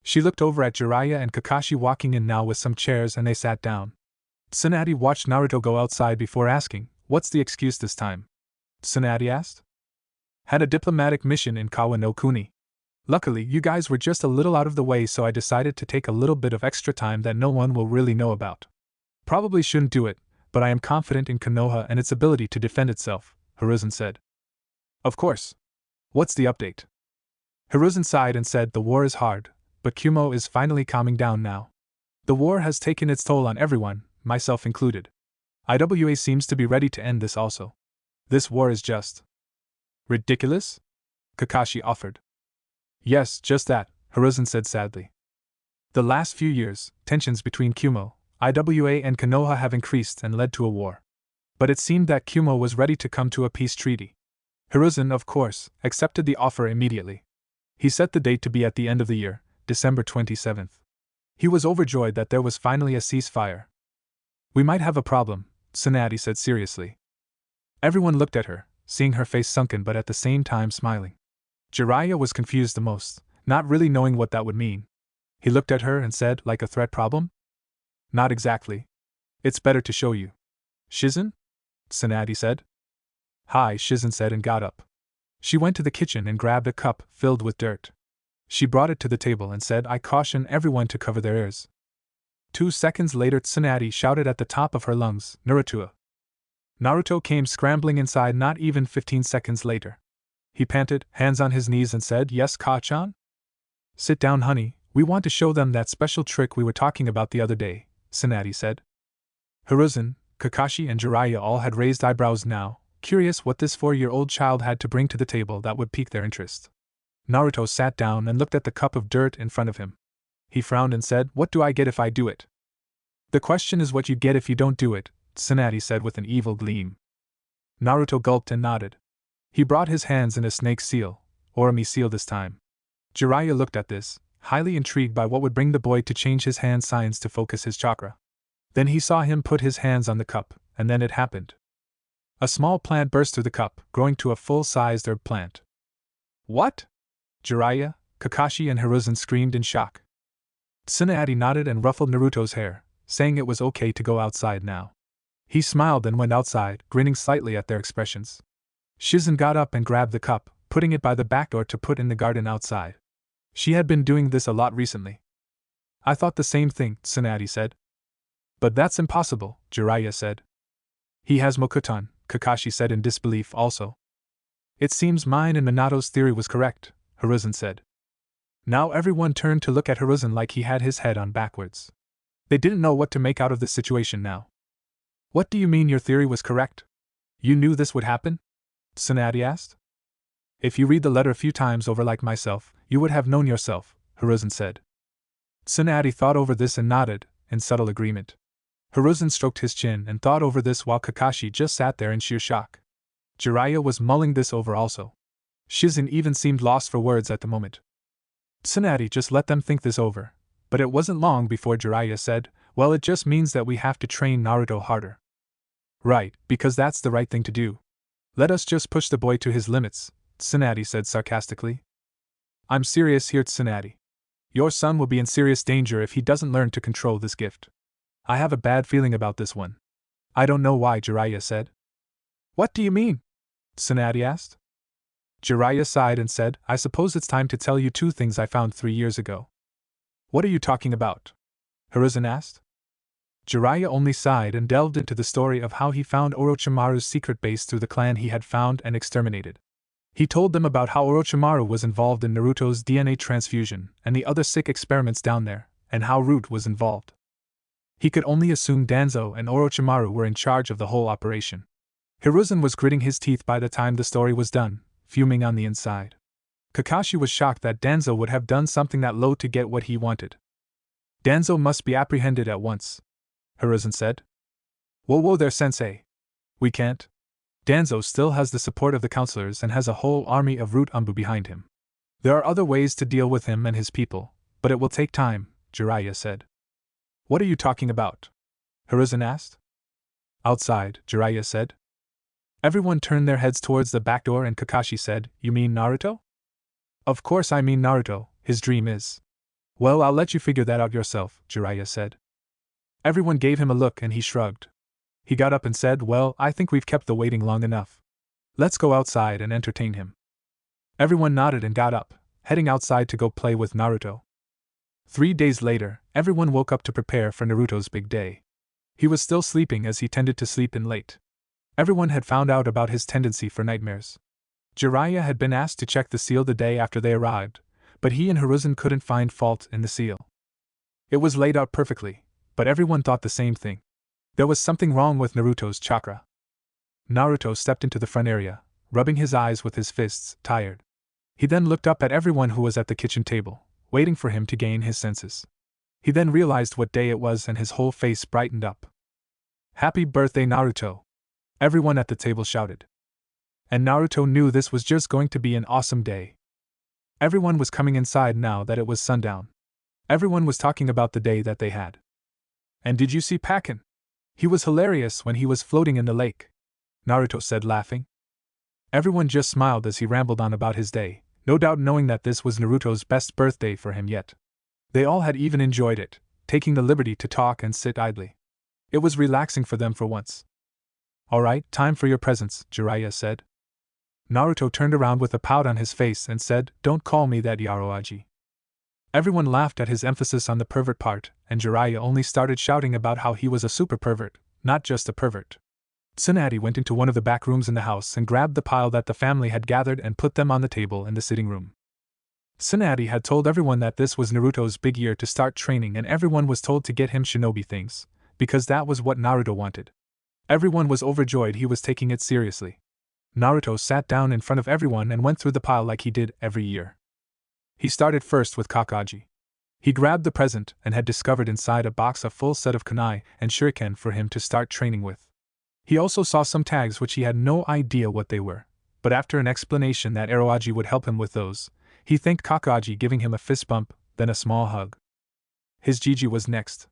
She looked over at Jiraiya and Kakashi walking in now with some chairs and they sat down. Tsunade watched Naruto go outside before asking, "What's the excuse this time?" Tsunade asked. "Had a diplomatic mission in Kawa no Kuni. Luckily, you guys were just a little out of the way, so I decided to take a little bit of extra time that no one will really know about. Probably shouldn't do it, but I am confident in Konoha and its ability to defend itself," Hiruzen said. "Of course. What's the update?" Hiruzen sighed and said, "The war is hard, but Kumo is finally calming down now. The war has taken its toll on everyone, myself included. IWA seems to be ready to end this also. This war is just ridiculous?" Kakashi offered. "Yes, just that," Hiruzen said sadly. "The last few years, tensions between Kumo, IWA and Konoha have increased and led to a war. But it seemed that Kumo was ready to come to a peace treaty. Hiruzen, of course, accepted the offer immediately. He set the date to be at the end of the year, December 27th. He was overjoyed that there was finally a ceasefire. "We might have a problem," Tsunade said seriously. Everyone looked at her, seeing her face sunken but at the same time smiling. Jiraiya was confused the most, not really knowing what that would mean. He looked at her and said, "Like a threat problem?" "Not exactly. It's better to show you." "Shizen?" Tsunade said. "Hi," Shizen said and got up. She went to the kitchen and grabbed a cup filled with dirt. She brought it to the table and said, "I caution everyone to cover their ears." 2 seconds later, Tsunade shouted at the top of her lungs, "Naruto!" Naruto came scrambling inside not even 15 seconds later. He panted, hands on his knees, and said, "Yes, Ka-chan?" "Sit down, honey, we want to show them that special trick we were talking about the other day," Tsunade said. Hiruzen, Kakashi, and Jiraiya all had raised eyebrows now, curious what this 4-year-old child had to bring to the table that would pique their interest. Naruto sat down and looked at the cup of dirt in front of him. He frowned and said, "What do I get if I do it?" "The question is what you get if you don't do it," Tsunade said with an evil gleam. Naruto gulped and nodded. He brought his hands in a snake seal, origami seal this time. Jiraiya looked at this, highly intrigued by what would bring the boy to change his hand signs to focus his chakra. Then he saw him put his hands on the cup, and then it happened. A small plant burst through the cup, growing to a full-sized herb plant. "What?" Jiraiya, Kakashi, and Hiruzen screamed in shock. Tsunade nodded and ruffled Naruto's hair, saying it was okay to go outside now. He smiled and went outside, grinning slightly at their expressions. Shizen got up and grabbed the cup, putting it by the back door to put in the garden outside. She had been doing this a lot recently. "I thought the same thing," Tsunade said. "But that's impossible," Jiraiya said. "He has Mokuton," Kakashi said in disbelief also. "It seems mine and Minato's theory was correct," Hiruzen said. Now everyone turned to look at Hiruzen like he had his head on backwards. They didn't know what to make out of this situation now. "What do you mean your theory was correct? You knew this would happen?" Tsunade asked. "If you read the letter a few times over like myself, you would have known yourself," Hiruzen said. Tsunade thought over this and nodded, in subtle agreement. Hiruzen stroked his chin and thought over this while Kakashi just sat there in sheer shock. Jiraiya was mulling this over also. Shizen even seemed lost for words at the moment. Tsunade just let them think this over, but it wasn't long before Jiraiya said, "Well, it just means that we have to train Naruto harder." Right, because that's the right thing to do. Let us just push the boy to his limits, Tsunade said sarcastically. I'm serious here, Tsunade. Your son will be in serious danger if he doesn't learn to control this gift. I have a bad feeling about this one. I don't know why, Jiraiya said. What do you mean? Tsunade asked. Jiraiya sighed and said, I suppose it's time to tell you 2 things I found 3 years ago. What are you talking about? Hiruzen asked. Jiraiya only sighed and delved into the story of how he found Orochimaru's secret base through the clan he had found and exterminated. He told them about how Orochimaru was involved in Naruto's DNA transfusion and the other sick experiments down there, and how Root was involved. He could only assume Danzo and Orochimaru were in charge of the whole operation. Hiruzen was gritting his teeth by the time the story was done, fuming on the inside. Kakashi was shocked that Danzo would have done something that low to get what he wanted. Danzo must be apprehended at once, Hiruzen said. Whoa there, sensei. We can't. Danzo still has the support of the counselors and has a whole army of Root Anbu behind him. There are other ways to deal with him and his people, but it will take time, Jiraiya said. What are you talking about? Hiruzen asked. Outside, Jiraiya said. Everyone turned their heads towards the back door and Kakashi said, You mean Naruto? Of course I mean Naruto, his dream is. Well, I'll let you figure that out yourself, Jiraiya said. Everyone gave him a look and he shrugged. He got up and said, Well, I think we've kept the waiting long enough. Let's go outside and entertain him. Everyone nodded and got up, heading outside to go play with Naruto. 3 days later, everyone woke up to prepare for Naruto's big day. He was still sleeping as he tended to sleep in late. Everyone had found out about his tendency for nightmares. Jiraiya had been asked to check the seal the day after they arrived, but he and Hiruzen couldn't find fault in the seal. It was laid out perfectly, but everyone thought the same thing. There was something wrong with Naruto's chakra. Naruto stepped into the front area, rubbing his eyes with his fists, tired. He then looked up at everyone who was at the kitchen table, waiting for him to gain his senses. He then realized what day it was and his whole face brightened up. Happy birthday, Naruto! Everyone at the table shouted. And Naruto knew this was just going to be an awesome day. Everyone was coming inside now that it was sundown. Everyone was talking about the day that they had. And did you see Pakken? He was hilarious when he was floating in the lake, Naruto said, laughing. Everyone just smiled as he rambled on about his day, no doubt knowing that this was Naruto's best birthday for him yet. They all had even enjoyed it, taking the liberty to talk and sit idly. It was relaxing for them for once. Alright, time for your presents, Jiraiya said. Naruto turned around with a pout on his face and said, Don't call me that, Yaroaji. Everyone laughed at his emphasis on the pervert part, and Jiraiya only started shouting about how he was a super pervert, not just a pervert. Tsunade went into one of the back rooms in the house and grabbed the pile that the family had gathered and put them on the table in the sitting room. Tsunade had told everyone that this was Naruto's big year to start training, and everyone was told to get him shinobi things, because that was what Naruto wanted. Everyone was overjoyed he was taking it seriously. Naruto sat down in front of everyone and went through the pile like he did every year. He started first with Kakashi. He grabbed the present and had discovered inside a box a full set of kunai and shuriken for him to start training with. He also saw some tags which he had no idea what they were, but after an explanation that Eroaji would help him with those, he thanked Kakashi, giving him a fist bump, then a small hug. His Gigi was next.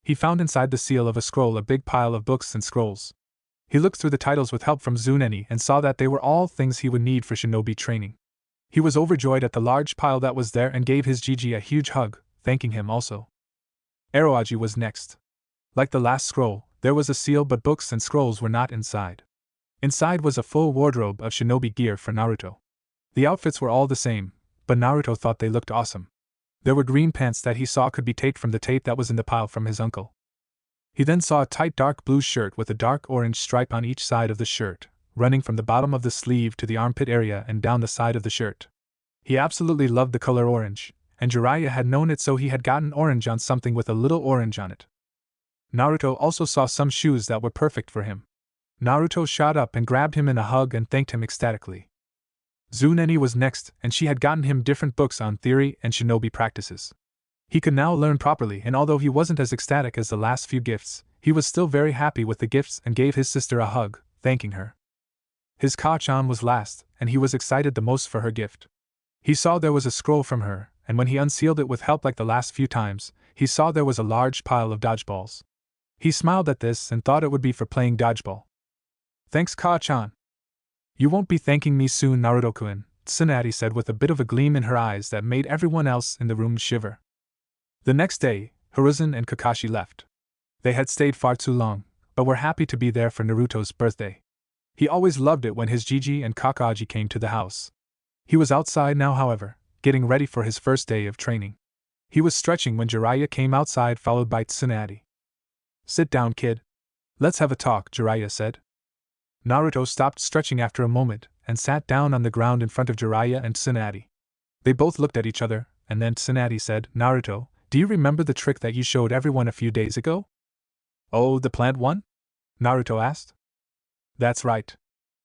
He found inside the seal of a scroll a big pile of books and scrolls. He looked through the titles with help from Tsunade and saw that they were all things he would need for shinobi training. He was overjoyed at the large pile that was there and gave his Gigi a huge hug, thanking him also. Eroaji was next. Like the last scroll, there was a seal, but books and scrolls were not inside. Inside was a full wardrobe of shinobi gear for Naruto. The outfits were all the same, but Naruto thought they looked awesome. There were green pants that he saw could be taped from the tape that was in the pile from his uncle. He then saw a tight dark blue shirt with a dark orange stripe on each side of the shirt, running from the bottom of the sleeve to the armpit area and down the side of the shirt. He absolutely loved the color orange, and Jiraiya had known it, so he had gotten orange on something with a little orange on it. Naruto also saw some shoes that were perfect for him. Naruto shot up and grabbed him in a hug and thanked him ecstatically. Tsunade was next, and she had gotten him different books on theory and shinobi practices. He could now learn properly, and although he wasn't as ecstatic as the last few gifts, he was still very happy with the gifts and gave his sister a hug, thanking her. His Ka-chan was last, and he was excited the most for her gift. He saw there was a scroll from her, and when he unsealed it with help like the last few times, he saw there was a large pile of dodgeballs. He smiled at this and thought it would be for playing dodgeball. Thanks, Ka-chan. You won't be thanking me soon, Naruto-kun, Tsunade said with a bit of a gleam in her eyes that made everyone else in the room shiver. The next day, Hiruzen and Kakashi left. They had stayed far too long, but were happy to be there for Naruto's birthday. He always loved it when his Jiji and Kakashi came to the house. He was outside now, however, getting ready for his first day of training. He was stretching when Jiraiya came outside, followed by Tsunade. Sit down, kid. Let's have a talk, Jiraiya said. Naruto stopped stretching after a moment and sat down on the ground in front of Jiraiya and Tsunade. They both looked at each other, and then Tsunade said, Naruto, do you remember the trick that you showed everyone a few days ago? Oh, the plant one? Naruto asked. That's right.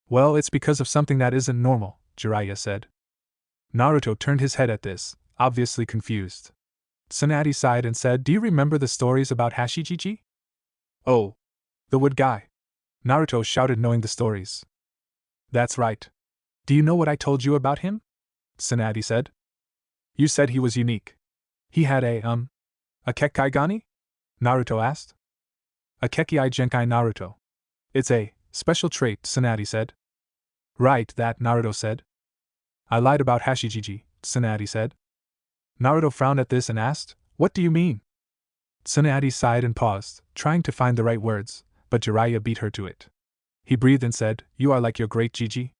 Well, it's because of something that isn't normal, Jiraiya said. Naruto turned his head at this, obviously confused. Tsunade sighed and said, Do you remember the stories about Hashijiji? Oh, the wood guy. Naruto shouted, knowing the stories. That's right. Do you know what I told you about him? Tsunade said. You said he was unique. He had a Kekkei Gani? Naruto asked. A Kekkei Genkai Naruto. It's a special trait, Tsunade said. Right, that, Naruto said. I lied about Hashijiji, Tsunade said. Naruto frowned at this and asked, What do you mean? Tsunade sighed and paused, trying to find the right words, but Jiraiya beat her to it. He breathed and said, You are like your great Jiji.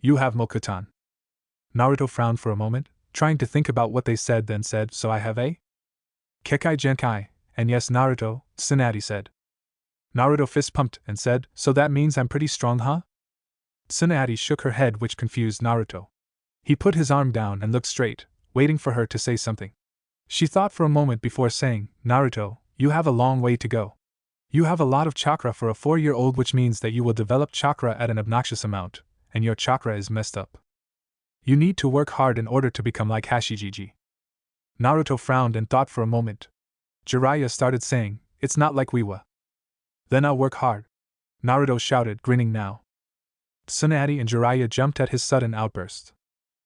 You have Mokutan. Naruto frowned for a moment, trying to think about what they said, then said, So I have a Kekkei Genkai, and yes, Naruto, Tsunade said. Naruto fist pumped and said, So that means I'm pretty strong, huh? Tsunade shook her head, which confused Naruto. He put his arm down and looked straight, waiting for her to say something. She thought for a moment before saying, Naruto, you have a long way to go. You have a lot of chakra for a 4-year-old, which means that you will develop chakra at an obnoxious amount, and your chakra is messed up. You need to work hard in order to become like Hashijiji. Naruto frowned and thought for a moment. Jiraiya started saying, It's not like we were. Then I'll work hard. Naruto shouted, grinning now. Tsunade and Jiraiya jumped at his sudden outburst.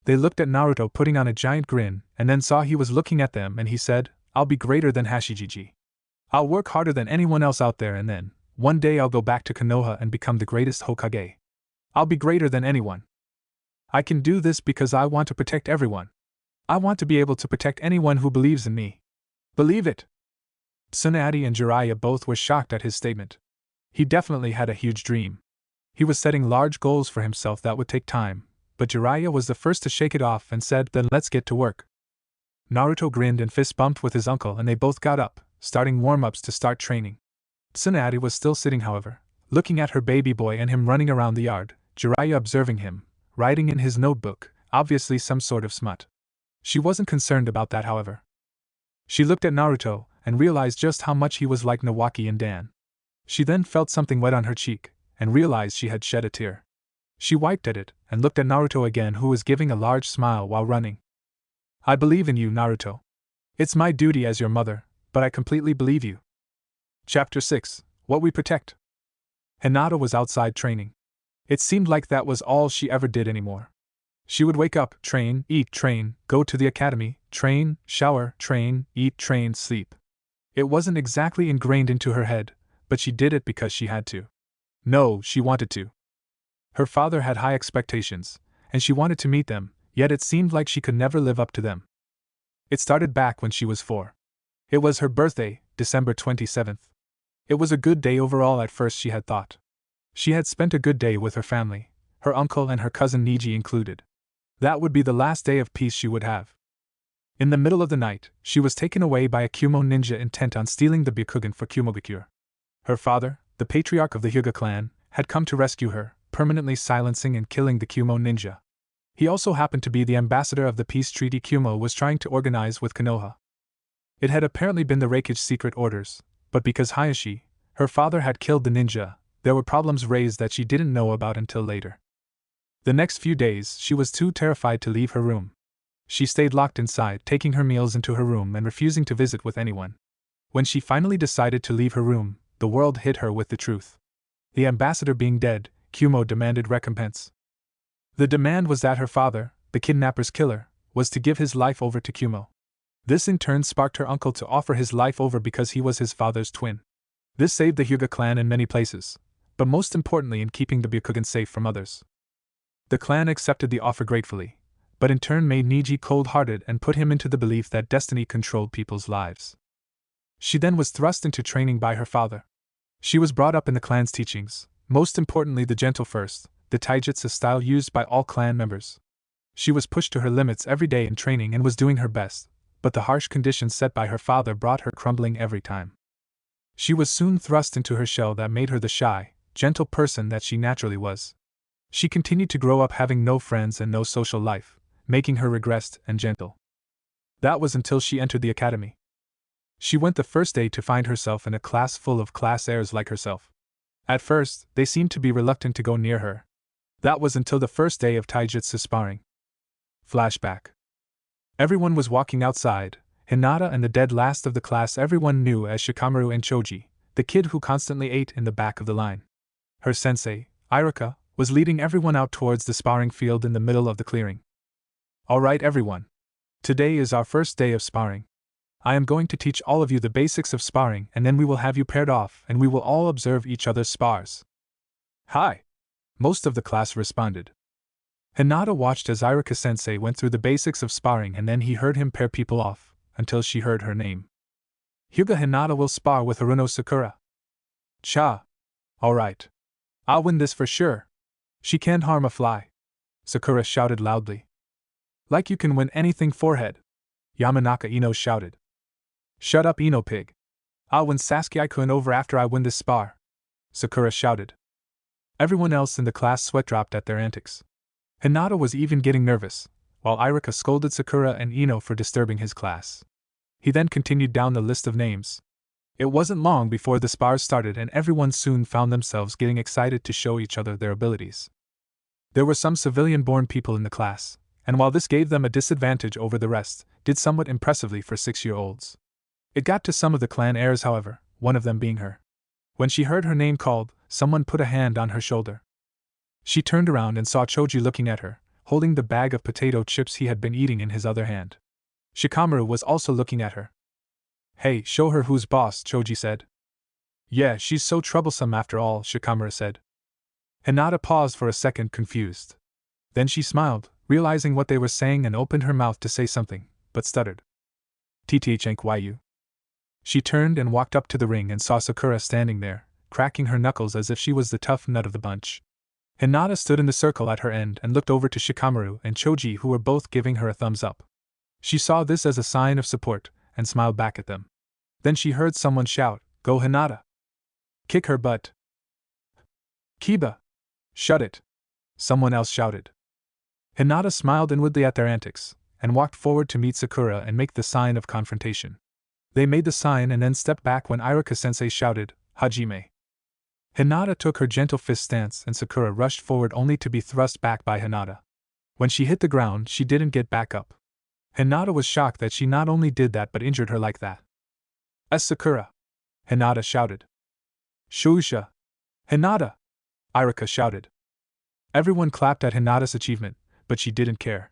They looked at Naruto putting on a giant grin, and then saw he was looking at them, and he said, I'll be greater than Hashijiji. I'll work harder than anyone else out there, and then, one day I'll go back to Konoha and become the greatest Hokage. I'll be greater than anyone. I can do this because I want to protect everyone. I want to be able to protect anyone who believes in me. Believe it. Tsunade and Jiraiya both were shocked at his statement. He definitely had a huge dream. He was setting large goals for himself that would take time, but Jiraiya was the first to shake it off and said, Then let's get to work. Naruto grinned and fist bumped with his uncle, and they both got up, starting warm-ups to start training. Tsunade was still sitting, however, looking at her baby boy and him running around the yard, Jiraiya observing him, writing in his notebook, obviously some sort of smut. She wasn't concerned about that, however. She looked at Naruto and realized just how much he was like Nawaki and Dan. She then felt something wet on her cheek, and realized she had shed a tear. She wiped at it, and looked at Naruto again, who was giving a large smile while running. I believe in you, Naruto. It's my duty as your mother, but I completely believe you. Chapter 6, What We Protect. Hinata was outside training. It seemed like that was all she ever did anymore. She would wake up, train, eat, train, go to the academy, train, shower, train, eat, train, sleep. It wasn't exactly ingrained into her head, but she did it because she had to. No, she wanted to. Her father had high expectations, and she wanted to meet them, yet it seemed like she could never live up to them. It started back when she was 4. It was her birthday, December 27th. It was a good day overall at first, she had thought. She had spent a good day with her family, her uncle and her cousin Niji included. That would be the last day of peace she would have. In the middle of the night, she was taken away by a Kumo ninja intent on stealing the Byakugan for Kumogakure. Her father, the patriarch of the Hyuga clan, had come to rescue her, permanently silencing and killing the Kumo ninja. He also happened to be the ambassador of the peace treaty Kumo was trying to organize with Konoha. It had apparently been the Raikage secret orders, but because Hayashi, her father, had killed the ninja, there were problems raised that she didn't know about until later. The next few days, she was too terrified to leave her room. She stayed locked inside, taking her meals into her room and refusing to visit with anyone. When she finally decided to leave her room, the world hit her with the truth. The ambassador being dead, Kumo demanded recompense. The demand was that her father, the kidnapper's killer, was to give his life over to Kumo. This in turn sparked her uncle to offer his life over because he was his father's twin. This saved the Hyuga clan in many places, but most importantly in keeping the Byakugan safe from others. The clan accepted the offer gratefully, but in turn made Neji cold-hearted and put him into the belief that destiny controlled people's lives. She then was thrust into training by her father. She was brought up in the clan's teachings, most importantly the gentle first, the taijutsu style used by all clan members. She was pushed to her limits every day in training and was doing her best, but the harsh conditions set by her father brought her crumbling every time. She was soon thrust into her shell that made her the shy, gentle person that she naturally was. She continued to grow up having no friends and no social life, making her regressed and gentle. That was until she entered the academy. She went the first day to find herself in a class full of class heirs like herself. At first, they seemed to be reluctant to go near her. That was until the first day of taijutsu sparring. Flashback. Everyone was walking outside, Hinata and the dead last of the class everyone knew as Shikamaru and Choji, the kid who constantly ate in the back of the line. Her sensei, Iruka, was leading everyone out towards the sparring field in the middle of the clearing. Alright everyone. Today is our first day of sparring. I am going to teach all of you the basics of sparring and then we will have you paired off and we will all observe each other's spars. Hi! Most of the class responded. Hinata watched as Iruka-sensei went through the basics of sparring and then he heard him pair people off, until she heard her name. Hyuga Hinata will spar with Haruno Sakura. Cha! Alright. I'll win this for sure. She can't harm a fly. Sakura shouted loudly. Like you can win anything, forehead. Yamanaka Ino shouted. Shut up, Ino pig. I'll win Sasuke-kun over after I win this spar. Sakura shouted. Everyone else in the class sweat dropped at their antics. Hinata was even getting nervous, while Iruka scolded Sakura and Ino for disturbing his class. He then continued down the list of names. It wasn't long before the spars started and everyone soon found themselves getting excited to show each other their abilities. There were some civilian-born people in the class, and while this gave them a disadvantage over the rest, did somewhat impressively for 6-year-olds. It got to some of the clan heirs, however, one of them being her. When she heard her name called, someone put a hand on her shoulder. She turned around and saw Choji looking at her, holding the bag of potato chips he had been eating in his other hand. Shikamaru was also looking at her. Hey, show her who's boss, Choji said. Yeah, she's so troublesome after all, Shikamaru said. Hinata paused for a second, confused. Then she smiled, realizing what they were saying, and opened her mouth to say something, but stuttered. TTHNKYU. She turned and walked up to the ring and saw Sakura standing there, cracking her knuckles as if she was the tough nut of the bunch. Hinata stood in the circle at her end and looked over to Shikamaru and Choji, who were both giving her a thumbs up. She saw this as a sign of support, and smiled back at them. Then she heard someone shout, Go Hinata! Kick her butt! Kiba! Shut it! Someone else shouted. Hinata smiled inwardly at their antics, and walked forward to meet Sakura and make the sign of confrontation. They made the sign and then stepped back when Iruka-sensei shouted, Hajime. Hinata took her gentle fist stance and Sakura rushed forward only to be thrust back by Hinata. When she hit the ground, she didn't get back up. Hinata was shocked that she not only did that but injured her like that. Sakura! Hinata shouted. Shusha! Hinata! Iruka shouted. Everyone clapped at Hinata's achievement, but she didn't care.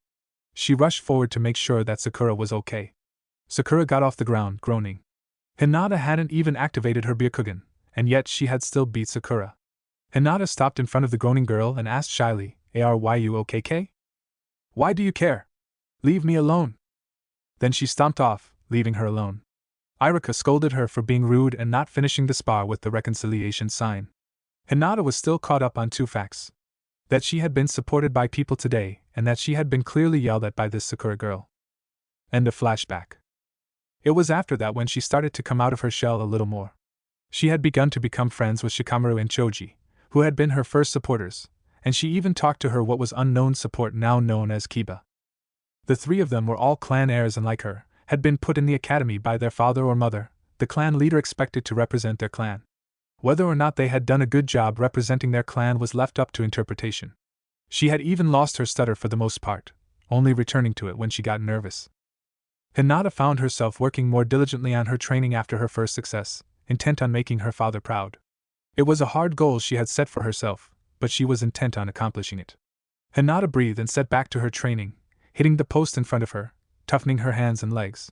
She rushed forward to make sure that Sakura was okay. Sakura got off the ground, groaning. Hinata hadn't even activated her Byakugan, and yet she had still beat Sakura. Hinata stopped in front of the groaning girl and asked shyly, Are you okay? Why do you care? Leave me alone. Then she stomped off, leaving her alone. Iruka scolded her for being rude and not finishing the spar with the reconciliation sign. Hinata was still caught up on two facts. That she had been supported by people today, and that she had been clearly yelled at by this Sakura girl. End of flashback. It was after that when she started to come out of her shell a little more. She had begun to become friends with Shikamaru and Choji, who had been her first supporters, and she even talked to her what was unknown support now known as Kiba. The three of them were all clan heirs and like her, had been put in the academy by their father or mother, the clan leader expected to represent their clan. Whether or not they had done a good job representing their clan was left up to interpretation. She had even lost her stutter for the most part, only returning to it when she got nervous. Hinata found herself working more diligently on her training after her first success, intent on making her father proud. It was a hard goal she had set for herself, but she was intent on accomplishing it. Hinata breathed and set back to her training, hitting the post in front of her, toughening her hands and legs.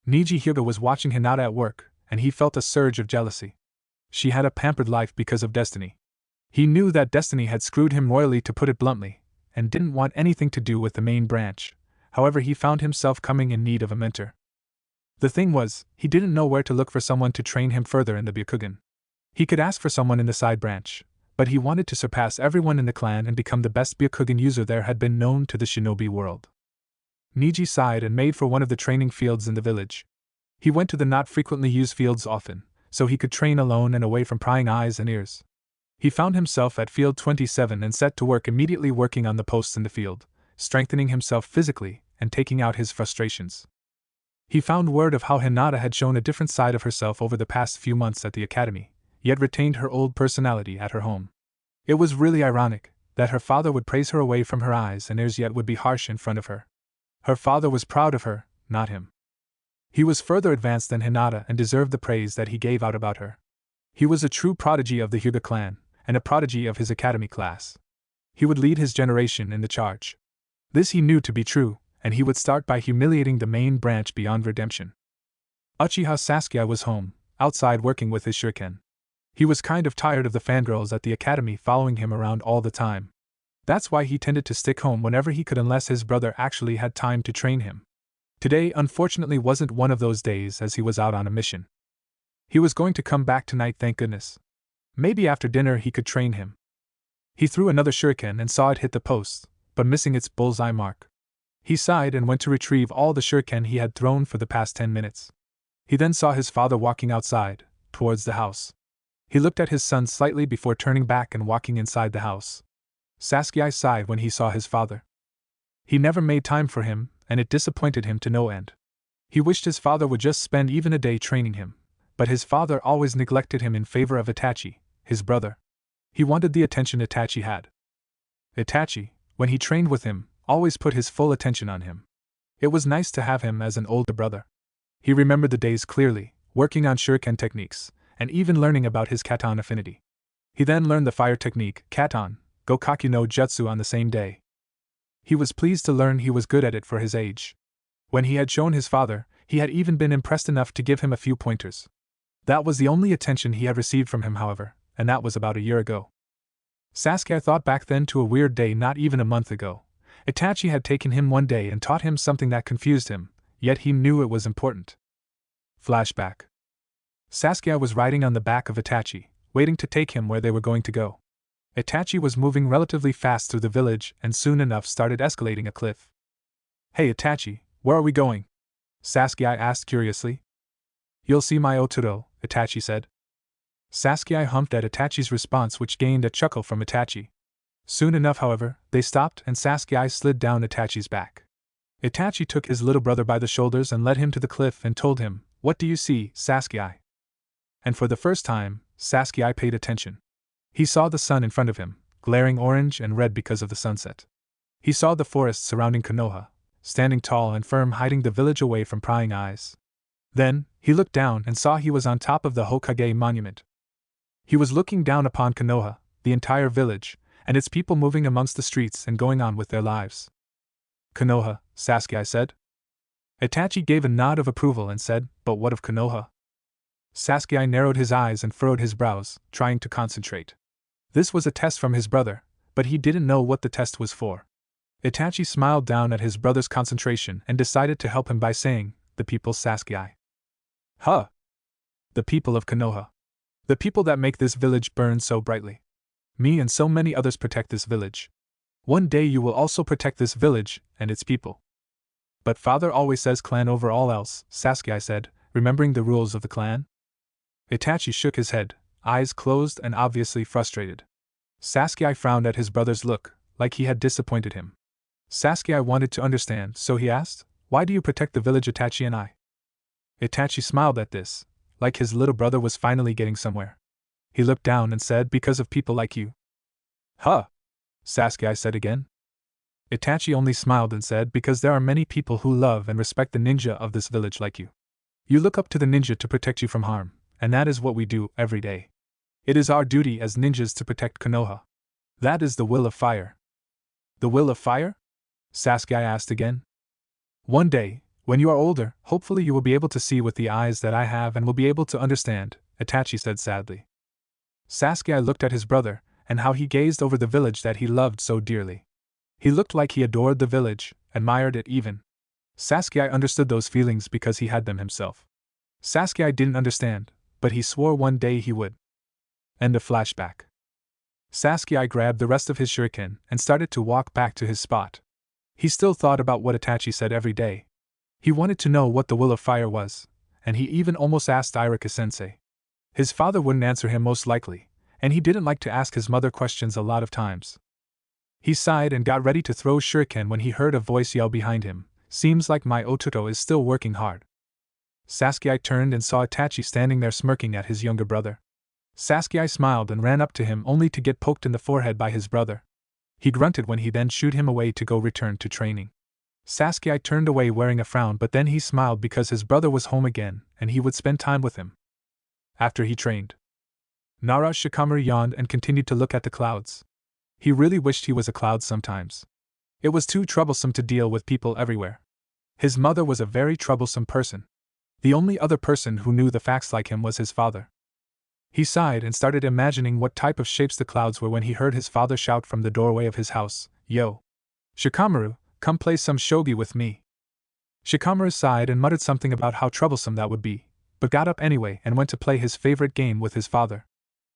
Neji Hyuga was watching Hinata at work, and he felt a surge of jealousy. She had a pampered life because of destiny, He knew that destiny had screwed him royally, to put it bluntly, and didn't want anything to do with the main branch. However, he found himself coming in need of a mentor. The thing was, he didn't know where to look for someone to train him further in the Byakugan. He could ask for someone in the side branch, but he wanted to surpass everyone in the clan and become the best Byakugan user there had been known to the shinobi world. Niji sighed and made for one of the training fields in the village. He went to the not frequently used fields often, so he could train alone and away from prying eyes and ears. He found himself at field 27 and set to work immediately, working on the posts in the field, strengthening himself physically and taking out his frustrations. He found word of how Hinata had shown a different side of herself over the past few months at the academy, yet retained her old personality at her home. It was really ironic that her father would praise her away from her eyes and ears, yet would be harsh in front of her. Her father was proud of her, not him. He was further advanced than Hinata and deserved the praise that he gave out about her. He was a true prodigy of the Hyuga clan, and a prodigy of his academy class. He would lead his generation in the charge. This he knew to be true, and he would start by humiliating the main branch beyond redemption. Uchiha Sasuke was home, outside working with his shuriken. He was kind of tired of the fangirls at the academy following him around all the time. That's why he tended to stick home whenever he could, unless his brother actually had time to train him. Today unfortunately wasn't one of those days, as he was out on a mission. He was going to come back tonight, thank goodness. Maybe after dinner he could train him. He threw another shuriken and saw it hit the post, but missing its bullseye mark. He sighed and went to retrieve all the shuriken he had thrown for the past 10 minutes. He then saw his father walking outside, towards the house. He looked at his son slightly before turning back and walking inside the house. Sasuke sighed when he saw his father. He never made time for him, and it disappointed him to no end. He wished his father would just spend even a day training him, but his father always neglected him in favor of Itachi, his brother. He wanted the attention Itachi had. Itachi, when he trained with him, always put his full attention on him. It was nice to have him as an older brother. He remembered the days clearly, working on shuriken techniques, and even learning about his katan affinity. He then learned the fire technique, katan, Gokakyu no Jutsu, on the same day. He was pleased to learn he was good at it for his age. When he had shown his father, he had even been impressed enough to give him a few pointers. That was the only attention he had received from him, however, and that was about a year ago. Sasuke thought back then to a weird day not even a month ago. Itachi had taken him one day and taught him something that confused him, yet he knew it was important. Flashback. Sasuke was riding on the back of Itachi, waiting to take him where they were going to go. Itachi was moving relatively fast through the village and soon enough started escalating a cliff. "Hey Itachi, where are we going?" Sasuke asked curiously. "You'll see my Otoro," Itachi said. Sasuke humped at Itachi's response, which gained a chuckle from Itachi. Soon enough, however, they stopped and Sasuke slid down Itachi's back. Itachi took his little brother by the shoulders and led him to the cliff and told him, "What do you see, Sasuke?" And for the first time, Sasuke paid attention. He saw the sun in front of him, glaring orange and red because of the sunset. He saw the forest surrounding Konoha, standing tall and firm, hiding the village away from prying eyes. Then, he looked down and saw he was on top of the Hokage monument. He was looking down upon Konoha, the entire village, and its people moving amongst the streets and going on with their lives. "Konoha," Sasuke said. Itachi gave a nod of approval and said, "But what of Konoha?" Sasuke narrowed his eyes and furrowed his brows, trying to concentrate. This was a test from his brother, but he didn't know what the test was for. Itachi smiled down at his brother's concentration and decided to help him by saying, "The people, Sasuke." "Huh! The people of Konoha. The people that make this village burn so brightly. Me and so many others protect this village. One day you will also protect this village and its people." "But father always says clan over all else," Sasuke said, remembering the rules of the clan. Itachi shook his head, eyes closed and obviously frustrated. Sasuke frowned at his brother's look, like he had disappointed him. Sasuke wanted to understand, so he asked, "Why do you protect the village, Itachi and I?" Itachi smiled at this, like his little brother was finally getting somewhere. He looked down and said, "Because of people like you." "Huh?" Sasuke said again. Itachi only smiled and said, "Because there are many people who love and respect the ninja of this village like you. You look up to the ninja to protect you from harm, and that is what we do every day. It is our duty as ninjas to protect Konoha. That is the will of fire." "The will of fire?" Sasuke asked again. "One day, when you are older, hopefully you will be able to see with the eyes that I have and will be able to understand," Itachi said sadly. Sasuke looked at his brother, and how he gazed over the village that he loved so dearly. He looked like he adored the village, admired it even. Sasuke understood those feelings because he had them himself. Sasuke didn't understand, but he swore one day he would. End of flashback. Sasuke grabbed the rest of his shuriken and started to walk back to his spot. He still thought about what Itachi said every day. He wanted to know what the will of fire was, and he even almost asked Irika-sensei. His father wouldn't answer him most likely, and he didn't like to ask his mother questions a lot of times. He sighed and got ready to throw shuriken when he heard a voice yell behind him, "Seems like my Ototo is still working hard." Sasuke turned and saw Itachi standing there smirking at his younger brother. Sasuke smiled and ran up to him only to get poked in the forehead by his brother. He grunted when he then shooed him away to go return to training. Sasuke turned away wearing a frown, but then he smiled because his brother was home again and he would spend time with him. After he trained, Shikamaru yawned and continued to look at the clouds. He really wished he was a cloud sometimes. It was too troublesome to deal with people everywhere. His mother was a very troublesome person. The only other person who knew the facts like him was his father. He sighed and started imagining what type of shapes the clouds were when he heard his father shout from the doorway of his house, "Yo! Shikamaru, come play some shogi with me." Shikamaru sighed and muttered something about how troublesome that would be, but got up anyway and went to play his favorite game with his father.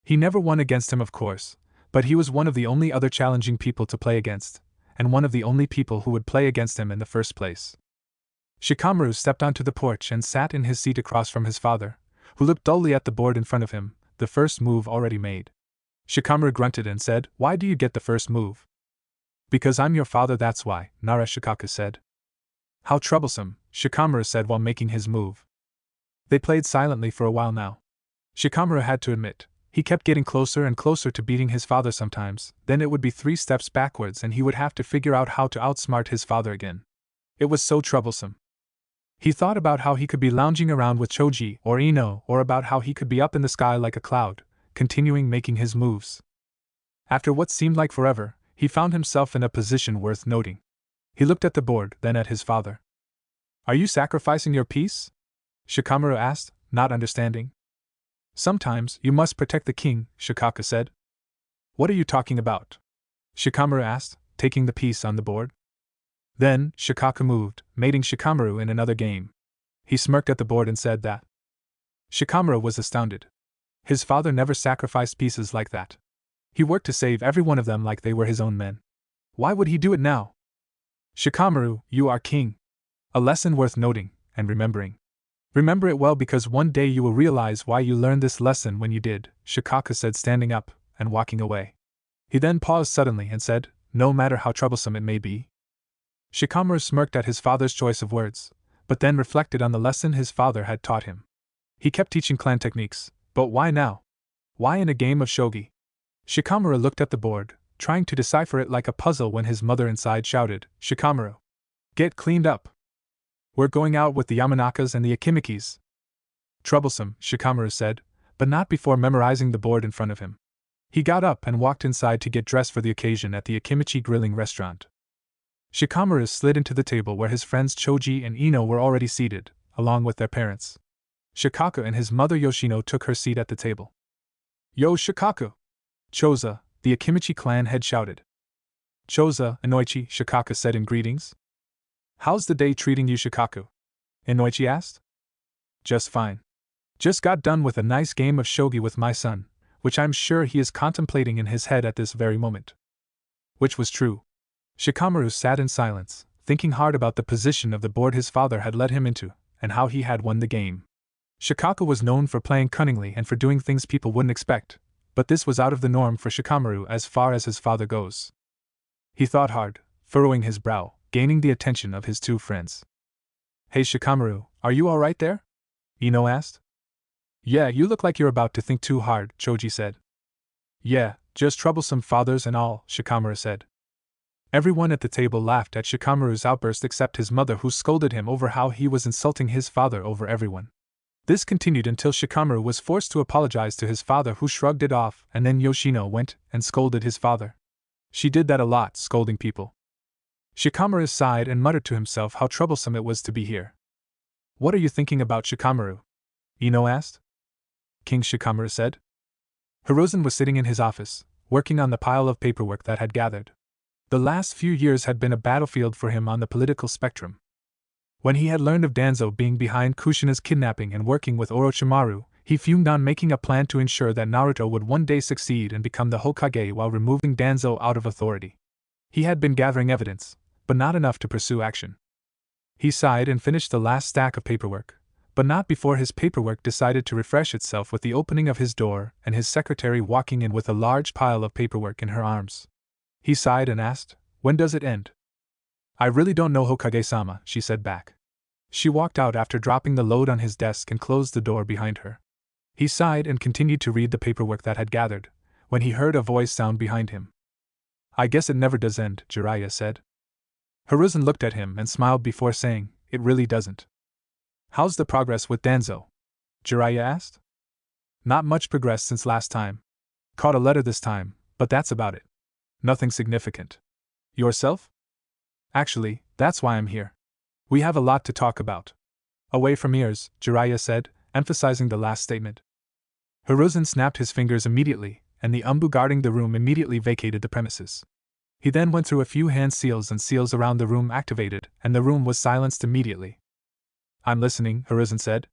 He never won against him, of course, but he was one of the only other challenging people to play against, and one of the only people who would play against him in the first place. Shikamaru stepped onto the porch and sat in his seat across from his father, who looked dully at the board in front of him, the first move already made. Shikamaru grunted and said, "Why do you get the first move?" "Because I'm your father, that's why," Shikamaru said. "How troublesome," Shikamaru said while making his move. They played silently for a while now. Shikamaru had to admit, he kept getting closer and closer to beating his father sometimes, then it would be 3 steps backwards and he would have to figure out how to outsmart his father again. It was so troublesome. He thought about how he could be lounging around with Choji or Ino, or about how he could be up in the sky like a cloud, continuing making his moves. After what seemed like forever, he found himself in a position worth noting. He looked at the board, then at his father. "Are you sacrificing your peace?" Shikamaru asked, not understanding. "Sometimes you must protect the king," Shikaka said. "What are you talking about?" Shikamaru asked, taking the piece on the board. Then, Shikaka moved, mating Shikamaru in another game. He smirked at the board and said that. Shikamaru was astounded. His father never sacrificed pieces like that. He worked to save every one of them like they were his own men. Why would he do it now? "Shikamaru, you are king. A lesson worth noting, and remembering. Remember it well because one day you will realize why you learned this lesson when you did," Shikaka said, standing up and walking away. He then paused suddenly and said, "No matter how troublesome it may be." Shikamaru smirked at his father's choice of words, but then reflected on the lesson his father had taught him. He kept teaching clan techniques, but why now? Why in a game of shogi? Shikamaru looked at the board, trying to decipher it like a puzzle when his mother inside shouted, "Shikamaru! Get cleaned up! We're going out with the Yamanakas and the Akimikis." "Troublesome," Shikamaru said, but not before memorizing the board in front of him. He got up and walked inside to get dressed for the occasion at the Akimichi grilling restaurant. Shikamaru slid into the table where his friends Choji and Ino were already seated, along with their parents. Shikaka and his mother Yoshino took her seat at the table. "Yo Shikaku!" Choza, the Akimichi clan head, shouted. "Choza, Inoichi," Shikaka said in greetings. "How's the day treating you, Shikaku?" Inoichi asked. "Just fine. Just got done with a nice game of shogi with my son, which I'm sure he is contemplating in his head at this very moment." Which was true. Shikamaru sat in silence, thinking hard about the position of the board his father had led him into, and how he had won the game. Shikaka was known for playing cunningly and for doing things people wouldn't expect, but this was out of the norm for Shikamaru as far as his father goes. He thought hard, furrowing his brow, gaining the attention of his 2 friends. "Hey Shikamaru, are you alright there?" Ino asked. "Yeah, you look like you're about to think too hard," Choji said. "Yeah, just troublesome fathers and all," Shikamaru said. Everyone at the table laughed at Shikamaru's outburst except his mother, who scolded him over how he was insulting his father over everyone. This continued until Shikamaru was forced to apologize to his father, who shrugged it off, and then Yoshino went and scolded his father. She did that a lot, scolding people. Shikamaru sighed and muttered to himself how troublesome it was to be here. "What are you thinking about, Shikamaru?" Ino asked. "King," Shikamaru said. Hiruzen was sitting in his office, working on the pile of paperwork that had gathered. The last few years had been a battlefield for him on the political spectrum. When he had learned of Danzo being behind Kushina's kidnapping and working with Orochimaru, he fumed on making a plan to ensure that Naruto would one day succeed and become the Hokage while removing Danzo out of authority. He had been gathering evidence, but not enough to pursue action. He sighed and finished the last stack of paperwork, but not before his paperwork decided to refresh itself with the opening of his door and his secretary walking in with a large pile of paperwork in her arms. He sighed and asked, "When does it end?" "I really don't know, Hokage-sama," she said back. She walked out after dropping the load on his desk and closed the door behind her. He sighed and continued to read the paperwork that had gathered, when he heard a voice sound behind him. "I guess it never does end," Jiraiya said. Hiruzen looked at him and smiled before saying, "It really doesn't." "How's the progress with Danzo?" Jiraiya asked. "Not much progress since last time. Caught a letter this time, but that's about it. Nothing significant. Yourself?" "Actually, that's why I'm here. We have a lot to talk about." "Away from ears," Jiraiya said, emphasizing the last statement. Hiruzen snapped his fingers immediately, and the Umbu guarding the room immediately vacated the premises. He then went through a few hand seals and seals around the room activated, and the room was silenced immediately. "I'm listening," Hiruzen said.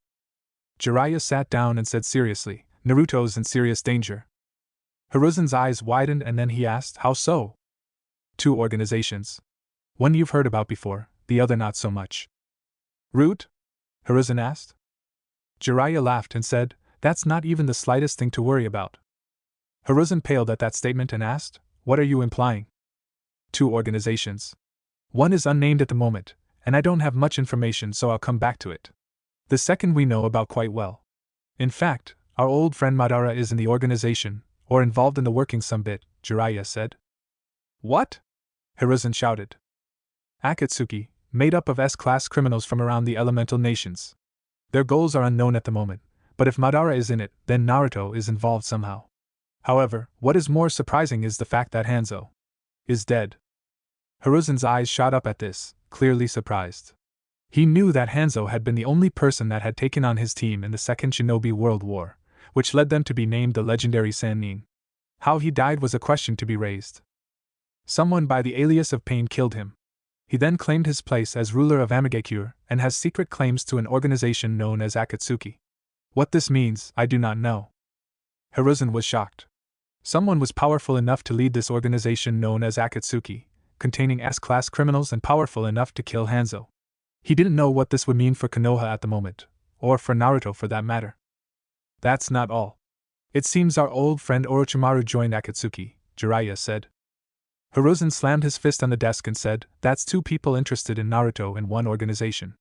Jiraiya sat down and said seriously, "Naruto's in serious danger." Hiruzen's eyes widened and then he asked, "How so?" "Two organizations. One you've heard about before, the other not so much." "Root?" Hiruzen asked. Jiraiya laughed and said, "That's not even the slightest thing to worry about." Hiruzen paled at that statement and asked, "What are you implying?" "Two organizations. One is unnamed at the moment, and I don't have much information, so I'll come back to it. The second we know about quite well. In fact, our old friend Madara is in the organization, or involved in the workings some bit," Jiraiya said. "What?" Hiruzen shouted. "Akatsuki, made up of S-class criminals from around the elemental nations. Their goals are unknown at the moment, but if Madara is in it, then Naruto is involved somehow. However, what is more surprising is the fact that Hanzo is dead." Hiruzen's eyes shot up at this, clearly surprised. He knew that Hanzo had been the only person that had taken on his team in the Second Shinobi World War, which led them to be named the legendary Sannin. How he died was a question to be raised. Someone by the alias of Pain killed him. He then claimed his place as ruler of Amagakure and has secret claims to an organization known as Akatsuki. What this means, I do not know. Hiruzen was shocked. Someone was powerful enough to lead this organization known as Akatsuki, containing S-class criminals and powerful enough to kill Hanzo. He didn't know what this would mean for Konoha at the moment, or for Naruto for that matter. "That's not all. It seems our old friend Orochimaru joined Akatsuki," Jiraiya said. Hiruzen slammed his fist on the desk and said, "That's two people interested in Naruto in one organization.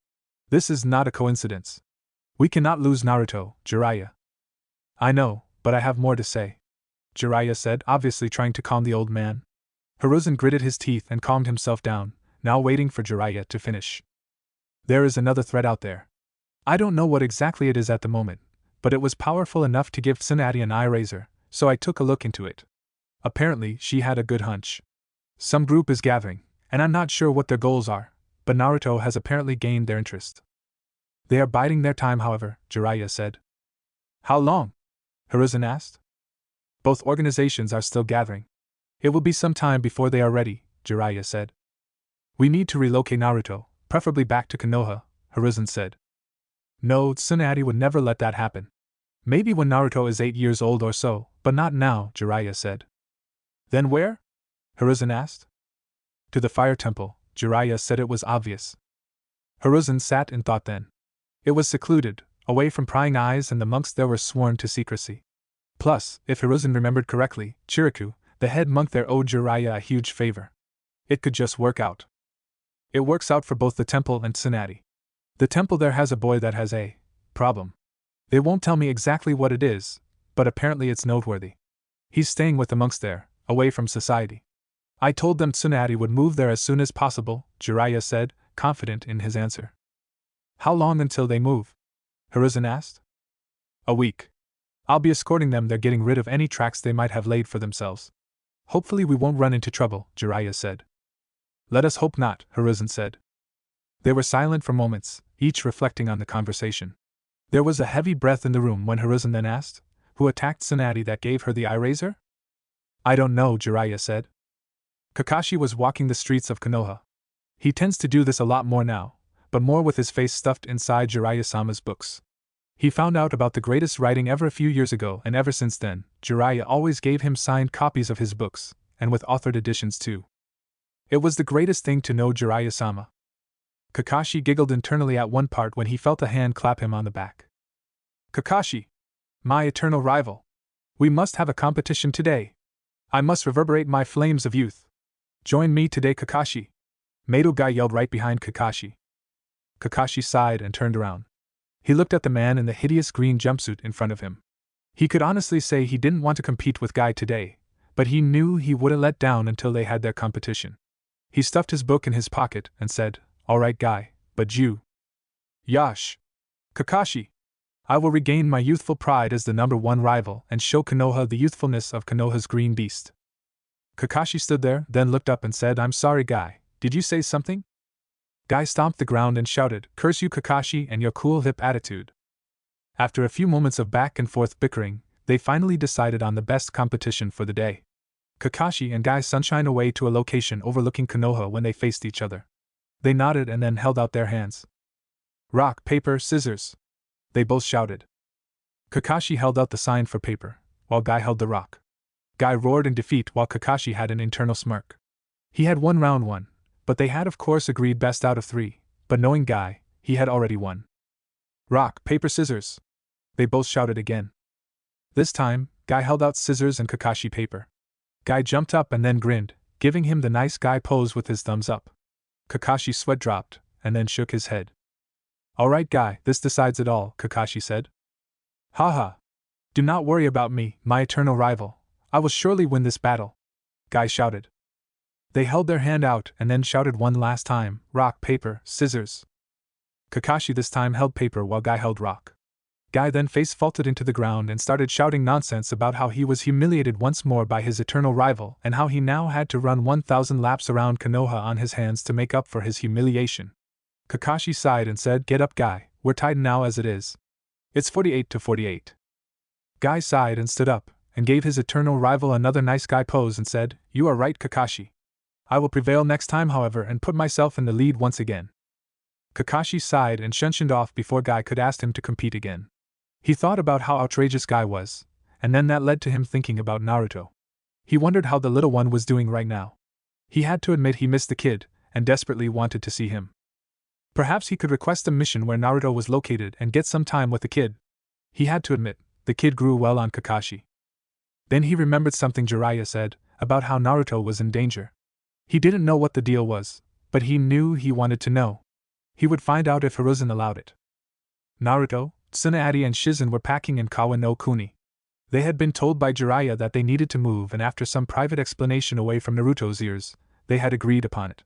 This is not a coincidence. We cannot lose Naruto, Jiraiya." "I know, but I have more to say," Jiraiya said, obviously trying to calm the old man. Hiruzen gritted his teeth and calmed himself down, now waiting for Jiraiya to finish. "There is another threat out there. I don't know what exactly it is at the moment, but it was powerful enough to give Tsunade an eye raiser, so I took a look into it. Apparently, she had a good hunch. Some group is gathering, and I'm not sure what their goals are, but Naruto has apparently gained their interest. They are biding their time, however," Jiraiya said. "How long?" Hiruzen asked. "Both organizations are still gathering. It will be some time before they are ready," Jiraiya said. "We need to relocate Naruto, preferably back to Konoha," Hiruzen said. "No, Tsunade would never let that happen. Maybe when Naruto is 8 years old or so, but not now," Jiraiya said. "Then where?" Hiruzen asked. "To the Fire Temple," Jiraiya said. It was obvious. Hiruzen sat and thought then. It was secluded, away from prying eyes, and the monks there were sworn to secrecy. Plus, if Hiruzen remembered correctly, Chiriku, the head monk there, owed Jiraiya a huge favor. It could just work out. It works out for both the temple and Tsunade. The temple there has a boy that has a problem. They won't tell me exactly what it is, but apparently it's noteworthy. He's staying with the monks there, away from society. I told them Tsunade would move there as soon as possible," Jiraiya said, confident in his answer. "How long until they move?" Hiruzen asked. "A week. I'll be escorting them there, getting rid of any tracks they might have laid for themselves. Hopefully we won't run into trouble," Jiraiya said. "Let us hope not," Hiruzen said. They were silent for moments, each reflecting on the conversation. There was a heavy breath in the room when Hiruzen then asked, "Who attacked Tsunade that gave her the eye razor?" I don't know, Jiraiya said. Kakashi was walking the streets of Konoha. He tends to do this a lot more now, but more with his face stuffed inside Jiraiya-sama's books. He found out about the greatest writing ever a few years ago, and ever since then, Jiraiya always gave him signed copies of his books, and with authored editions too. It was the greatest thing to know Jiraiya-sama. Kakashi giggled internally at one part when he felt a hand clap him on the back. Kakashi! My eternal rival! We must have a competition today. I must reverberate my flames of youth. Join me today, Kakashi! Mato Guy yelled right behind Kakashi. Kakashi sighed and turned around. He looked at the man in the hideous green jumpsuit in front of him. He could honestly say he didn't want to compete with Guy today, but he knew he wouldn't let down until they had their competition. He stuffed his book in his pocket and said, All right, Guy, but you. Yash! Kakashi! I will regain my youthful pride as the #1 rival and show Konoha the youthfulness of Konoha's green beast. Kakashi stood there, then looked up and said, I'm sorry, Guy, did you say something? Guy stomped the ground and shouted, Curse you, Kakashi, and your cool hip attitude. After a few moments of back and forth bickering, they finally decided on the best competition for the day. Kakashi and Guy sunshine away to a location overlooking Konoha when they faced each other. They nodded and then held out their hands. Rock, paper, scissors! They both shouted. Kakashi held out the sign for paper, while Guy held the rock. Guy roared in defeat while Kakashi had an internal smirk. He had won round 1. But they had of course agreed best out of 3, but knowing Guy, he had already won. Rock, paper, scissors! They both shouted again. This time, Guy held out scissors and Kakashi paper. Guy jumped up and then grinned, giving him the nice guy pose with his thumbs up. Kakashi's sweat dropped, and then shook his head. All right, Guy, this decides it all, Kakashi said. Haha. Do not worry about me, my eternal rival. I will surely win this battle, Guy shouted. They held their hand out and then shouted one last time, rock, paper, scissors. Kakashi this time held paper while Guy held rock. Guy then face-faulted into the ground and started shouting nonsense about how he was humiliated once more by his eternal rival and how he now had to run 1,000 laps around Konoha on his hands to make up for his humiliation. Kakashi sighed and said, Get up, Guy, we're tied now as it is. It's 48-48. Guy sighed and stood up, and gave his eternal rival another nice guy pose and said, You are right, Kakashi. I will prevail next time, however, and put myself in the lead once again. Kakashi sighed and shunshined off before Guy could ask him to compete again. He thought about how outrageous Guy was, and then that led to him thinking about Naruto. He wondered how the little one was doing right now. He had to admit he missed the kid, and desperately wanted to see him. Perhaps he could request a mission where Naruto was located and get some time with the kid. He had to admit, the kid grew well on Kakashi. Then he remembered something Jiraiya said, about how Naruto was in danger. He didn't know what the deal was, but he knew he wanted to know. He would find out if Hiruzen allowed it. Naruto, Tsunade and Shizen were packing in Kawa no Kuni. They had been told by Jiraiya that they needed to move, and after some private explanation away from Naruto's ears, they had agreed upon it.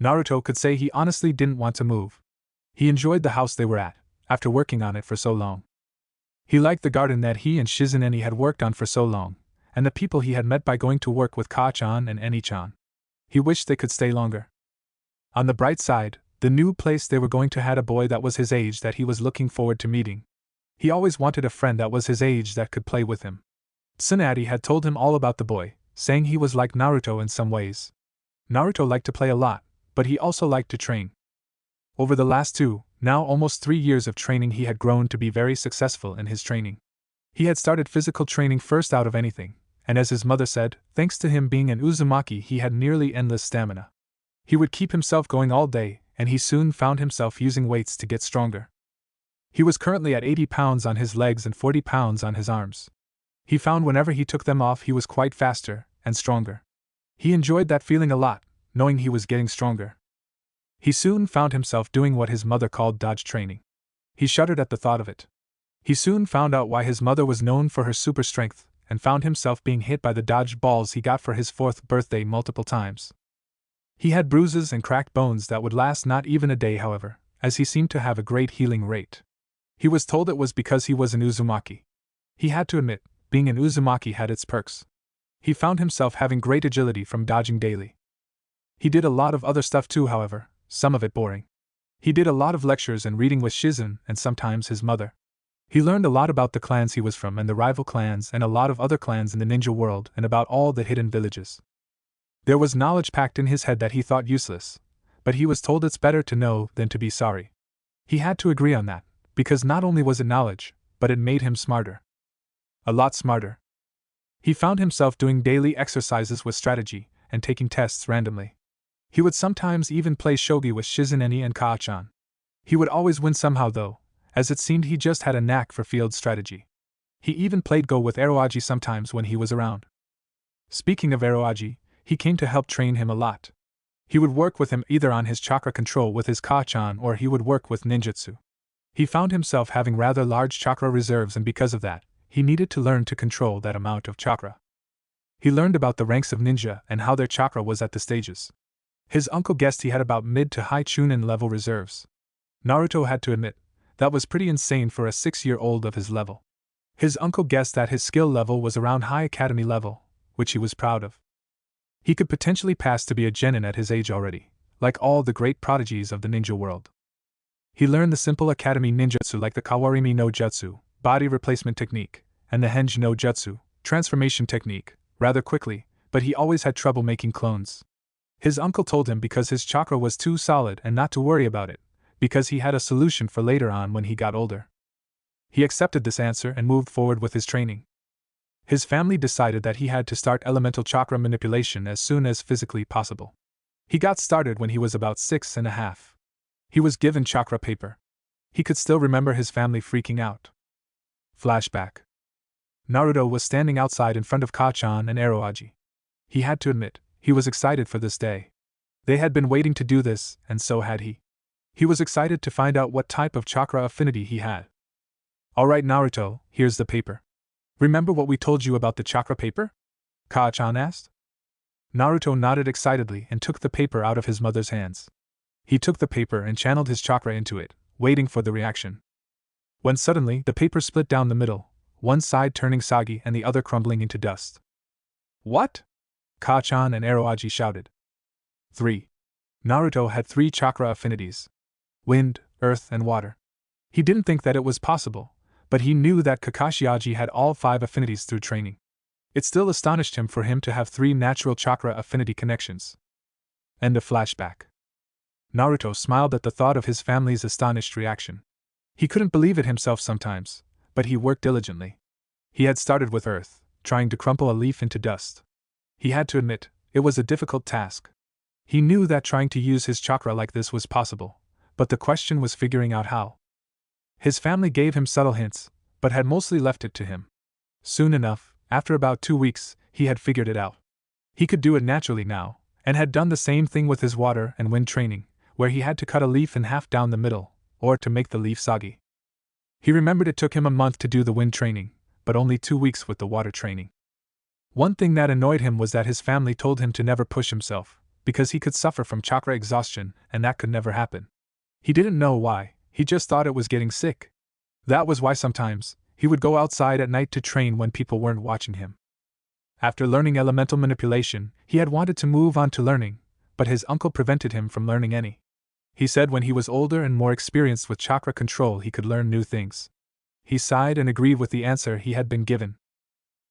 Naruto could say he honestly didn't want to move. He enjoyed the house they were at, after working on it for so long. He liked the garden that he and Shizen Eni had worked on for so long, and the people he had met by going to work with Ka-chan and Eni-chan. He wished they could stay longer. On the bright side, the new place they were going to had a boy that was his age that he was looking forward to meeting. He always wanted a friend that was his age that could play with him. Tsunade had told him all about the boy, saying he was like Naruto in some ways. Naruto liked to play a lot, but he also liked to train. Over the last 2, now almost 3 years of training, he had grown to be very successful in his training. He had started physical training first out of anything, and as his mother said, thanks to him being an Uzumaki, he had nearly endless stamina. He would keep himself going all day, and he soon found himself using weights to get stronger. He was currently at 80 pounds on his legs and 40 pounds on his arms. He found whenever he took them off he was quite faster and stronger. He enjoyed that feeling a lot, knowing he was getting stronger. He soon found himself doing what his mother called dodge training. He shuddered at the thought of it. He soon found out why his mother was known for her super strength, and found himself being hit by the dodged balls he got for his 4th birthday multiple times. He had bruises and cracked bones that would last not even a day, however, as he seemed to have a great healing rate. He was told it was because he was an Uzumaki. He had to admit, being an Uzumaki had its perks. He found himself having great agility from dodging daily. He did a lot of other stuff too, however, some of it boring. He did a lot of lectures and reading with Shizen and sometimes his mother. He learned a lot about the clans he was from and the rival clans and a lot of other clans in the ninja world and about all the hidden villages. There was knowledge packed in his head that he thought useless, but he was told it's better to know than to be sorry. He had to agree on that, because not only was it knowledge, but it made him smarter. A lot smarter. He found himself doing daily exercises with strategy and taking tests randomly. He would sometimes even play shogi with Shizuneni and Kaa-chan. He would always win somehow though, as it seemed he just had a knack for field strategy. He even played Go with Eroaji sometimes when he was around. Speaking of Eroaji, he came to help train him a lot. He would work with him either on his chakra control with his Kaa-chan or he would work with ninjutsu. He found himself having rather large chakra reserves and because of that, he needed to learn to control that amount of chakra. He learned about the ranks of ninja and how their chakra was at the stages. His uncle guessed he had about mid to high Chunin level reserves. Naruto had to admit, that was pretty insane for a 6-year-old of his level. His uncle guessed that his skill level was around high academy level, which he was proud of. He could potentially pass to be a genin at his age already, like all the great prodigies of the ninja world. He learned the simple academy ninjutsu like the Kawarimi no Jutsu, body replacement technique, and the Henji no Jutsu, transformation technique, rather quickly, but he always had trouble making clones. His uncle told him because his chakra was too solid and not to worry about it, because he had a solution for later on when he got older. He accepted this answer and moved forward with his training. His family decided that he had to start elemental chakra manipulation as soon as physically possible. He got started when he was about 6.5. He was given chakra paper. He could still remember his family freaking out. Flashback. Naruto was standing outside in front of Kaa-chan and Eroaji. He had to admit, he was excited for this day. They had been waiting to do this, and so had he. He was excited to find out what type of chakra affinity he had. Alright Naruto, here's the paper. Remember what we told you about the chakra paper? Kaa-chan asked. Naruto nodded excitedly and took the paper out of his mother's hands. He took the paper and channeled his chakra into it, waiting for the reaction. When suddenly the paper split down the middle, one side turning soggy and the other crumbling into dust. What? Kaa-chan and Eroaji shouted. 3. Naruto had 3 chakra affinities. Wind, earth, and water. He didn't think that it was possible, but he knew that Kakashiaji had all 5 affinities through training. It still astonished him for him to have 3 natural chakra affinity connections. End of flashback. Naruto smiled at the thought of his family's astonished reaction. He couldn't believe it himself sometimes, but he worked diligently. He had started with earth, trying to crumple a leaf into dust. He had to admit, it was a difficult task. He knew that trying to use his chakra like this was possible, but the question was figuring out how. His family gave him subtle hints, but had mostly left it to him. Soon enough, after about 2 weeks, he had figured it out. He could do it naturally now, and had done the same thing with his water and wind training, where he had to cut a leaf in half down the middle, or to make the leaf soggy. He remembered it took him a month to do the wind training, but only 2 weeks with the water training. One thing that annoyed him was that his family told him to never push himself, because he could suffer from chakra exhaustion, and that could never happen. He didn't know why, he just thought it was getting sick. That was why sometimes, he would go outside at night to train when people weren't watching him. After learning elemental manipulation, he had wanted to move on to learning, but his uncle prevented him from learning any. He said when he was older and more experienced with chakra control he could learn new things. He sighed and agreed with the answer he had been given.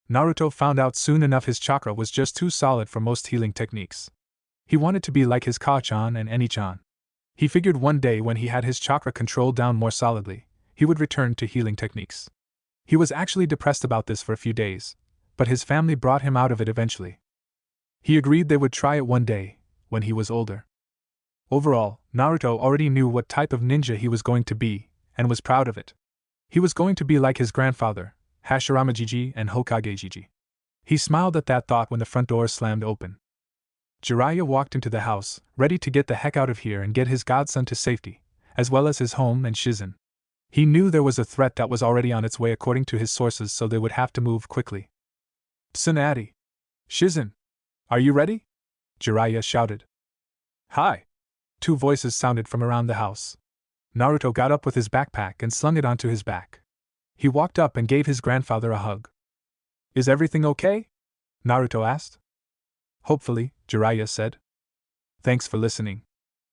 Naruto found out soon enough his chakra was just too solid for most healing techniques. He wanted to be like his Kaa-chan and Eni-chan. He figured one day when he had his chakra controlled down more solidly, he would return to healing techniques. He was actually depressed about this for a few days, but his family brought him out of it eventually. He agreed they would try it one day, when he was older. Overall, Naruto already knew what type of ninja he was going to be, and was proud of it. He was going to be like his grandfather, Hashirama Jiji and Hokage Jiji. He smiled at that thought when the front door slammed open. Jiraiya walked into the house, ready to get the heck out of here and get his godson to safety, as well as his home and Shizen. He knew there was a threat that was already on its way according to his sources, so they would have to move quickly. Tsunade! Shizen! Are you ready? Jiraiya shouted. Hi! 2 voices sounded from around the house. Naruto got up with his backpack and slung it onto his back. He walked up and gave his grandfather a hug. Is everything okay? Naruto asked. Hopefully, Jiraiya said. Thanks for listening.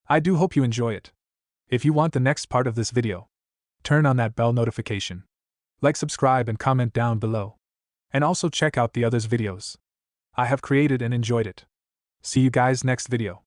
I do hope you enjoy it. If you want the next part of this video, turn on that bell notification. Like, subscribe, and comment down below. And also check out the others' videos I have created and enjoyed it. See you guys next video.